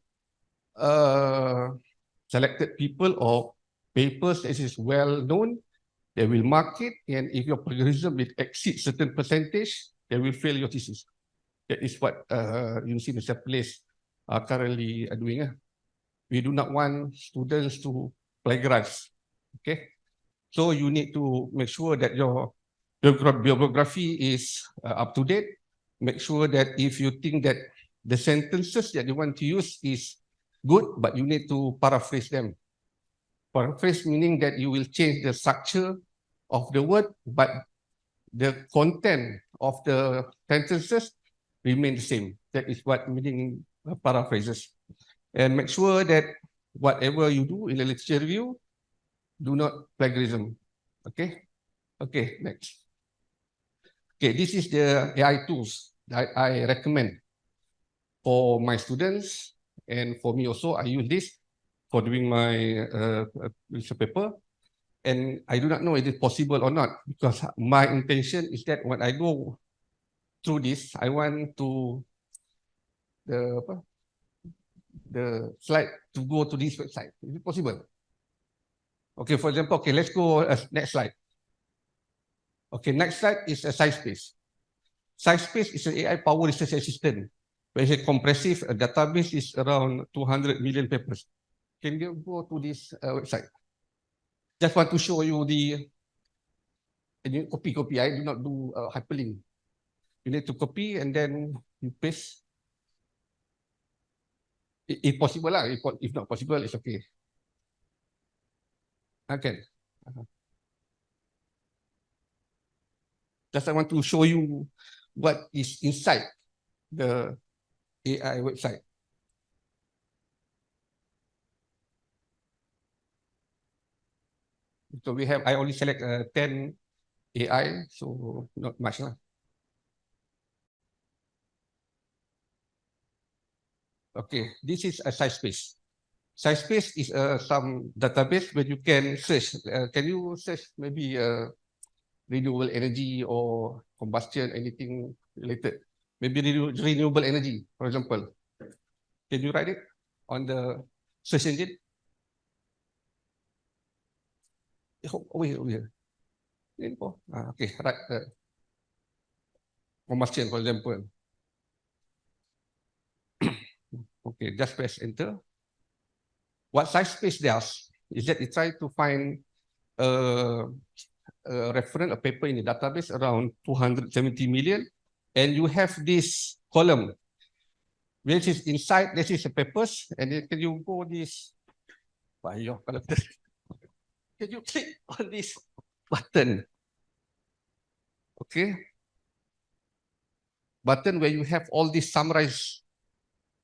selected people or papers that is well known, they will mark it, and if your plagiarism will exceed certain percentage, they will fail your thesis. That is what Universiti Malaysia Perlis are currently doing. We do not want students to plagiarize. Okay, so you need to make sure that your bibliography is up to date. Make sure that if you think that the sentences that you want to use is good, but you need to paraphrase them. Paraphrase meaning that you will change the structure of the word, but the content of the sentences remain the same. That is what meaning paraphrases. And make sure that whatever you do in the literature review, do not plagiarism. Okay? Okay, next. Okay, this is the AI tools that I recommend for my students, and for me also. I use this for doing my research paper. And I do not know if it's possible or not, because my intention is that when I go through this, I want to the slide to go to this website. Is it possible? Okay, for example, okay, let's go next slide. Okay, next slide is a SciSpace. SciSpace is an AI-powered research assistant, where it's a compressive database is around 200 million papers. Can you go to this website? Just want to show you the copy. I do not do hyperlink. You need to copy and then you paste. If possible, if not possible, it's okay. Okay. Just I want to show you what is inside the AI website. So we have, I only select 10 AI, so not much lah. Okay, this is a SciSpace. SciSpace is some database where you can search. Can you search maybe renewable energy or combustion, anything related? Maybe renewable energy, for example. Can you write it on the search engine? Oh, wait, over here. Okay, right. Combustion, for example. Okay, just press enter. What SciSpace does is that it tries to find a reference, a paper in the database around 270 million, and you have this column, which is inside, this is the papers, and then can you go this, can you click on this button? Okay. Button where you have all this summarized.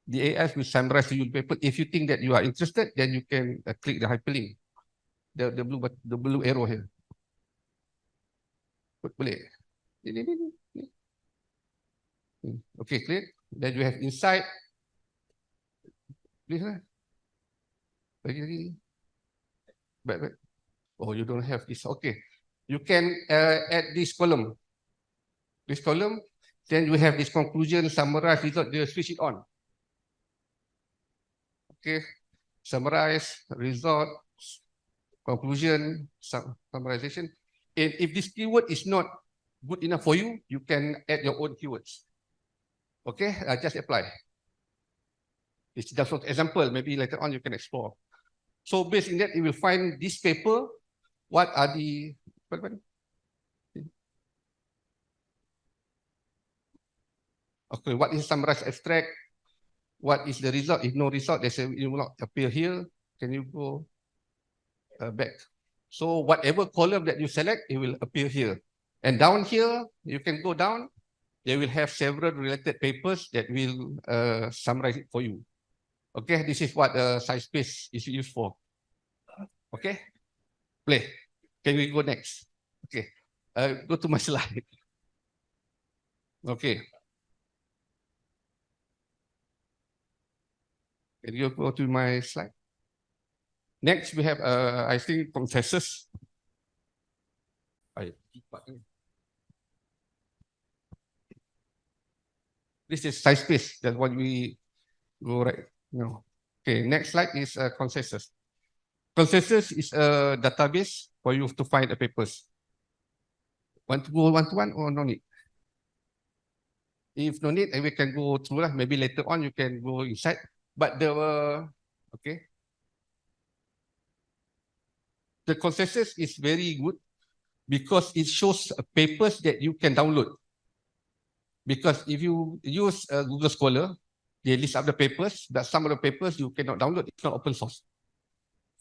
The AI will summarize to you the paper. If you think that you are interested, then you can click the hyperlink, the blue arrow here. Boleh. Okay, click. Then you have inside. Please. Back. Oh, you don't have this. Okay. You can add this column. This column. Then you have this conclusion, summarize, result, you switch it on. Okay. Summarize, result, conclusion, summarization. And if this keyword is not good enough for you, you can add your own keywords. Okay, just apply. It's just an example. Maybe later on you can explore. So based on that, you will find this paper. What are the... Okay, what is summarized abstract? What is the result? If no result, they say it will not appear here. Can you go back? So whatever column that you select, it will appear here. And down here, you can go down. They will have several related papers that will summarize it for you. Okay, this is what SciSpace is used for. Okay, play. Can we go next? Okay, go to my slide. Okay. Can you go to my slide? Next, we have, I think, consensus. This is SciSpace. That's what we go right now. Okay, next slide is consensus. Consensus is a database for you to find the papers. Want to go one-to-one or no need? If no need, we can go through. Maybe later on you can go inside. But okay. The consensus is very good because it shows papers that you can download. Because if you use Google Scholar, they list out the papers, but some of the papers you cannot download. It's not open source.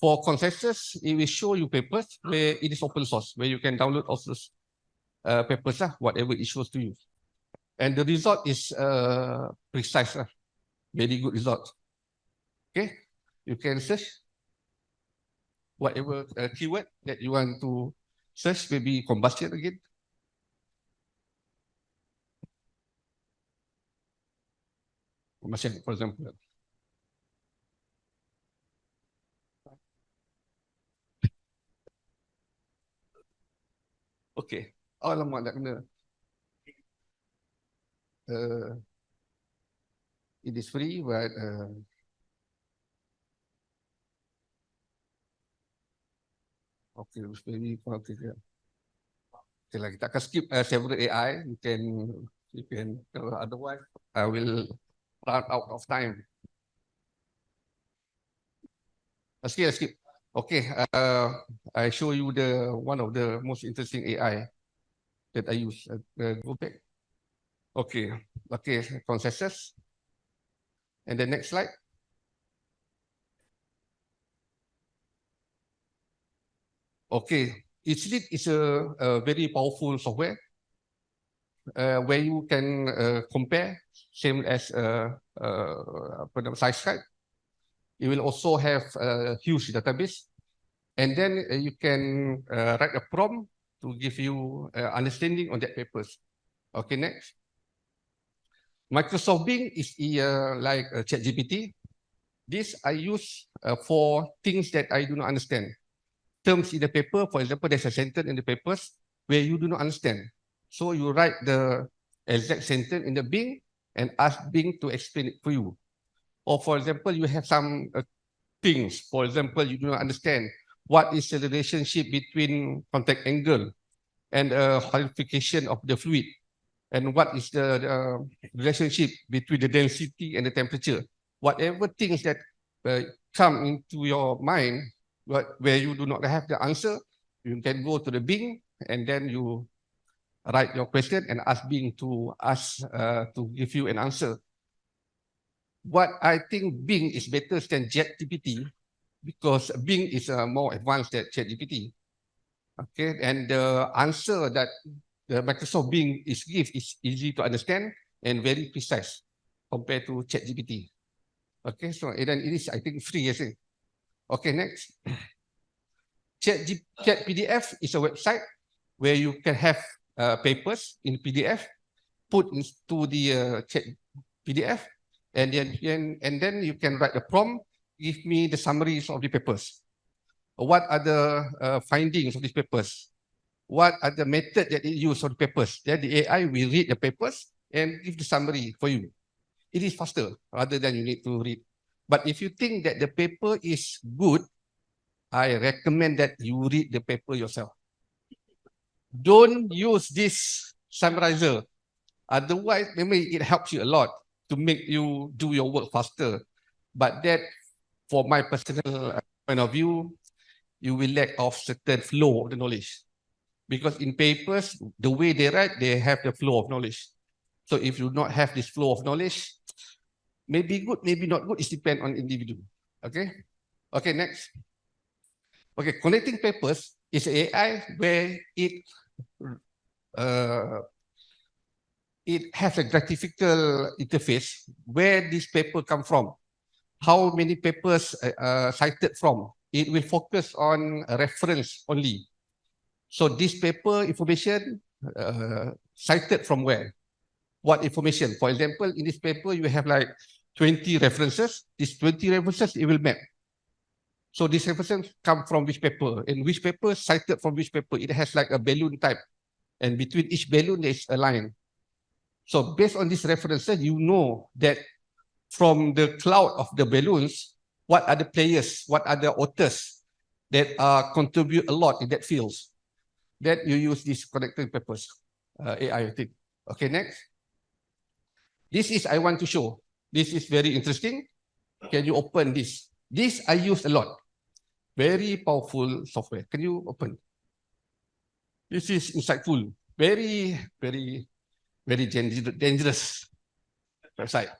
For consensus, it will show you papers where it is open source, where you can download all those papers, whatever it shows to you. And the result is precise, very good result. Okay, you can search whatever keyword that you want to search, maybe combustion again. Combustion, for example. Okay, alamak nak kena. It is free, but okay, maybe okay lah, kita akan skip several AI. You can otherwise I will run out of time. Let's skip. Okay, I show you one of the most interesting AI that I use. Go back. Okay, consensus. And the next slide. Okay, Ishak is a very powerful software where you can compare, same as SciSpace. It will also have a huge database, and then you can write a prompt to give you understanding on that papers. Okay, next. Microsoft Bing is like ChatGPT. This I use for things that I do not understand. Terms in the paper, for example, there's a sentence in the papers where you do not understand. So you write the exact sentence in the Bing and ask Bing to explain it for you. Or for example, you have some things, for example, you do not understand what is the relationship between contact angle and qualification of the fluid, and what is the relationship between the density and the temperature. Whatever things that come into your mind, where you do not have the answer, you can go to the Bing and then you write your question and ask Bing to give you an answer. What I think Bing is better than ChatGPT, because Bing is more advanced than ChatGPT. Okay, and the answer that the Microsoft Bing is easy to understand and very precise compared to ChatGPT. Okay, so and then it is, I think, free, I think. Okay, next. Chat PDF is a website where you can have papers in PDF put into the Chat PDF, and then you can write a prompt, give me the summaries of the papers. What are the findings of these papers? What are the methods that it used for the papers? Then the AI will read the papers and give the summary for you. It is faster rather than you need to read. But if you think that the paper is good, I recommend that you read the paper yourself. Don't use this summarizer. Otherwise, maybe it helps you a lot to make you do your work faster. But that, for my personal point of view, you will lack of certain flow of the knowledge. Because in papers, the way they write, they have the flow of knowledge. So if you do not have this flow of knowledge, maybe good, maybe not good, it depends on individual. Okay? Okay, next. Okay, connecting papers is AI where it has a graphical interface where this paper come from, how many papers cited from. It will focus on a reference only. So this paper information cited from where? What information? For example, in this paper, you have like 20 references. These 20 references, it will map. So these references come from which paper, and which paper cited from which paper. It has like a balloon type, and between each balloon, there's a line. So based on these references, you know that from the cloud of the balloons, what are the players, what are the authors that contribute a lot in that field. That you use these connecting papers, AI thing. Okay, next. This is I want to show. This is very interesting. Can you open this? This I use a lot. Very powerful software. Can you open? This is insightful. Very, very, very dangerous website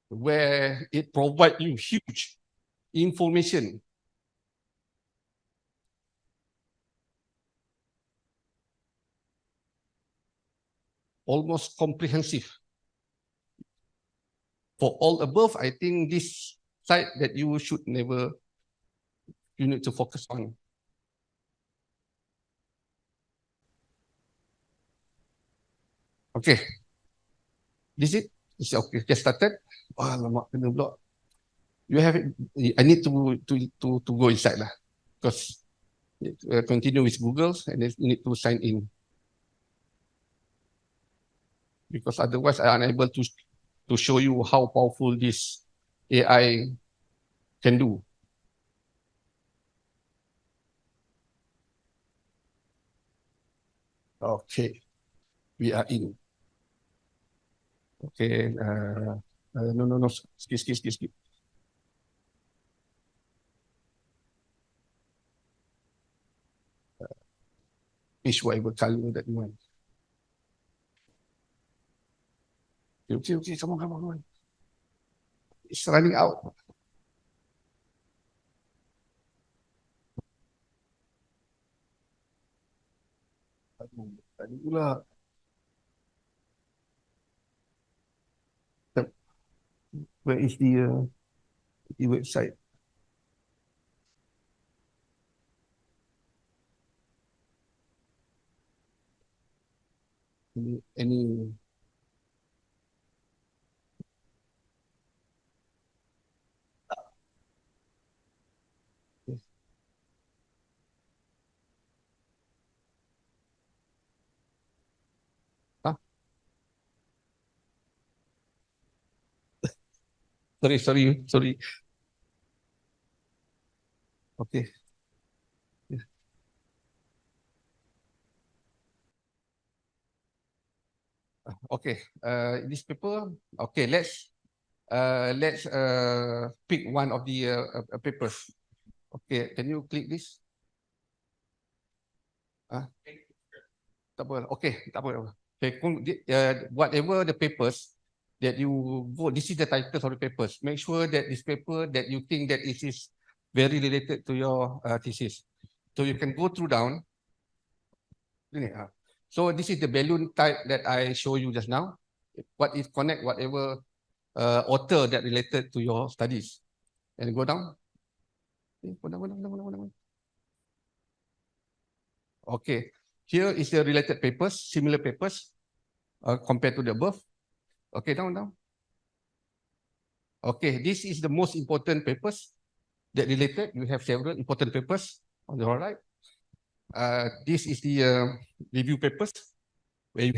where it provides you huge information. Almost comprehensive. For all above, I think this site that you should never, you need to focus on. Okay. This is okay. Just started. Oh, lama kena block. You have it. I need to go inside lah, because continue with Google and then you need to sign in. Because otherwise I'm unable to show you how powerful this AI can do. Okay, we are in. Okay, no, skip. Pick whatever color that you want. Okay, come on. It's running out. Tadi pula. Where is the website? Any Sorry. Okay. Okay. This paper. Okay. Let's pick one of the papers. Okay. Can you click this? Tak apa. Okay. Tak apa. Okay. Whatever the papers that you vote, this is the title of the papers. Make sure that this paper that you think that it is very related to your thesis. So you can go through down. So this is the balloon type that I show you just now. What is connect whatever author that related to your studies. And go down. Go down. Okay. Here is the related papers, similar papers compared to the above. Okay, down. Okay, this is the most important papers that related. You have several important papers on the right. This is the review papers where you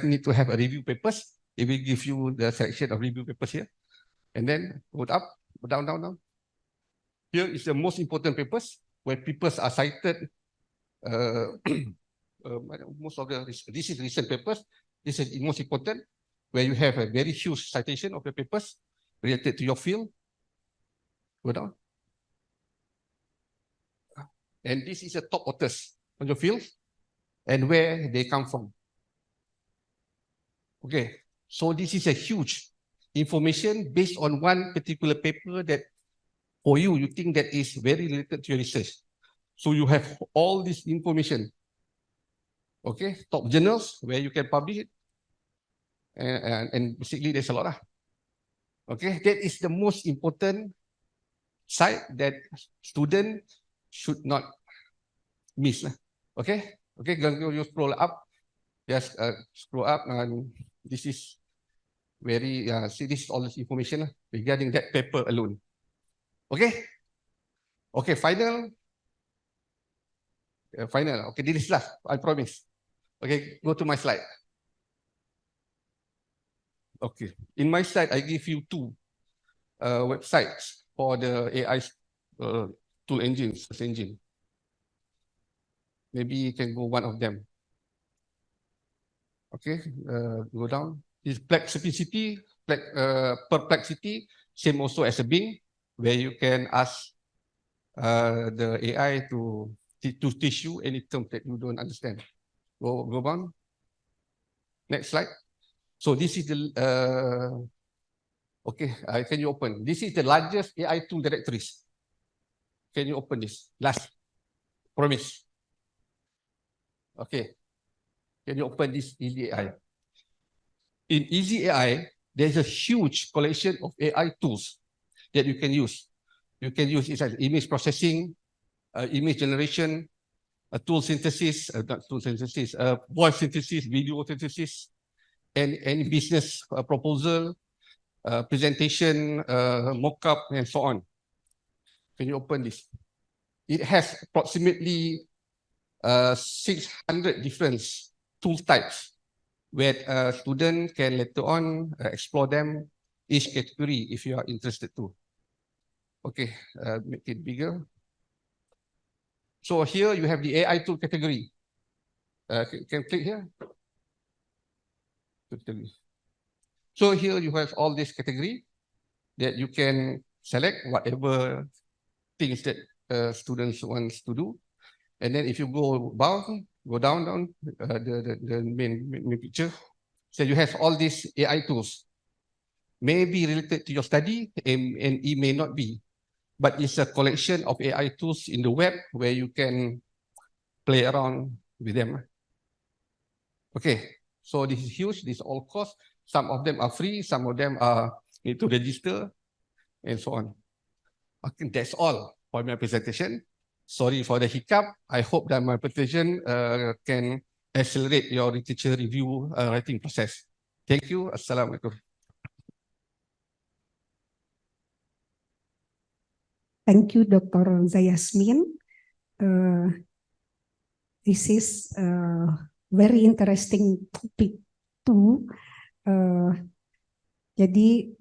need to have a review papers. It will give you the section of review papers here. And then go up, down. Here is the most important papers where papers are cited. Most of this is recent papers. This is the most important where you have a very huge citation of the papers related to your field. Go down. And this is the top authors on your field and where they come from. Okay, so this is a huge information based on one particular paper that for you think that is very related to your research. So you have all this information. Okay, top journals where you can publish it. And basically there's a lot. Okay, that is the most important side that student should not miss. Okay, you scroll up. Just scroll up, and this is very see, this is all this information regarding that paper alone. Okay, final. Okay, this is last, I promise. Okay, go to my slide. Okay, in my slide I give you two websites for the AI tool engine, search engine. Maybe you can go one of them. Okay, go down. This Perplexity, same also as a Bing, where you can ask the AI to teach you any term that you don't understand. Go on. Next slide. So this is the okay. Can you open? This is the largest AI tool directories. Can you open this? Last, promise. Okay. Can you open this Easy AI? In Easy AI, there's a huge collection of AI tools that you can use. You can use it as image processing, image generation, voice synthesis, video synthesis, and any business proposal, presentation, mock-up, and so on. Can you open this? It has approximately 600 different tool types where a student can later on explore them, each category if you are interested to. Okay, make it bigger. So here you have the AI tool category. Can click here. So here you have all this category that you can select whatever things that students wants to do. And then if you go down, the main picture. So you have all these AI tools. May be related to your study and it may not be. But it's a collection of AI tools in the web where you can play around with them. Okay, so this is huge, this all cost. Some of them are free, some of them are need to register, and so on. I think that's all for my presentation. Sorry for the hiccup. I hope that my presentation can accelerate your literature review writing process. Thank you. Assalamualaikum. Thank you, Dr. Zaiazmin. This is a very interesting topic too. Jadi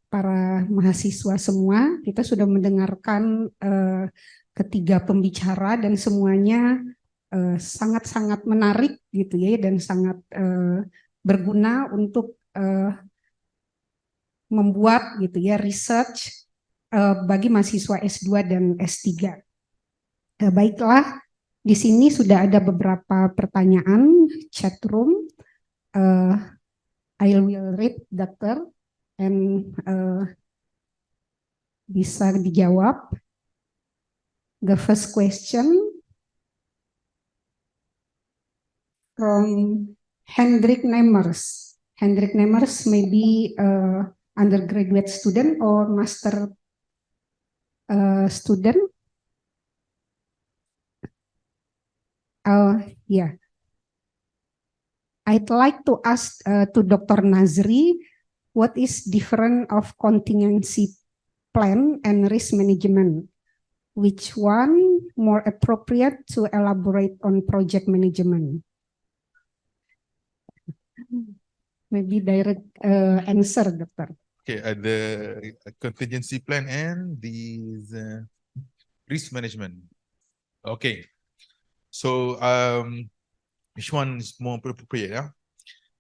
para mahasiswa semua. Kita sudah mendengarkan ketiga pembicara dan semuanya sangat-sangat menarik gitu ya, dan sangat berguna untuk membuat gitu ya research bagi mahasiswa S2 dan S3. Baiklah, di sini sudah ada beberapa pertanyaan chat room. I will read, Dokter, and bisa dijawab. The first question from Hendrik Nemers. Hendrik Nemers may be undergraduate student or master student. Yeah. I'd like to ask to Dr. Nazri, what is different of contingency plan and risk management? Which one more appropriate to elaborate on project management? Maybe direct answer, Doctor. Okay, the contingency plan and these risk management. Okay, so which one is more appropriate? Yeah?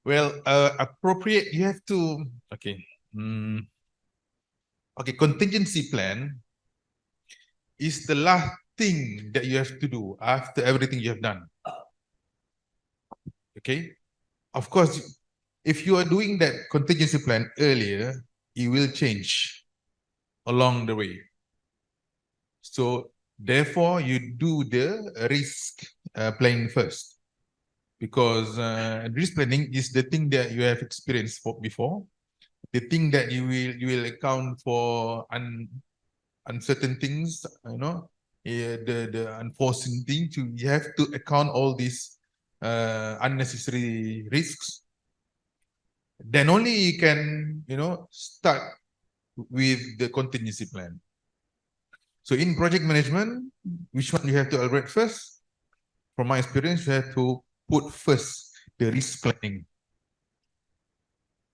Well, appropriate, you have to, okay. Okay, contingency plan is the last thing that you have to do after everything you have done. Okay, of course, if you are doing that contingency plan earlier, it will change along the way. So therefore, you do the risk planning first. Because risk planning is the thing that you have experienced before, the thing that you will account for uncertain things, you know, the unforeseen thing. You have to account all these unnecessary risks. Then only you can, you know, start with the contingency plan. So in project management, which one you have to elaborate first? From my experience, you have to put first the risk planning.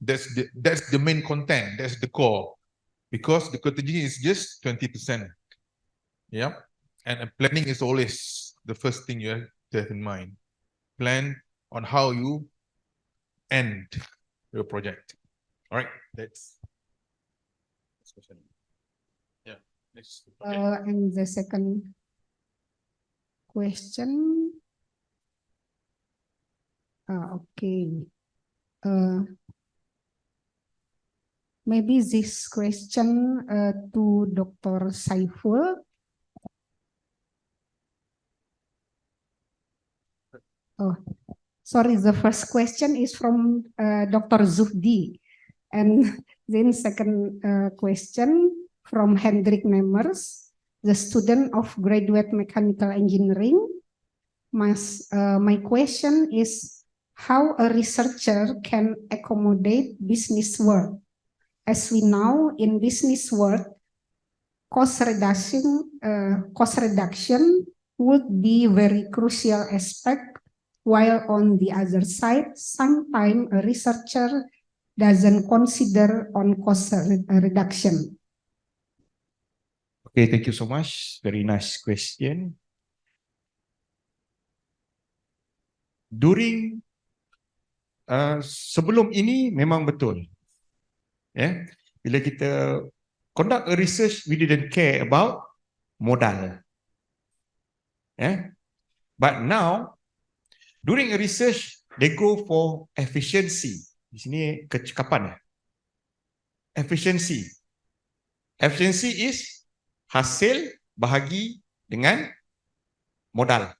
That's the main content, that's the core. Because the contingency is just 20%. Yeah. And planning is always the first thing you have to have in mind. Plan on how you end your project. All right, that's question. Yeah. Next. Okay. And the second question. Okay. Maybe this question to Dr. Shaiful. Oh, sorry, the first question is from Dr. Zuhdi. And then second question from Hendrik Nemers, the student of graduate mechanical engineering. My question is how a researcher can accommodate business work. As we know, in business work, cost reduction would be very crucial aspect, while on the other side, sometimes a researcher doesn't consider on cost reduction. Okay, thank you so much. Very nice question. During sebelum ini memang betul. Yeah, bila kita conduct a research, we didn't care about modal. Yeah, but now during a research, they go for efficiency. Di sini kecekapan. Efficiency. Efficiency is hasil bahagi dengan modal.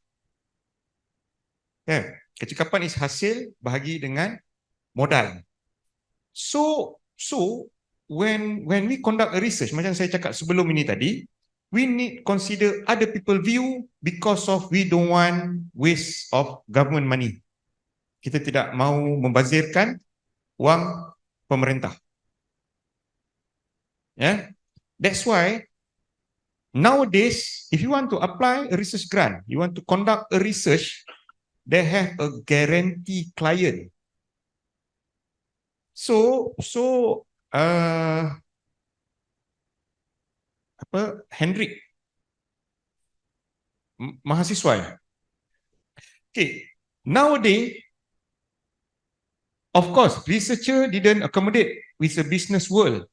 Yeah, kecekapan is hasil bahagi dengan modal. So when we conduct a research, macam saya cakap sebelum ini tadi, we need consider other people view because of we don't want waste of government money. Kita tidak mahu membazirkan wang pemerintah. Yeah, that's why nowadays, if you want to apply a research grant, you want to conduct a research, they have a guarantee client. So Hendrik, mahasiswa ya. Okay, nowadays, of course, researcher didn't accommodate with the business world,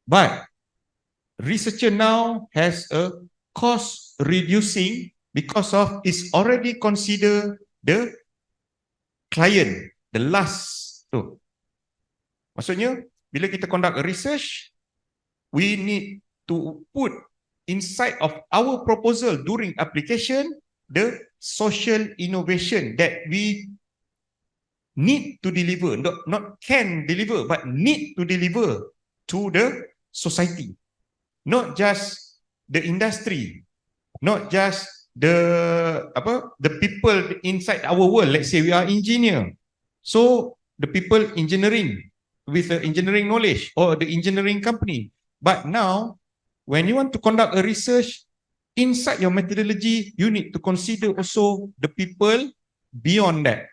but researcher now has a cost reducing because of it's already considered the client, the last tu. Maksudnya, bila kita conduct a research, we need to put inside of our proposal during application the social innovation that we need to deliver, not can deliver, but need to deliver to the society. Not just the industry, not just the people inside our world. Let's say we are engineer, so the people engineering with the engineering knowledge or the engineering company. But now, when you want to conduct a research inside your methodology, you need to consider also the people beyond that,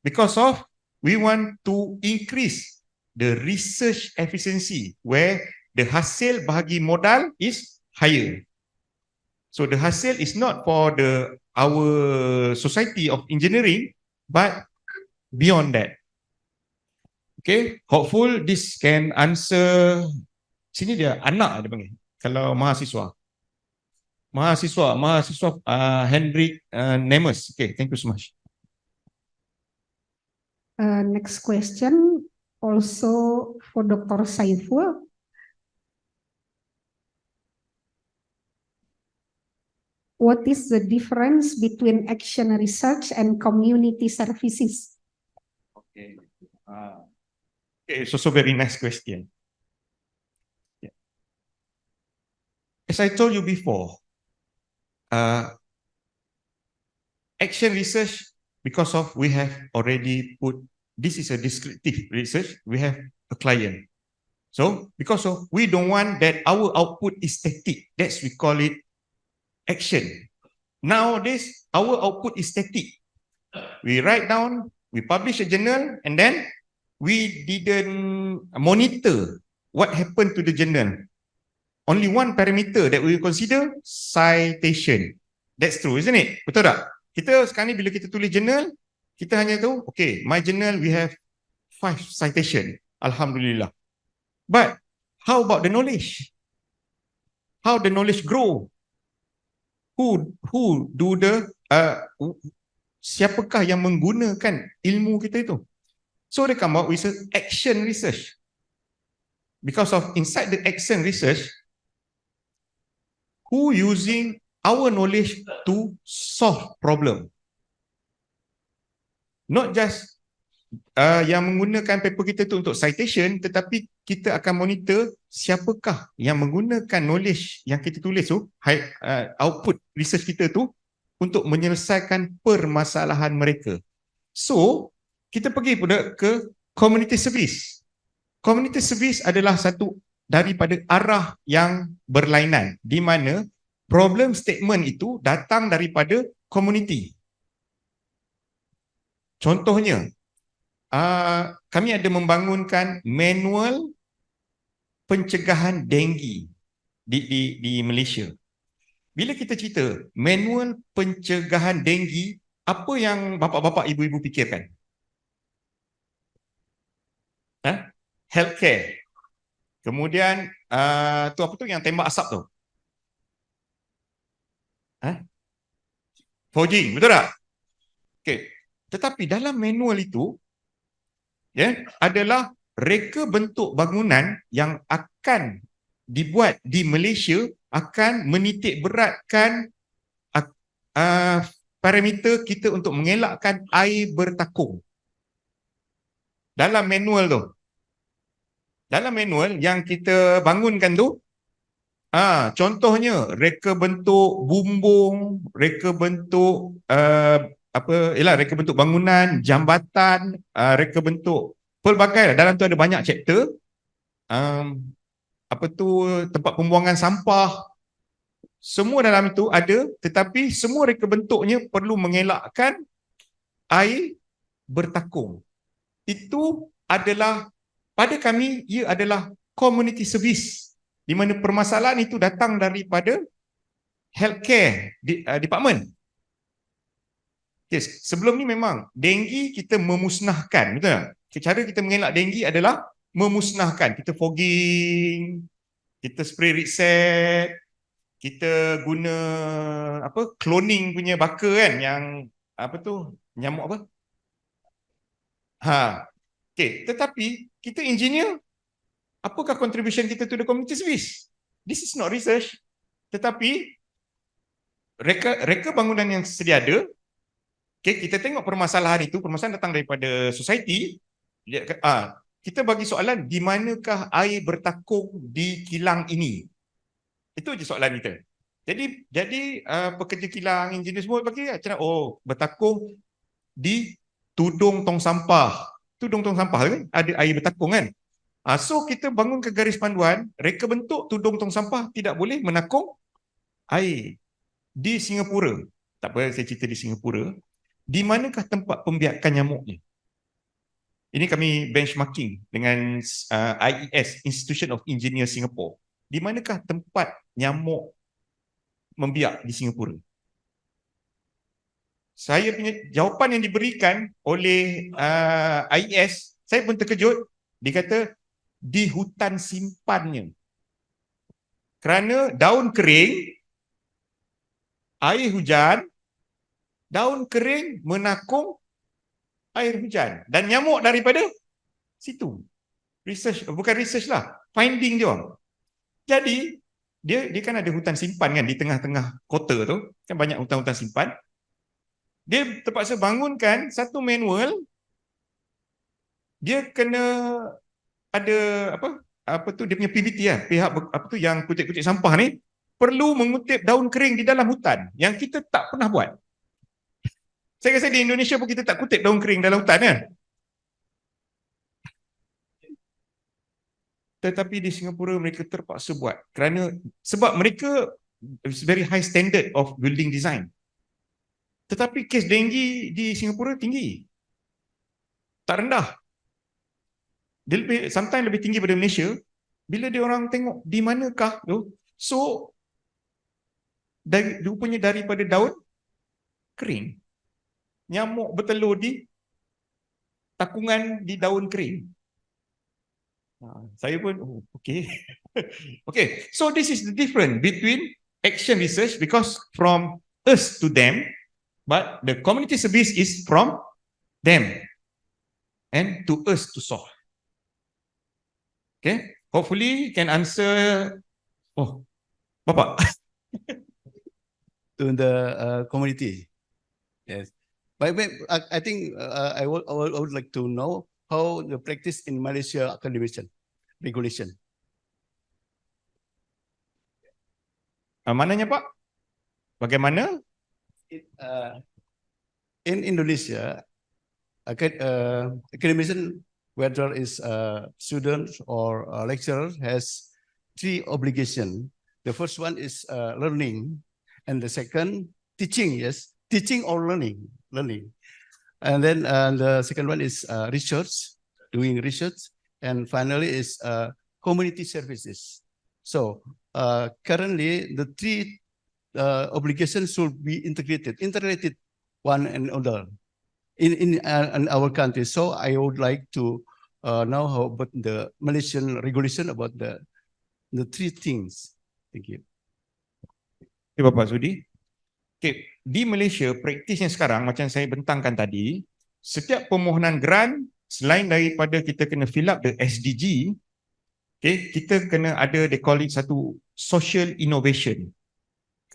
because of we want to increase the research efficiency where the hasil bahagi modal is higher. So the hasil is not for our society of engineering, but beyond that. Okay, hopeful this can answer. Sini dia anak dia panggil. Kalau mahasiswa Hendrik Nemes. Okay, thank you so much. Next question also for Dr. Shaiful. What is the difference between action research and community services? Okay. Okay, so very nice question. Yeah. As I told you before, action research, because of we have already put, this is a descriptive research, we have a client. So because of we don't want that our output is static, that's we call it action. Nowadays, our output is static. We write down, we publish a journal, and then we didn't monitor what happened to the journal. Only one parameter that we consider, citation. That's true, isn't it? Betul tak? Kita sekarang ni bila kita tulis journal, kita hanya tahu, okay, my journal we have 5 citation. Alhamdulillah. But how about the knowledge? How the knowledge grow? Who do the siapakah yang menggunakan ilmu kita itu? So they come out with action research. Because of inside the action research, who using our knowledge to solve problem. Not just yang menggunakan paper kita tu untuk citation, tetapi kita akan monitor siapakah yang menggunakan knowledge yang kita tulis tu, output research kita tu, untuk menyelesaikan permasalahan mereka. So, kita pergi pula ke community service. Community service adalah satu daripada arah yang berlainan, di mana problem statement itu datang daripada community. Contohnya, kami ada membangunkan manual pencegahan denggi di Malaysia. Bila kita cerita manual pencegahan denggi, apa yang bapa-bapa, ibu-ibu fikirkan? Healthcare. Kemudian tu apa tu yang tembak asap tu? Forging, betul tak? Okay. Tetapi dalam manual itu adalah reka bentuk bangunan yang akan dibuat di Malaysia akan menitik beratkan parameter kita untuk mengelakkan air bertakung. Dalam manual tu. Dalam manual yang kita bangunkan tu, contohnya reka bentuk bumbung, reka bentuk reka bentuk bangunan, jambatan, reka bentuk pelbagai. Dalam tu ada banyak chapter. Tempat pembuangan sampah. Semua dalam itu ada, tetapi semua reka bentuknya perlu mengelakkan air bertakung. Itu adalah, pada kami, ia adalah community service di mana permasalahan itu datang daripada healthcare department. Okay, sebelum ni memang denggi kita memusnahkan, betul tak? Cara kita mengelak denggi adalah memusnahkan. Kita fogging, kita spray reset, kita guna apa cloning punya baka kan, yang apa tu, nyamuk apa? Okay, tetapi kita engineer, apakah contribution kita to the community service? This is not research. Tetapi reka bangunan yang sedia ada. Okay, kita tengok permasalahan itu, permasalahan datang daripada society. Kita bagi soalan, di manakah air bertakung di kilang ini? Itu je soalan kita. Jadi pekerja kilang, engineer semua bagi macam, bertakung di tudung tong sampah. Tudung tong sampah kan ada air bertakung kan. So kita bangun ke garis panduan, reka bentuk tudung tong sampah tidak boleh menakung air. Di Singapura, tak apa saya cerita di Singapura, di manakah tempat pembiakan nyamuknya? Ini kami benchmarking dengan IES, Institution of Engineers Singapore. Di manakah tempat nyamuk membiak di Singapura? Saya punya jawapan yang diberikan oleh IES, saya pun terkejut. Dia kata, di hutan simpannya. Kerana daun kering, air hujan, daun kering menakung air hujan dan nyamuk daripada situ. Research, bukan research lah, finding dia. Jadi dia kan ada hutan simpan kan di tengah-tengah kota tu, kan banyak hutan-hutan simpan. Dia terpaksa bangunkan satu manual. Dia kena ada apa tu dia punya PBT lah, pihak apa tu yang kutip-kutip sampah ni perlu mengutip daun kering di dalam hutan yang kita tak pernah buat. Saya rasa di Indonesia pun kita tak kutip daun kering dalam hutan kan. Tetapi di Singapura mereka terpaksa buat sebab mereka very high standard of building design. Tetapi kes denggi di Singapura tinggi. Tak rendah. Dia sometimes lebih tinggi pada Malaysia. Bila dia orang tengok di manakah tu, so rupanya daripada daun kering. Nyamuk bertelur di takungan di daun kering. Saya pun, okay. Okay, so this is the difference between action research, because from us to them, but the community service is from them and to us to solve. Okay, hopefully can answer. Bapak. To the community. Yes. But I think I would like to know how the practice in Malaysia academician regulation. Mananya Pak? Bagaimana? In Indonesia, academician, whether is students or lecturer, has 3 obligations. The first one is learning, and the second teaching. Yes, teaching or learning. And then the second one is research, doing research, and finally is community services. So currently the 3 obligations should be integrated one and another in our country. So I would like to know how about the Malaysian regulation about the 3 things. Thank you. Okay, Bapak Zuhdi. Okay, di Malaysia praktisnya sekarang macam saya bentangkan tadi, setiap permohonan grant selain daripada kita kena fill up the SDG, okay, kita kena ada, they call it satu social innovation.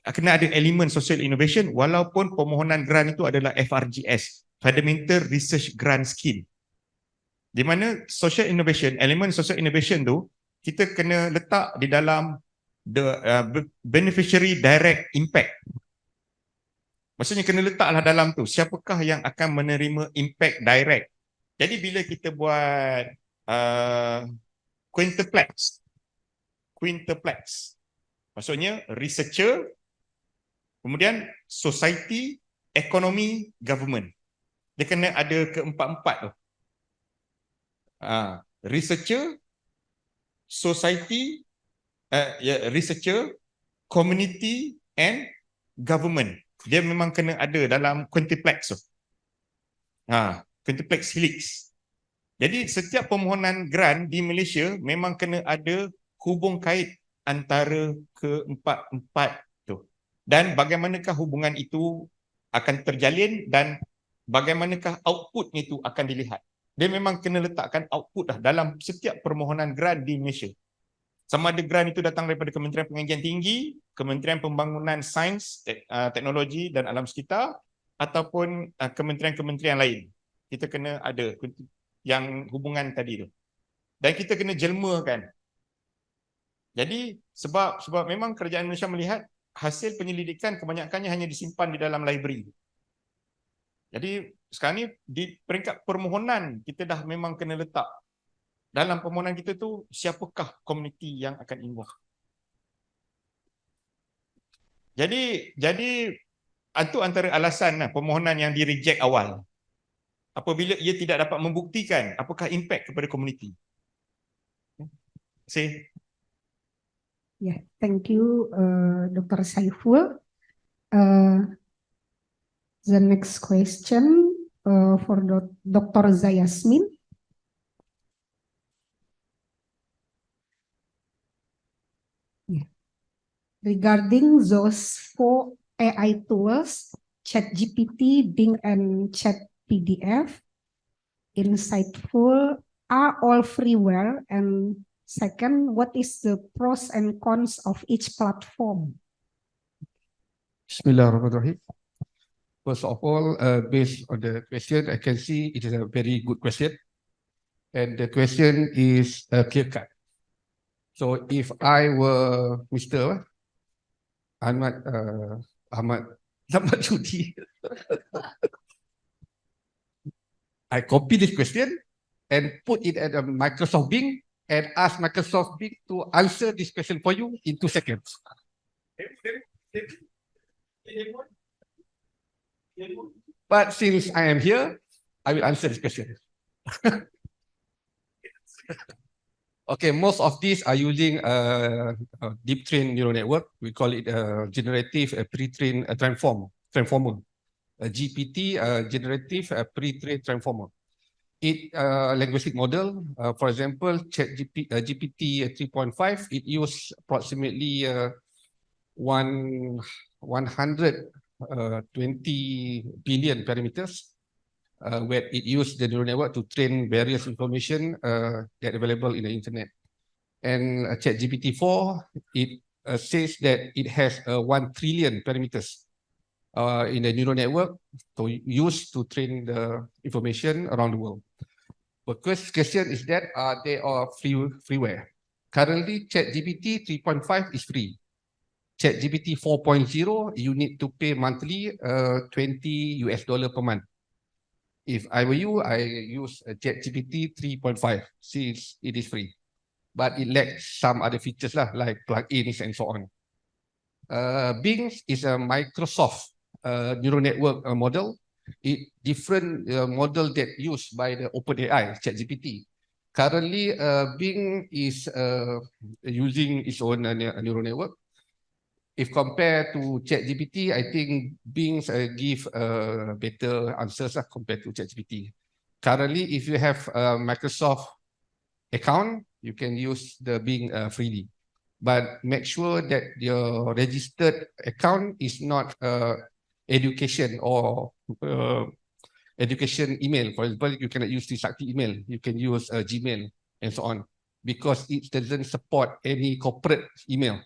Kena ada elemen social innovation walaupun permohonan grant itu adalah FRGS, Fundamental Research Grant Scheme. Di mana social innovation, elemen social innovation tu kita kena letak di dalam the beneficiary direct impact. Maksudnya kena letaklah dalam tu siapakah yang akan menerima impact direct. Jadi bila kita buat quintuplex, maksudnya researcher, kemudian society, ekonomi, government. Dia kena ada keempat-empat tu. Researcher, society, researcher, community and government. Dia memang kena ada dalam quintuplex tu. Quintuplex helix. Jadi setiap permohonan grant di Malaysia memang kena ada hubung kait antara keempat-empat tu. Dan bagaimanakah hubungan itu akan terjalin dan bagaimanakah outputnya itu akan dilihat. Dia memang kena letakkan output dah dalam setiap permohonan grant di Malaysia. Sama ada grant itu datang daripada Kementerian Pengajian Tinggi, Kementerian Pembangunan Sains, Teknologi dan Alam Sekitar ataupun kementerian-kementerian lain. Kita kena ada yang hubungan tadi tu. Dan kita kena jelmakan. Jadi sebab memang kerajaan Malaysia melihat hasil penyelidikan kebanyakannya hanya disimpan di dalam library. Jadi sekarang ni di peringkat permohonan kita dah memang kena letak dalam permohonan kita tu siapakah komuniti yang akan involve. Jadi itu antara alasan permohonan yang di reject awal. Apabila ia tidak dapat membuktikan apakah impact kepada komuniti. Yeah, thank you, Dr. Shaiful. The next question for Dr. Zaiazmin. Yeah. Regarding those 4 AI tools, ChatGPT, Bing, and ChatPDF, insightful, are all freeware, and second, what is the pros and cons of each platform? Bismillahirrahmanirrahim. First of all, based on the question, I can see it is a very good question. And the question is clear-cut. So if I were Mr. Ahmad Zuhdi, I copy this question and put it at a Microsoft Bing and ask Microsoft Bing to answer this question for you in 2 seconds. But since I am here, I will answer this question. Okay, most of these are using deep trained neural network. We call it generative pre-trained transformer. GPT, generative pre-trained transformer. It linguistic model, for example, GPT 3.5, it used approximately 120 billion parameters, where it used the neural network to train various information that available in the internet. And ChatGPT 4, it says that it has 1 trillion parameters in the neural network to use to train the information around the world. The question is that they are freeware. Currently, ChatGPT 3.5 is free. ChatGPT 4.0, you need to pay monthly $20 per month. If I were you, I use ChatGPT 3.5 since it is free. But it lacks some other features like plugins and so on. Bing is a Microsoft neural network model. It different model that used by the OpenAI ChatGPT. Currently, Bing is using its own neural network. If compared to ChatGPT, I think Bing give better answers compared to ChatGPT. Currently, if you have a Microsoft account, you can use the Bing freely. But make sure that your registered account is not education or education email. For example, you cannot use Trisakti email. You can use Gmail and so on, because it doesn't support any corporate email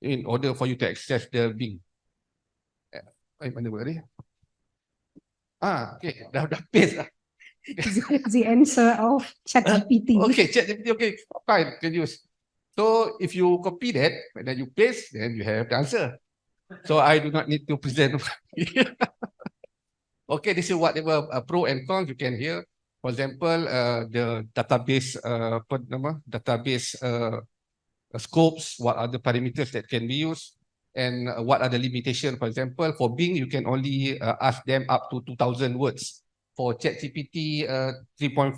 in order for you to access the Bing. Okay, dah paste lah. The answer of ChatGPT. Okay, ChatGPT, okay, fine, can use. So if you copy that and then you paste, then you have the answer. So I do not need to present. Okay, this is whatever pro and cons you can hear. For example, the database, database scopes, what are the parameters that can be used, and what are the limitations. For example, for Bing, you can only ask them up to 2,000 words. For ChatGPT 3.5,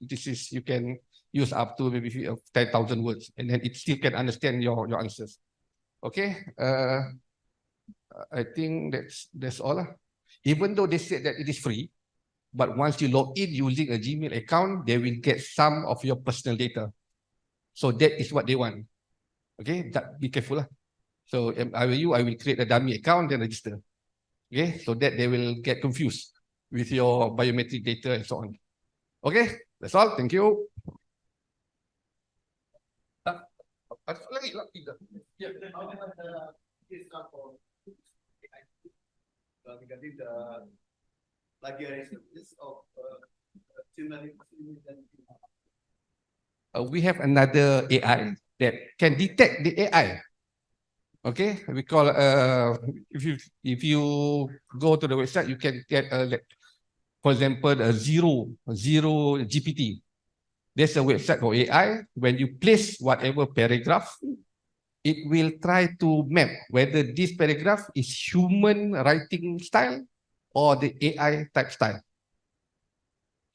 this is you can use up to maybe 10,000 words, and then it still can understand your answers. Okay, I think that's all. Even though they said that it is free, but once you log in using a Gmail account, they will get some of your personal data. So that is what they want. Okay, be careful. So if I were you, I will create a dummy account and register. Okay, so that they will get confused with your biometric data and so on. Okay, that's all. Thank you. Regarding the plagiarism of we have another AI that can detect the AI. Okay, we call if you go to the website, you can get for example a zero GPT. There's a website for AI. When you place whatever paragraph, it will try to map whether this paragraph is human writing style or the AI type style.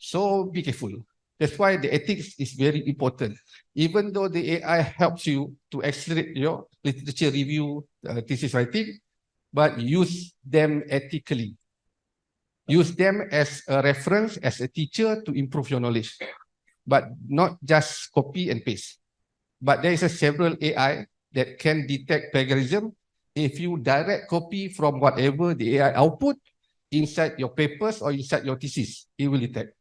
So be careful. That's why the ethics is very important. Even though the AI helps you to accelerate your literature review, thesis writing, but use them ethically. Use them as a reference, as a teacher to improve your knowledge, but not just copy and paste. But there is a several AI that can detect plagiarism. If you direct copy from whatever the AI output inside your papers or inside your thesis, it will detect.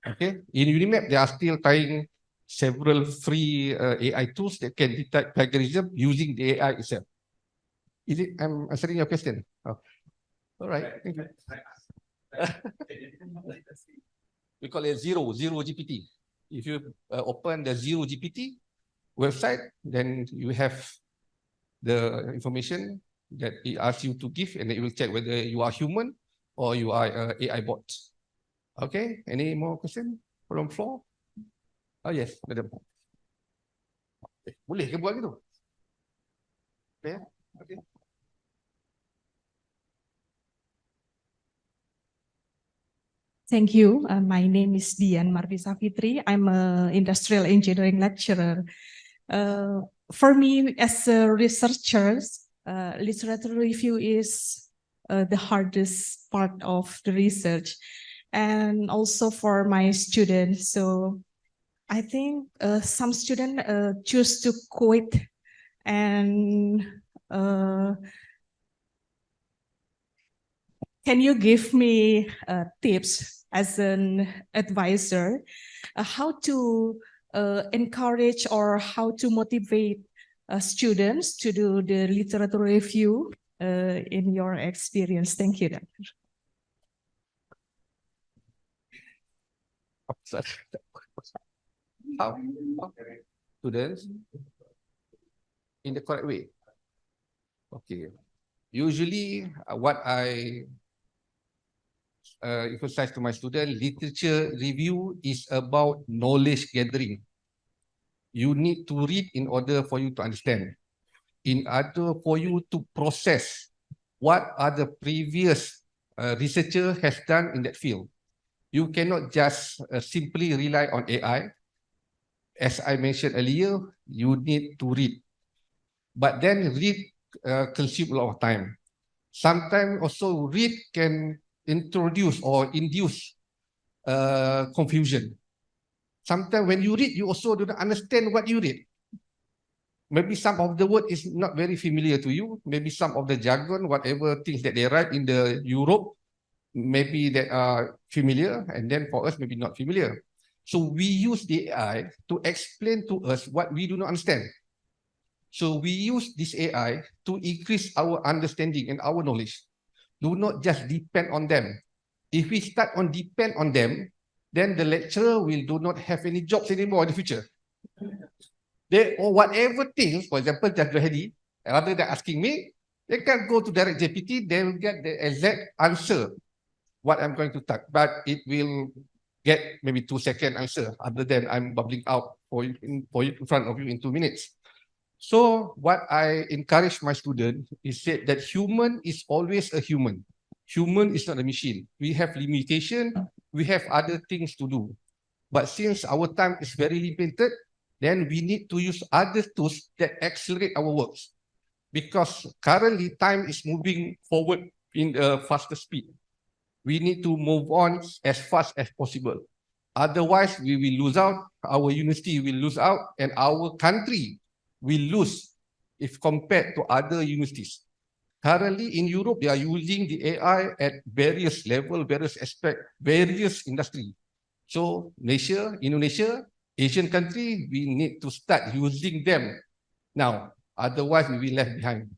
Okay, in UniMAP, they are still trying several free AI tools that can detect plagiarism using the AI itself. Is it? I'm answering your question. Oh. All right. Thank you. We call it zero GPT. If you open the zero GPT website, then you have the information that it asks you to give, and it will check whether you are human or you are AI bot. Okay, any more question from floor? Oh yes, madam. Boleh ke buat gitu? Okay. Okay. Thank you. My name is Dian Marvisa Fitri. I'm an industrial engineering lecturer. For me, as a researcher, literature review is the hardest part of the research. And also for my students. So I think some students choose to quit, and can you give me tips as an advisor how to encourage or how to motivate students to do the literature review in your experience? Thank you, Doctor. How students in the correct way. Okay. Usually, what I emphasize to my student, literature review is about knowledge gathering. You need to read in order for you to understand. In order for you to process what are the previous researcher has done in that field. You cannot just simply rely on AI. As I mentioned earlier, you need to read. But then read consumes a lot of time. Sometimes also read can introduce or induce confusion. Sometimes when you read, you also do not understand what you read. Maybe some of the word is not very familiar to you. Maybe some of the jargon, whatever things that they write in the Europe, maybe they are familiar, and then for us, maybe not familiar. So we use the AI to explain to us what we do not understand. So we use this AI to increase our understanding and our knowledge. Do not just depend on them. If we start on depend on them, then the lecturer will do not have any jobs anymore in the future. They, or whatever things, for example, Dr. Hadi, rather than asking me, they can go to direct GPT, they will get the exact answer what I'm going to talk, but it will get maybe 2-second answer other than I'm bubbling out for you in front of you in 2 minutes. So what I encourage my student is that human is always a human. Human is not a machine. We have limitation. We have other things to do. But since our time is very limited, then we need to use other tools that accelerate our works. Because currently time is moving forward in a faster speed. We need to move on as fast as possible. Otherwise, we will lose out, our university will lose out, and our country will lose if compared to other universities. Currently in Europe, they are using the AI at various levels, various aspects, various industries. So Malaysia, Indonesia, Asian country, we need to start using them now. Otherwise, we will left behind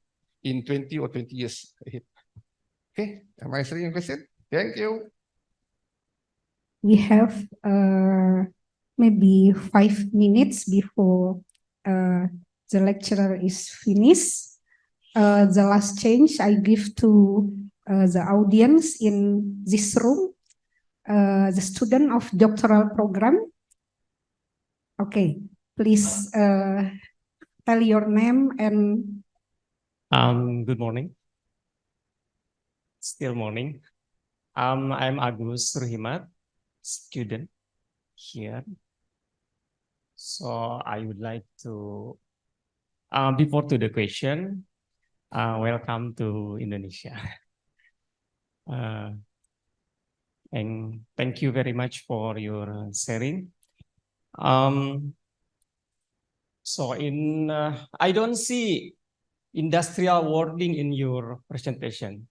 in 20 or 20 years ahead. Okay, am I answering your question? Thank you. We have maybe 5 minutes before the lecturer is finished. The last change I give to the audience in this room, the student of doctoral program. Okay, please tell your name and. Good morning. Still morning. I'm Agus Ruhimat, student here. So I would like to, before to the question, welcome to Indonesia. And thank you very much for your sharing. So I don't see industrial wording in your presentation.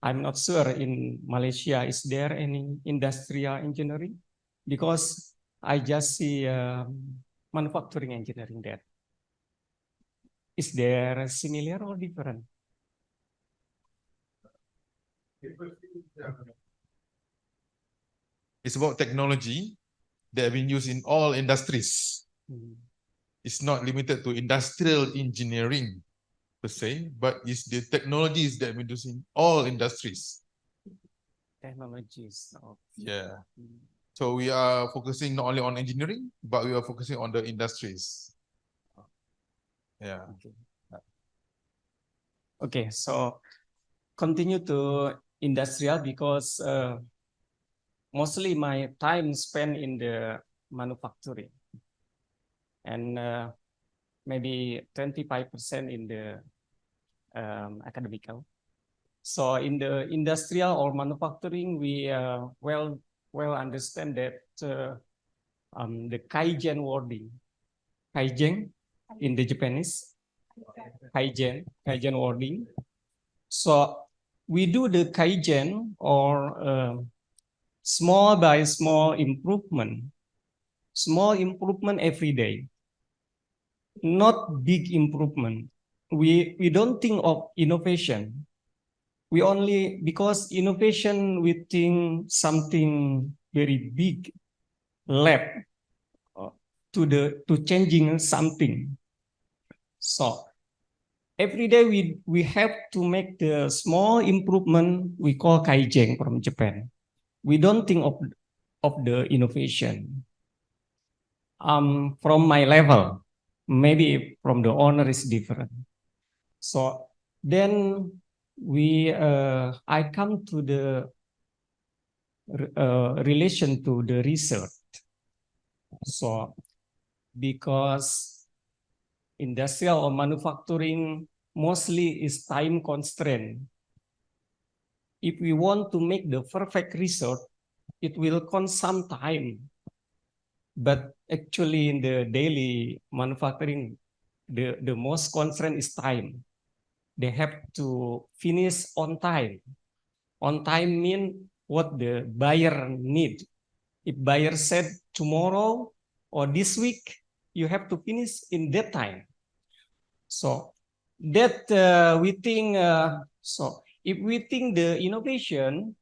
I'm not sure in Malaysia, is there any industrial engineering? Because I just see manufacturing engineering there. Is there similar or different? It's about technology that have been used in all industries. It's not limited to industrial engineering per se, but it's the technologies that have been used in all industries. Technologies. Okay. Yeah. So we are focusing not only on engineering, but we are focusing on the industries. Yeah. Okay, so continue to industrial because mostly my time spent in the manufacturing and maybe 25% in the academical. So in the industrial or manufacturing, we well understand that the kaizen wording, kaizen in the Japanese, kaizen wording. So we do the kaizen or small by small improvement every day, not big improvement. We don't think of innovation. We only, because innovation, we think something very big, lab to changing something. So every day we have to make the small improvement we call kaizen from Japan. We don't think of the innovation. From my level, maybe from the owner is different. So then I come to the relation to the research. So because industrial or manufacturing mostly is time constraint. If we want to make the perfect research, it will consume time. But actually in the daily manufacturing, the most constraint is time. They have to finish on time. On time means what the buyer need. If buyer said tomorrow or this week, you have to finish in that time. So that we think, so if we think the innovation,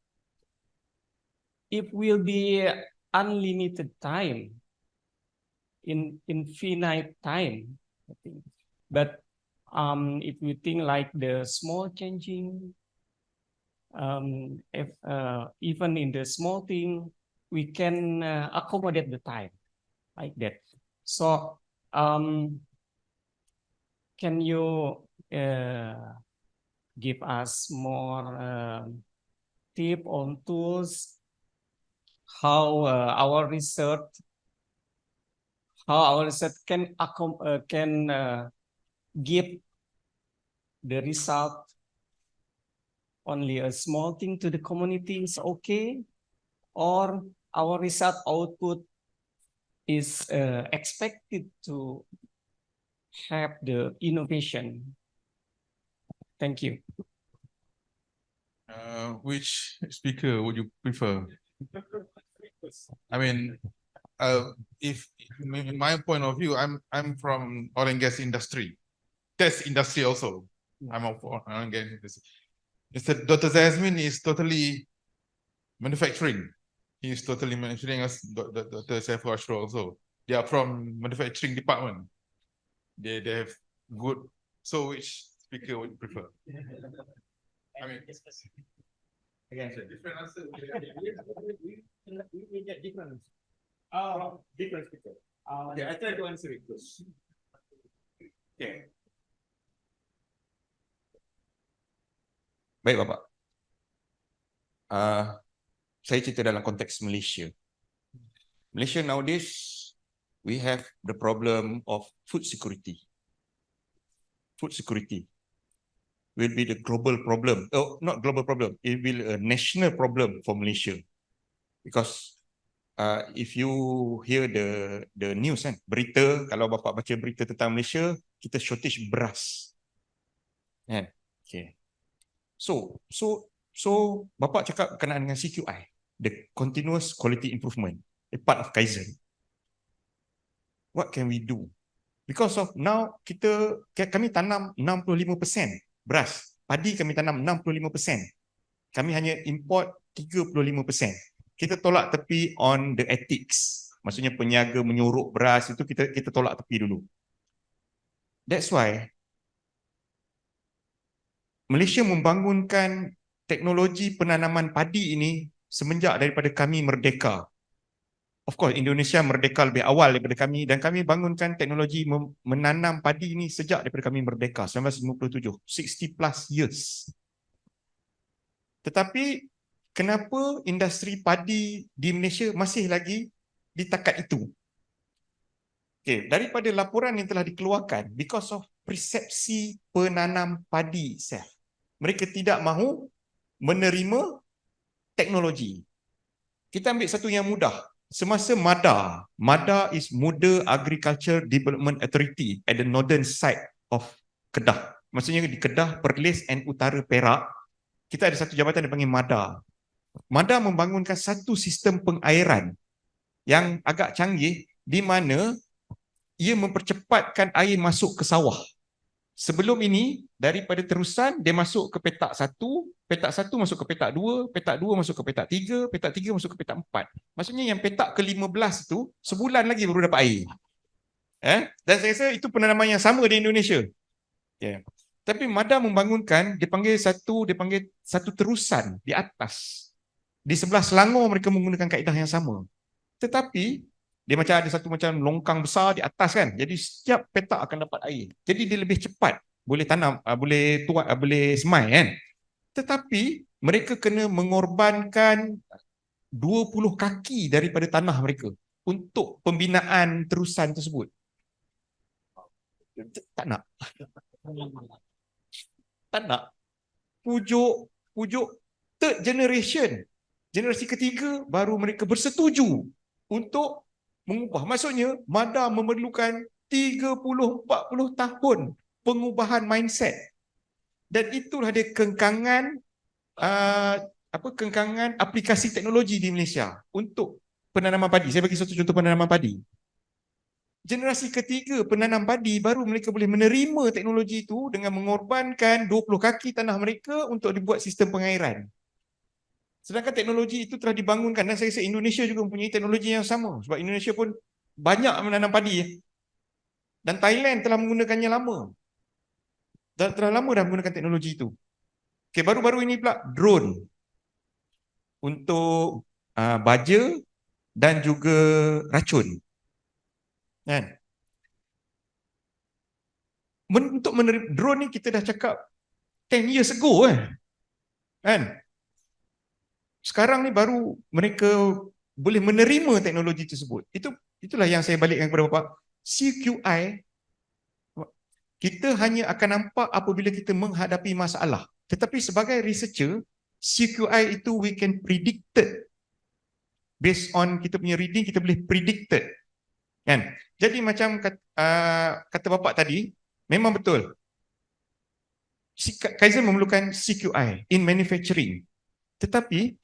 it will be unlimited time, in infinite time, I think. But if we think like the small changing, even in the small thing, we can accommodate the time like that. So can you give us more tip on tools how our research how our research can give the result only a small thing to the community is okay, or our research output is expected to have the innovation. Thank you. Which speaker would you prefer? I mean, if in my point of view, I'm from oil and gas industry. That's industry also. I'm of oil and gas industry. Dr. Zaiazmin is totally manufacturing. He is totally manufacturing as Dr. Shaiful Ashrul also. They are from manufacturing department. They have good. So which speaker would you prefer? I mean, again, different answer. We get different. Different speaker. Okay, I try to answer it first. Okay. Baik Bapak. Saya cerita dalam konteks Malaysia. Malaysia nowadays, we have the problem of food security. Food security will be the global problem. Oh, not global problem. It will be a national problem for Malaysia. Because if you hear the news kan, berita, kalau Bapak baca berita tentang Malaysia, kita shortage beras. Kan? Okay. So Bapak cakap berkenaan dengan CQI, the continuous quality improvement, a part of Kaizen. What can we do? Because of now kami tanam 65% beras, padi kami tanam 65%. Kami hanya import 35%. Kita tolak tepi on the ethics. Maksudnya peniaga menyuruk beras itu kita tolak tepi dulu. That's why Malaysia membangunkan teknologi penanaman padi ini semenjak daripada kami merdeka. Of course, Indonesia merdeka lebih awal daripada kami dan kami bangunkan teknologi menanam padi ini sejak daripada kami merdeka, 1957, 60 plus years. Tetapi, kenapa industri padi di Malaysia masih lagi di takat itu? Okay, daripada laporan yang telah dikeluarkan, because of persepsi penanam padi itself, mereka tidak mahu menerima teknologi. Kita ambil satu yang mudah. Semasa MADA is Muda Agriculture Development Authority at the northern side of Kedah. Maksudnya di Kedah, Perlis and Utara Perak, kita ada satu jabatan yang dipanggil MADA. MADA membangunkan satu sistem pengairan yang agak canggih di mana ia mempercepatkan air masuk ke sawah. Sebelum ini, daripada terusan, dia masuk ke petak 1 masuk ke petak 2, petak 2 masuk ke petak 3, petak 3 masuk ke petak 4. Maksudnya yang petak ke-15 tu, sebulan lagi baru dapat air. Dan saya rasa itu penanaman yang sama di Indonesia. Okay. Tapi MADA membangunkan, dia panggil satu terusan di atas. Di sebelah Selangor mereka menggunakan kaedah yang sama. Tetapi, dia macam ada satu macam longkang besar di atas kan. Jadi setiap petak akan dapat air. Jadi dia lebih cepat. Boleh tanam, boleh tuat, boleh semai kan. Tetapi mereka kena mengorbankan 20 kaki daripada tanah mereka untuk pembinaan terusan tersebut. Tak nak. Tak nak. Pujuk third generation. Generasi ketiga baru mereka bersetuju untuk mengubah. Maksudnya, MADA memerlukan 30-40 tahun pengubahan mindset. Dan itulah dia kengkangan kengkangan aplikasi teknologi di Malaysia untuk penanaman padi. Saya bagi satu contoh penanaman padi. Generasi ketiga penanam padi baru mereka boleh menerima teknologi itu dengan mengorbankan 20 kaki tanah mereka untuk dibuat sistem pengairan. Sedangkan teknologi itu telah dibangunkan dan saya rasa Indonesia juga mempunyai teknologi yang sama. Sebab Indonesia pun banyak menanam padi. Dan Thailand telah menggunakannya lama. Telah lama dah menggunakan teknologi itu. Okay, baru-baru ini pula drone. Untuk baja dan juga racun. Kan? Untuk menerima drone ni kita dah cakap 10 years ago kan. Sekarang ni baru mereka boleh menerima teknologi tersebut. Itulah yang saya balikkan kepada Bapak. CQI kita hanya akan nampak apabila kita menghadapi masalah. Tetapi sebagai researcher, CQI itu we can predicted. Based on kita punya reading, kita boleh predicted. Kan? Jadi macam kata Bapak tadi, memang betul. Kaizen memerlukan CQI in manufacturing. Tetapi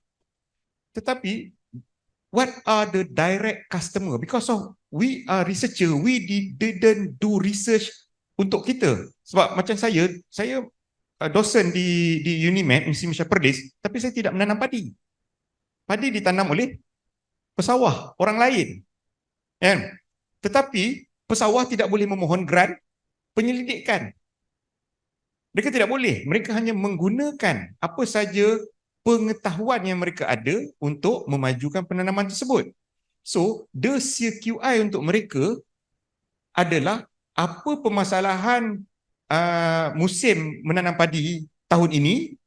what are the direct customer? Because of we are researcher, we didn't do research untuk kita. Sebab macam saya dosen di UniMAP, Universiti Malaysia Perlis, tapi saya tidak menanam padi. Padi ditanam oleh pesawah orang lain. Kan? Tetapi pesawah tidak boleh memohon grant penyelidikan. Mereka tidak boleh. Mereka hanya menggunakan apa saja pengetahuan yang mereka ada untuk memajukan penanaman tersebut. So, the CQI untuk mereka adalah apa permasalahan musim menanam padi tahun ini,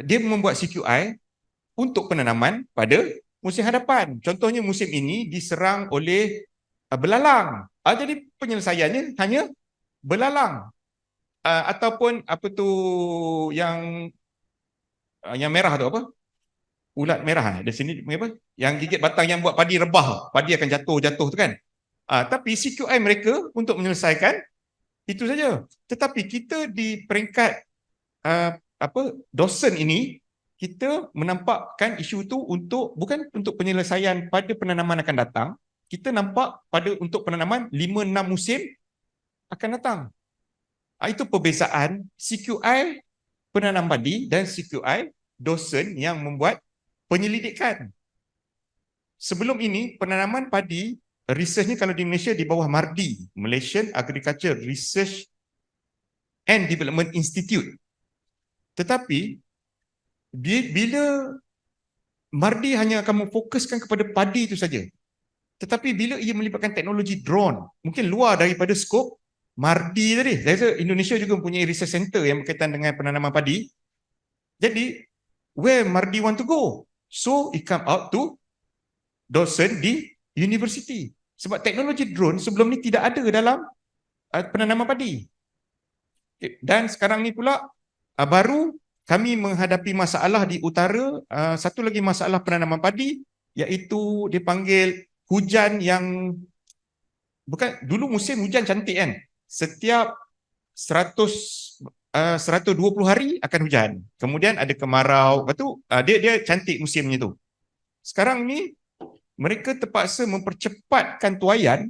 dia membuat CQI untuk penanaman pada musim hadapan. Contohnya musim ini diserang oleh belalang. Jadi penyelesaiannya hanya belalang. Ataupun apa tu yang merah tu apa? Ulat merah. Di sini apa? Yang gigit batang yang buat padi rebah. Padi akan jatuh tu kan. Tapi CQI mereka untuk menyelesaikan itu saja. Tetapi kita di peringkat dosen ini, kita menampakkan isu itu bukan untuk penyelesaian pada penanaman akan datang. Kita nampak untuk penanaman 5-6 musim akan datang. Itu perbezaan CQI penanam padi dan CQI dosen yang membuat penyelidikan. Sebelum ini penanaman padi, researchnya kalau di Malaysia di bawah MARDI, Malaysian Agriculture Research and Development Institute. Tetapi bila MARDI hanya akan memfokuskan kepada padi itu saja. Tetapi bila ia melibatkan teknologi drone, mungkin luar daripada skop MARDI tadi. Saya rasa Indonesia juga mempunyai research center yang berkaitan dengan penanaman padi. Jadi, where MARDI want to go? So, it come out to dosen di universiti. Sebab teknologi drone sebelum ni tidak ada dalam penanaman padi. Dan sekarang ni pula baru kami menghadapi masalah di utara, satu lagi masalah penanaman padi, iaitu dipanggil hujan yang bukan, dulu musim hujan cantik kan. Setiap 120 hari akan hujan. Kemudian ada kemarau. Lepas tu dia cantik musimnya tu. Sekarang ni mereka terpaksa mempercepatkan tuaian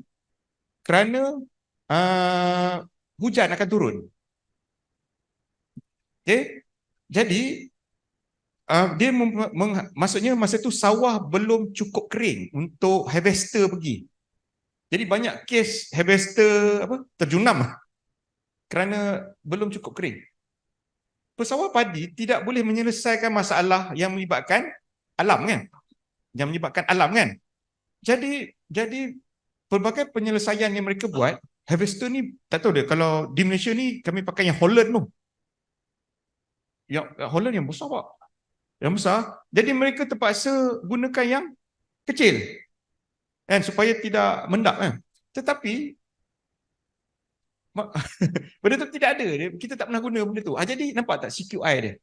kerana hujan akan turun. Okay? Jadi dia maksudnya masa tu sawah belum cukup kering untuk harvester pergi. Jadi banyak kes harvester terjunam kerana belum cukup kering. Pesawah padi tidak boleh menyelesaikan masalah yang melibatkan alam kan? Yang melibatkan alam kan? Jadi pelbagai penyelesaian yang mereka buat, harvester ni tak tahu dia, kalau di Malaysia ni kami pakai yang Holland tu. Yang Holland yang besar Pak. Yang besar. Jadi mereka terpaksa gunakan yang kecil. Kan, supaya tidak mendap kan. Tetapi benda tu tidak ada. Kita tak pernah guna benda tu. Jadi nampak tak CQI dia?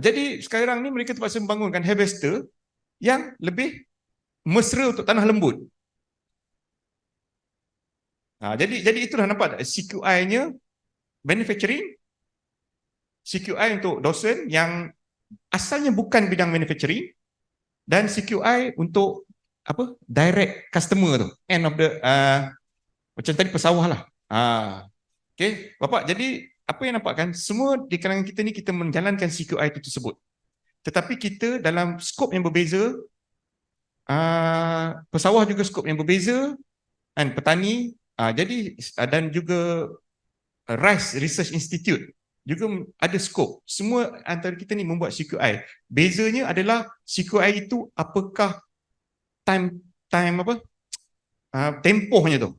Jadi sekarang ni mereka terpaksa membangunkan harvester yang lebih mesra untuk tanah lembut. Jadi itulah nampak tak CQI-nya manufacturing, CQI untuk dosen yang asalnya bukan bidang manufacturing, dan CQI untuk direct customer tu, end of the macam tadi pesawah lah. Okay, Bapak, jadi apa yang nampak kan, semua di kalangan kita ni kita menjalankan CQI itu tersebut. Tetapi kita dalam skop yang berbeza, pesawah juga skop yang berbeza, dan petani, jadi dan juga Rice Research Institute juga ada skop. Semua antara kita ni membuat CQI. Bezanya adalah CQI itu apakah tempohnya tu.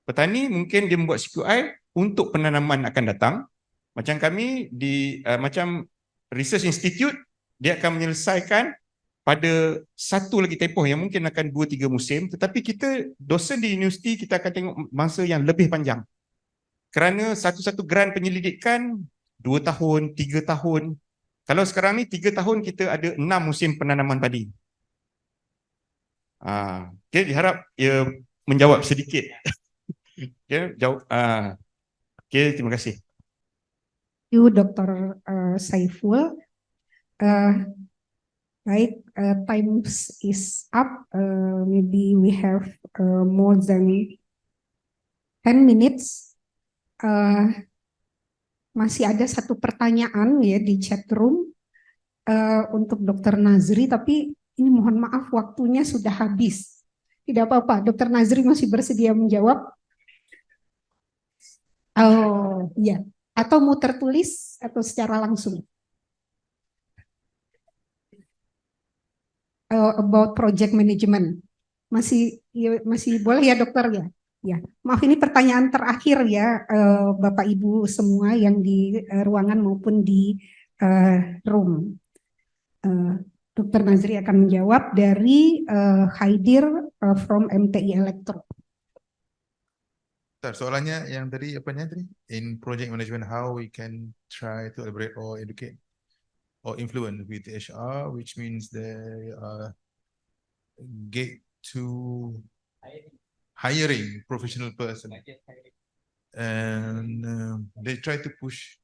Petani mungkin dia membuat CQI untuk penanaman akan datang. Macam kami di macam Research Institute, dia akan menyelesaikan pada satu lagi tempoh yang mungkin akan 2-3 musim, tetapi kita dosen di universiti kita akan tengok masa yang lebih panjang. Kerana satu-satu grant penyelidikan 2 tahun, 3 tahun. Kalau sekarang ni 3 tahun kita ada 6 musim penanaman padi. Okay, diharap ia menjawab sedikit. Okay, jawab. Okay, terima kasih. You, Dr. Shaiful. Baik, time is up. Maybe we have more than 10 minutes. Masih ada satu pertanyaan ya di chat room untuk Dr. Nazri, tapi ini mohon maaf waktunya sudah habis. Tidak apa-apa, Dr. Nazri masih bersedia menjawab. Oh, iya. Atau mau tertulis atau secara langsung. About project management. Masih boleh ya dokter ya? Ya, maaf ini pertanyaan terakhir ya Bapak Ibu semua yang di ruangan maupun di room. Dr. Nazri akan menjawab dari Haidir from MTI Elektro. Soalannya yang tadi apanya tadi? In project management, how we can try to elaborate or educate or influence with HR, which means they get to hiring professional person, and they try to push.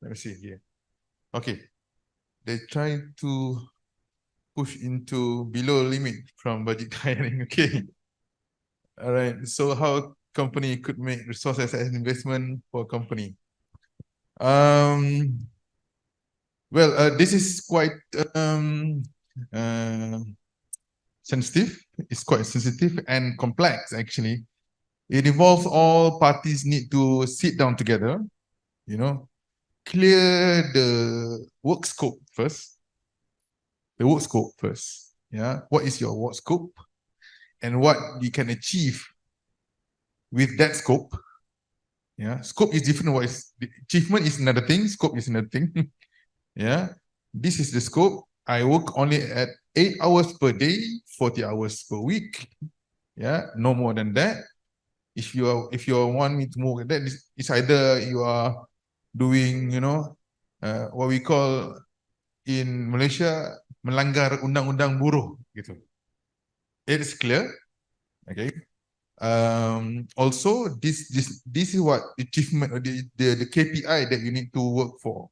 Let me see here. Okay, they try to push into below limit from budget hiring. Okay, all right. So how company could make resources as investment for company? Well, this is quite sensitive. It's quite sensitive and complex, actually. It involves all parties need to sit down together, clear the work scope first. Yeah. What is your work scope? And what you can achieve with that scope. Yeah. Scope is different. What is achievement is another thing. Scope is another thing. Yeah, this is the scope. I work only at 8 hours per day, 40 hours per week. Yeah, no more than that. If you want me to move that, it's either you are doing, what we call in Malaysia melanggar undang-undang buruh gitu. It is clear, okay. Also, this is what achievement or the KPI that you need to work for.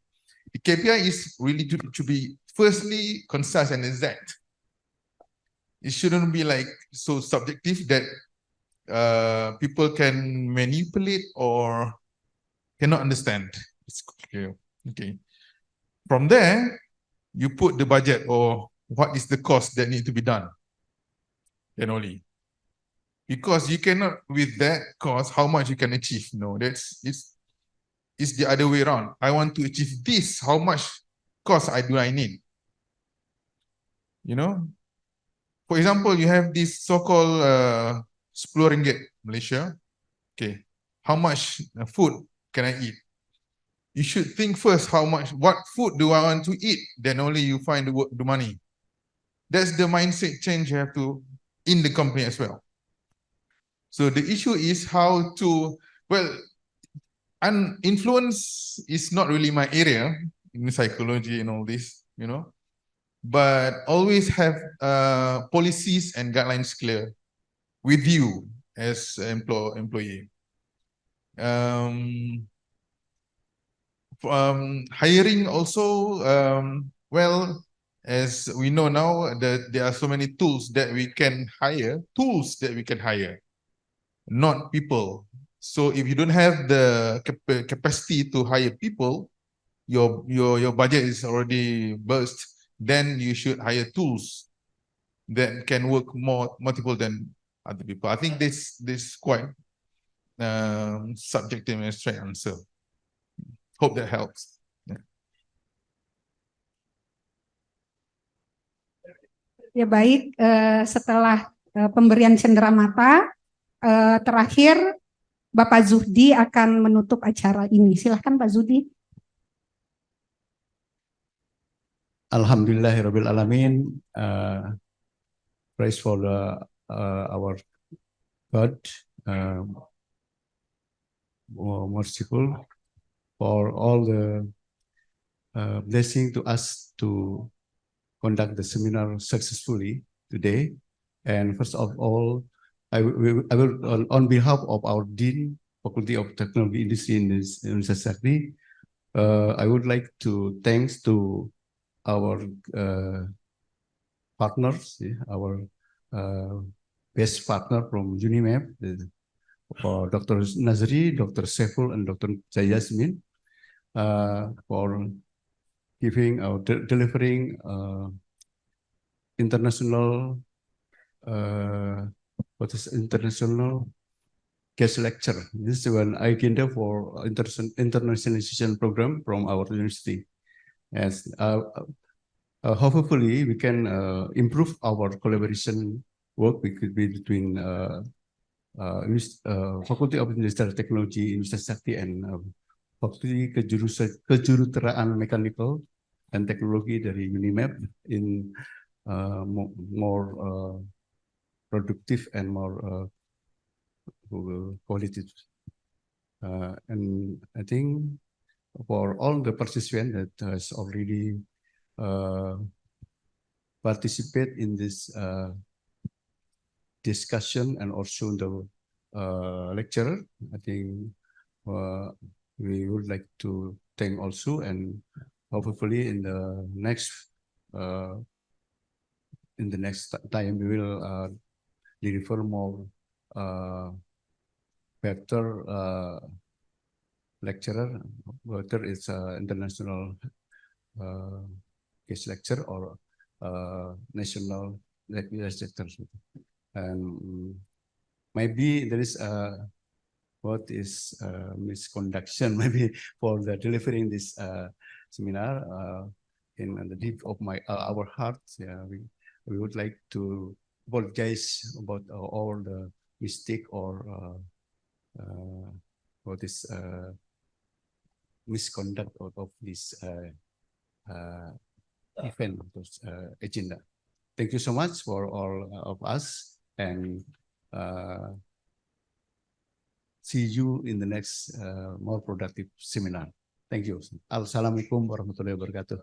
The KPI is really to be firstly concise and exact. It shouldn't be like so subjective that people can manipulate or cannot understand. It's clear. Okay. From there, you put the budget or what is the cost that need to be done. Then only. Because you cannot with that cost how much you can achieve. No, it's the other way around. I want to achieve this. How much cost do I need? For example, you have this so-called 10 ringgit Malaysia. Okay, how much food can I eat? You should think first what food do I want to eat? Then only you find the money. That's the mindset change you have to in the company as well. So the issue is how to, and influence is not really my area in psychology and all this, but always have policies and guidelines clear with you as employee. Hiring also, as we know now, that there are so many tools that we can hire, not people. So if you don't have the capacity to hire people, your budget is already burst, then you should hire tools that can work multiple than other people. I think this quite subjective and straight answer. Hope that helps. Ya baik, setelah pemberian cenderamata terakhir Bapak Zuhdi akan menutup acara ini. Silahkan Pak Zuhdi. Alhamdulillahirabbil alamin. Praise for our God, merciful for all the blessing to us to conduct the seminar successfully today. And first of all, I will on behalf of our Dean, Faculty of Teknologi Industri Universitas Trisakti, I would like to thanks to our partners, our best partner from UniMAP, for Dr. Nazri, Dr. Shaiful, and Dr. Zaiazmin, for giving or delivering international what is international guest lecture. This is an agenda for internationalization program from our university. As hopefully we can improve our collaboration work between Fakulty of Industri Teknologi Universitas Trisakti and Fakulti Kejuruteraan Mechanical and Teknologi dari UniMAP in more productive and more qualitative. And I think for all the participants that has already participate in this discussion and also the lecture, I think we would like to thank also, and hopefully in the next time we will deliver more better lecturer, whether it's international guest lecture or national lecture. And maybe there is what is misconduction maybe for the delivering this seminar in the deep of our hearts. Yeah, we would like to apologize about all the mistake or what is misconduct of this event, agenda. Thank you so much for all of us, and see you in the next more productive seminar. Thank you. Assalamualaikum warahmatullahi wabarakatuh.